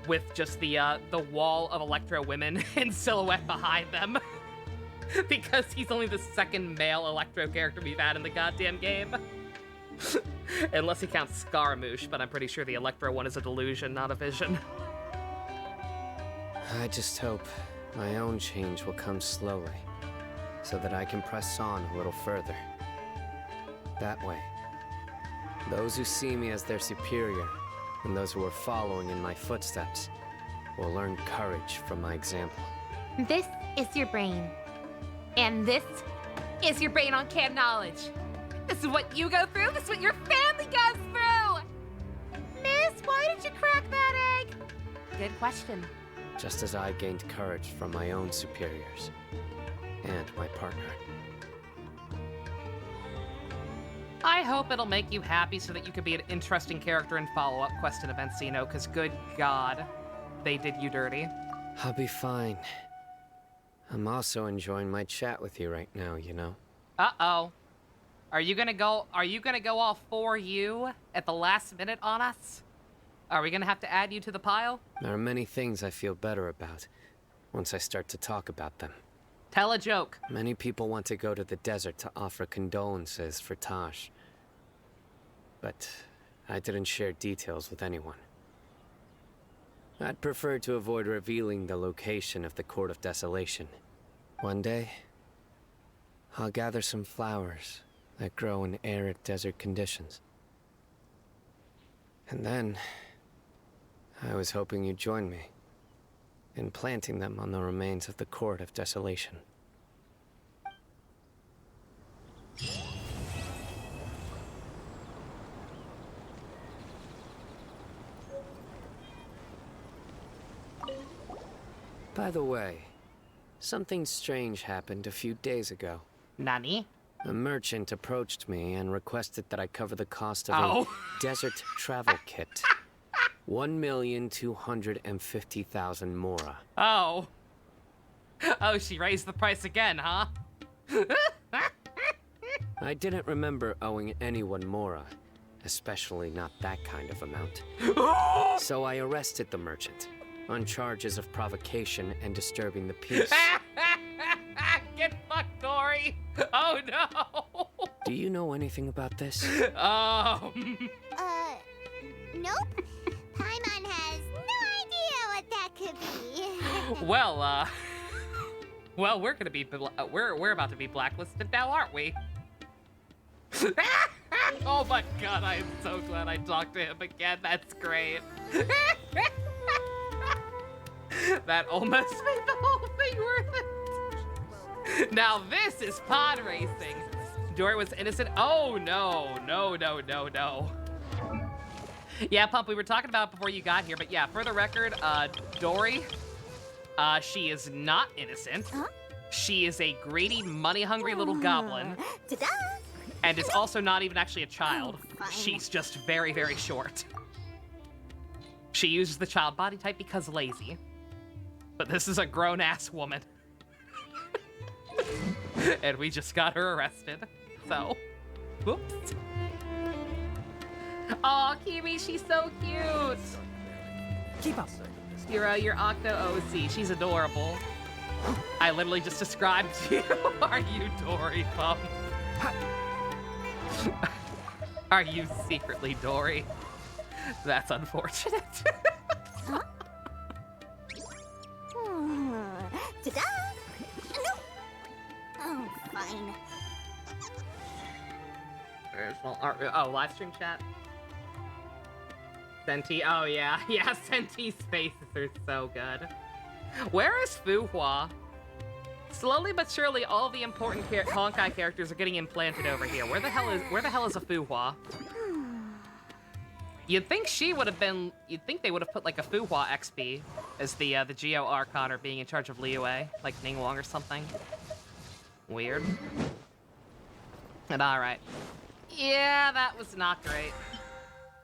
with just the wall of Electro women in silhouette behind them, because he's only the second male Electro character we've had in the goddamn game. Unless he counts Scaramouche, but I'm pretty sure the Electro one is a delusion, not a vision. I just hope my own change will come slowly, so that I can press on a little further. That way, those who see me as their superior, and those who are following in my footsteps, will learn courage from my example. This is your brain. And this is your brain on canned knowledge. This is what you go through, this is what your family goes through! Miss, why did you crack that egg? Good question. Just as I gained courage from my own superiors, and my partner. I hope it'll make you happy so that you can be an interesting character in follow-up quest and events, Cyno, because good God, they did you dirty. I'll be fine. I'm also enjoying my chat with you right now, you know? Uh-oh. Are you gonna go all for you at the last minute on us? Are we gonna have to add you to the pile? There are many things I feel better about once I start to talk about them. Tell a joke. Many people want to go to the desert to offer condolences for Taj. But I didn't share details with anyone. I'd prefer to avoid revealing the location of the Court of Desolation. One day, I'll gather some flowers that grow in arid desert conditions. And then, I was hoping you'd join me in planting them on the remains of the Court of Desolation. By the way, something strange happened a few days ago. Nani? A merchant approached me and requested that I cover the cost of a desert travel kit. 1,250,000 mora. Oh. Oh, she raised the price again, huh? I didn't remember owing anyone Mora, especially not that kind of amount. So I arrested the merchant on charges of provocation and disturbing the peace. Get fucked, Dory! Oh no! Do you know anything about this? Oh. Nope. Paimon has no idea what that could be. Well, well, we're gonna be we're about to be blacklisted now, aren't we? Oh my god, I am so glad I talked to him again. That's great. That almost made the whole thing worth it. Now this is pod racing. Dory was innocent. Oh no, no, no, no, no. Yeah, Pump, we were talking about it before you got here, but yeah, for the record, Dory, she is not innocent. Huh? She is a greedy, money-hungry little goblin. Ta-da! And is also not even actually a child. Fine. She's just very, very short. She uses the child body type because lazy. But this is a grown-ass woman. And we just got her arrested. So, whoops. Aw, Kiwi, she's so cute. Keep up. Your Octo OC, she's adorable. I literally just described you. Are you Dory, Pump? Are you secretly Dory? That's unfortunate. Huh? Ta-da! No! Oh, fine. Oh, live stream chat. Senti, oh yeah, yeah, Senti's faces are so good. Where is Fuhua? Slowly but surely, all the important Honkai characters are getting implanted over here. Where the hell is a Fuhua? You'd think she would have been. You'd think they would have put like a Fuhua XP as the Geo Archon or being in charge of Liyue, like Ningguang or something. Weird. And all right. Yeah, that was not great.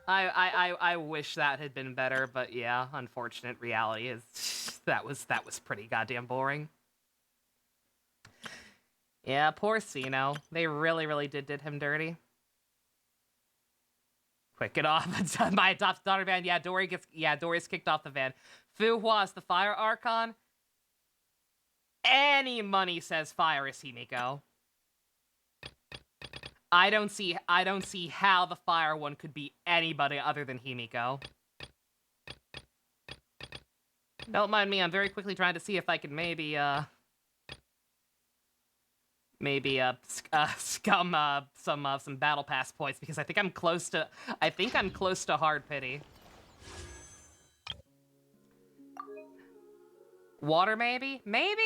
I wish that had been better, but yeah, unfortunate reality is that was pretty goddamn boring. Yeah, poor Cyno. They really did him dirty. Quick, get off my adopted daughter van. Yeah, Dory's kicked off the van. Fuhua is the fire Archon. Any money says fire is Himiko. I don't see how the fire one could be anybody other than Himiko. Don't mind me, I'm very quickly trying to see if I can maybe scum some battle pass points because I think I'm close to hard pity. Water maybe? Maybe?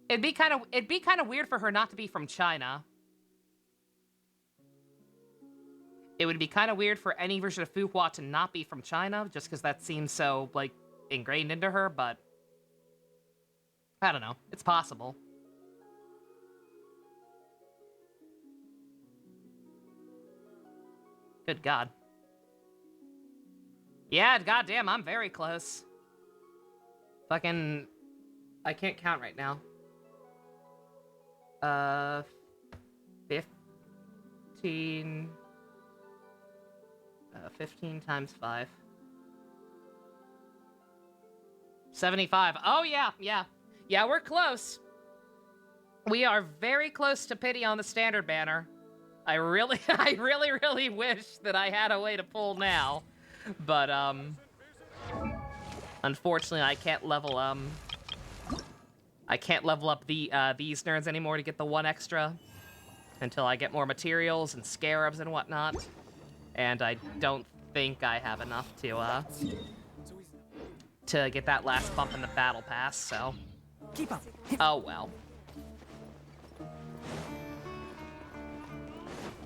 It'd be kind of weird for her not to be from China. It would be kind of weird for any version of Fuhua to not be from China, just because that seems so, like, ingrained into her, but... I don't know. It's possible. Good God. Yeah, goddamn, I'm very close. Fucking... I can't count right now. 15... 15 times 5. 75. Oh, yeah. Yeah, we're close. We are very close to pity on the standard banner. I really wish that I had a way to pull now. But, unfortunately, I can't level up these nerds anymore to get the 1 extra until I get more materials and scarabs and whatnot. And I don't think I have enough to get that last bump in the battle pass, so... Keep up. Oh, well.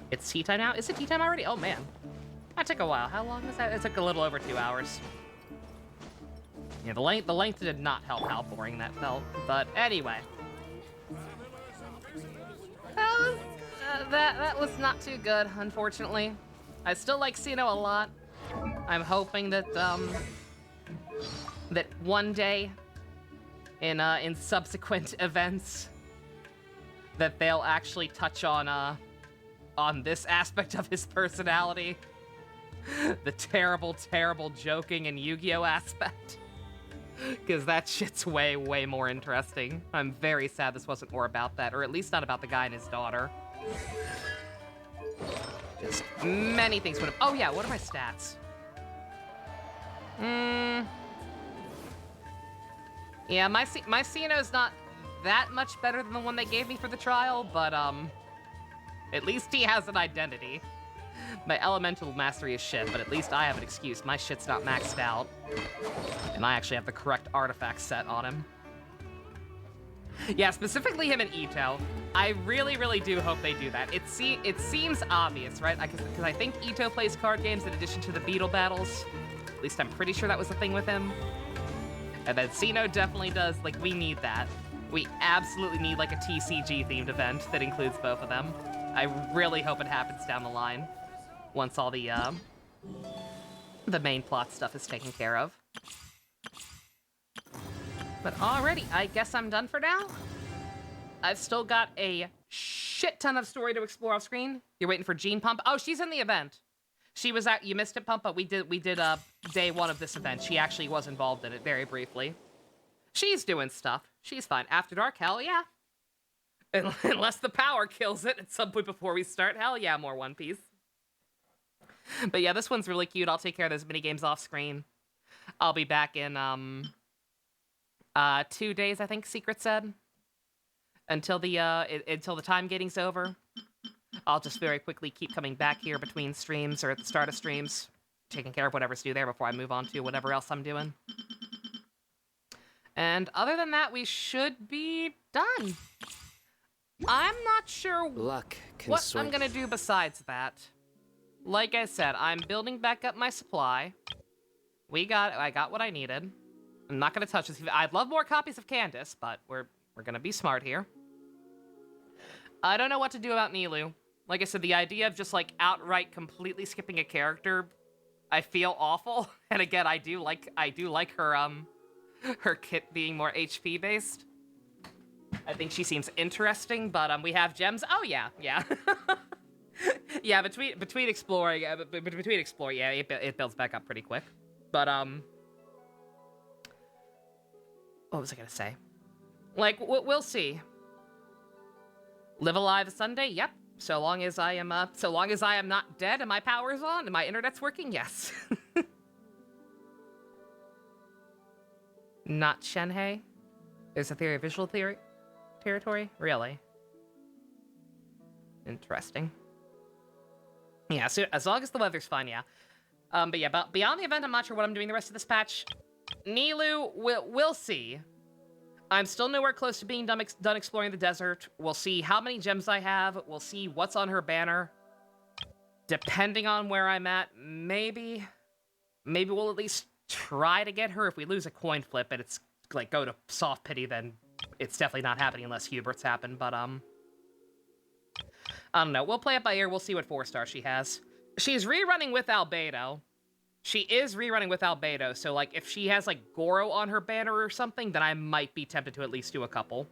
It's tea time now? Is it tea time already? Oh, man. That took a while. How long was that? It took a little over 2 hours. Yeah, the length did not help how boring that felt. But anyway. That was not too good, unfortunately. I still like Cyno a lot. I'm hoping that, that one day, in subsequent events that they'll actually touch on this aspect of his personality. The terrible, terrible joking and Yu-Gi-Oh aspect. Because that shit's way, way more interesting. I'm very sad this wasn't more about that, or at least not about the guy and his daughter. Just many things would have... Oh yeah, what are my stats? Yeah, my Cyno's not that much better than the one they gave me for the trial, but at least he has an identity. My elemental mastery is shit, but at least I have an excuse. My shit's not maxed out. And I actually have the correct artifact set on him. Yeah, specifically him and Ito. I really, really do hope they do that. It seems obvious, right? Because I think Ito plays card games in addition to the beetle battles. At least I'm pretty sure that was the thing with him. And then Cyno definitely does. Like, we need that. We absolutely need, like, a TCG-themed event that includes both of them. I really hope it happens down the line. Once all the main plot stuff is taken care of. But alrighty, I guess I'm done for now. I've still got a shit ton of story to explore off screen. You're waiting for Jean Pump? Oh, she's in the event. She was at, you missed it, Pump, but we did day one of this event. She actually was involved in it very briefly. She's doing stuff. She's fine. After dark, hell yeah. Unless the power kills it at some point before we start, hell yeah, more One Piece. But yeah, this one's really cute. I'll take care of those mini games off screen. I'll be back in 2 days, I think Secret said. Until the time gating's over. I'll just very quickly keep coming back here between streams or at the start of streams, taking care of whatever's due there before I move on to whatever else I'm doing. And other than that, we should be done. I'm not sure what I'm gonna do besides that. Like I said, I'm building back up my supply. I got what I needed. I'm not gonna touch this. I'd love more copies of Candace, but we're gonna be smart here. I don't know what to do about Nilou. Like I said, the idea of just like outright completely skipping a character, I feel awful. And again, I do like her kit being more HP based. I think she seems interesting, but we have gems. Oh yeah. Yeah, between exploring, yeah, it builds back up pretty quick. But what was I gonna say? Like, we'll see. Live alive Sunday? Yep. So long as I am not dead and my power's on and my internet's working, yes. Not Shenhei? There's a theory of visual territory? Really? Interesting. Yeah, so as long as the weather's fine, yeah. But yeah, beyond the event, I'm not sure what I'm doing the rest of this patch. Nilou, we'll see. I'm still nowhere close to being done exploring the desert. We'll see how many gems I have. We'll see what's on her banner. Depending on where I'm at, maybe we'll at least try to get her. If we lose a coin flip and it's like go to soft pity, then it's definitely not happening unless Hubert's happen. But I don't know. We'll play it by ear. We'll see what 4-star she has. She's rerunning with Albedo. She is rerunning with Albedo, so, like, if she has, like, Goro on her banner or something, then I might be tempted to at least do a couple.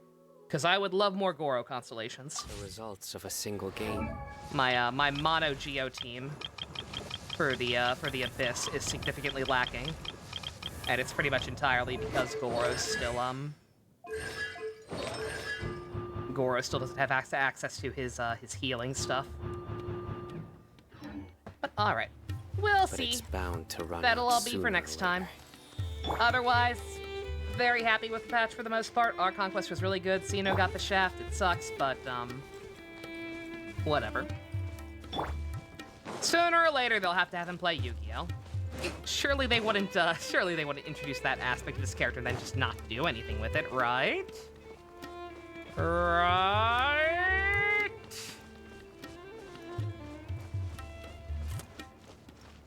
Because I would love more Goro constellations. The results of a single game. My mono Geo team for the Abyss is significantly lacking. And it's pretty much entirely because Goro still doesn't have access to his healing stuff. But alright. We'll see. It's bound to run That'll all be for next time. Otherwise, very happy with the patch for the most part. Our Conquest was really good. Cyno got the shaft. It sucks, but whatever. Sooner or later, they'll have to have him play Yu-Gi-Oh. Surely they wouldn't introduce that aspect of this character and then just not do anything with it, right? Right?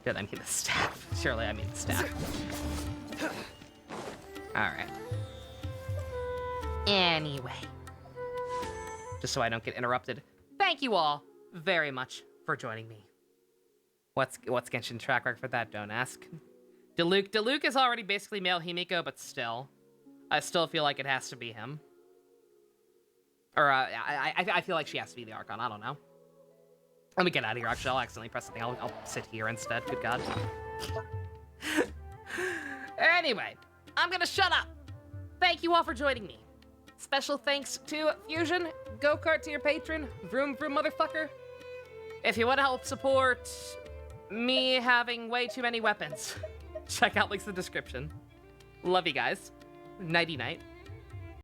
Did I mean the staff? Surely I mean the staff. Alright. Anyway. Just so I don't get interrupted. Thank you all very much for joining me. What's Genshin track record for that? Don't ask. Diluc is already basically male Himiko, but still. I still feel like it has to be him. Or, I feel like she has to be the Archon. I don't know. Let me get out of here, actually. I'll accidentally press something. I'll sit here instead. Good God. Anyway, I'm gonna shut up. Thank you all for joining me. Special thanks to Fusion, Go-Kart to your patron, Vroom Vroom motherfucker. If you want to help support me having way too many weapons, check out links in the description. Love you guys. Nighty-night.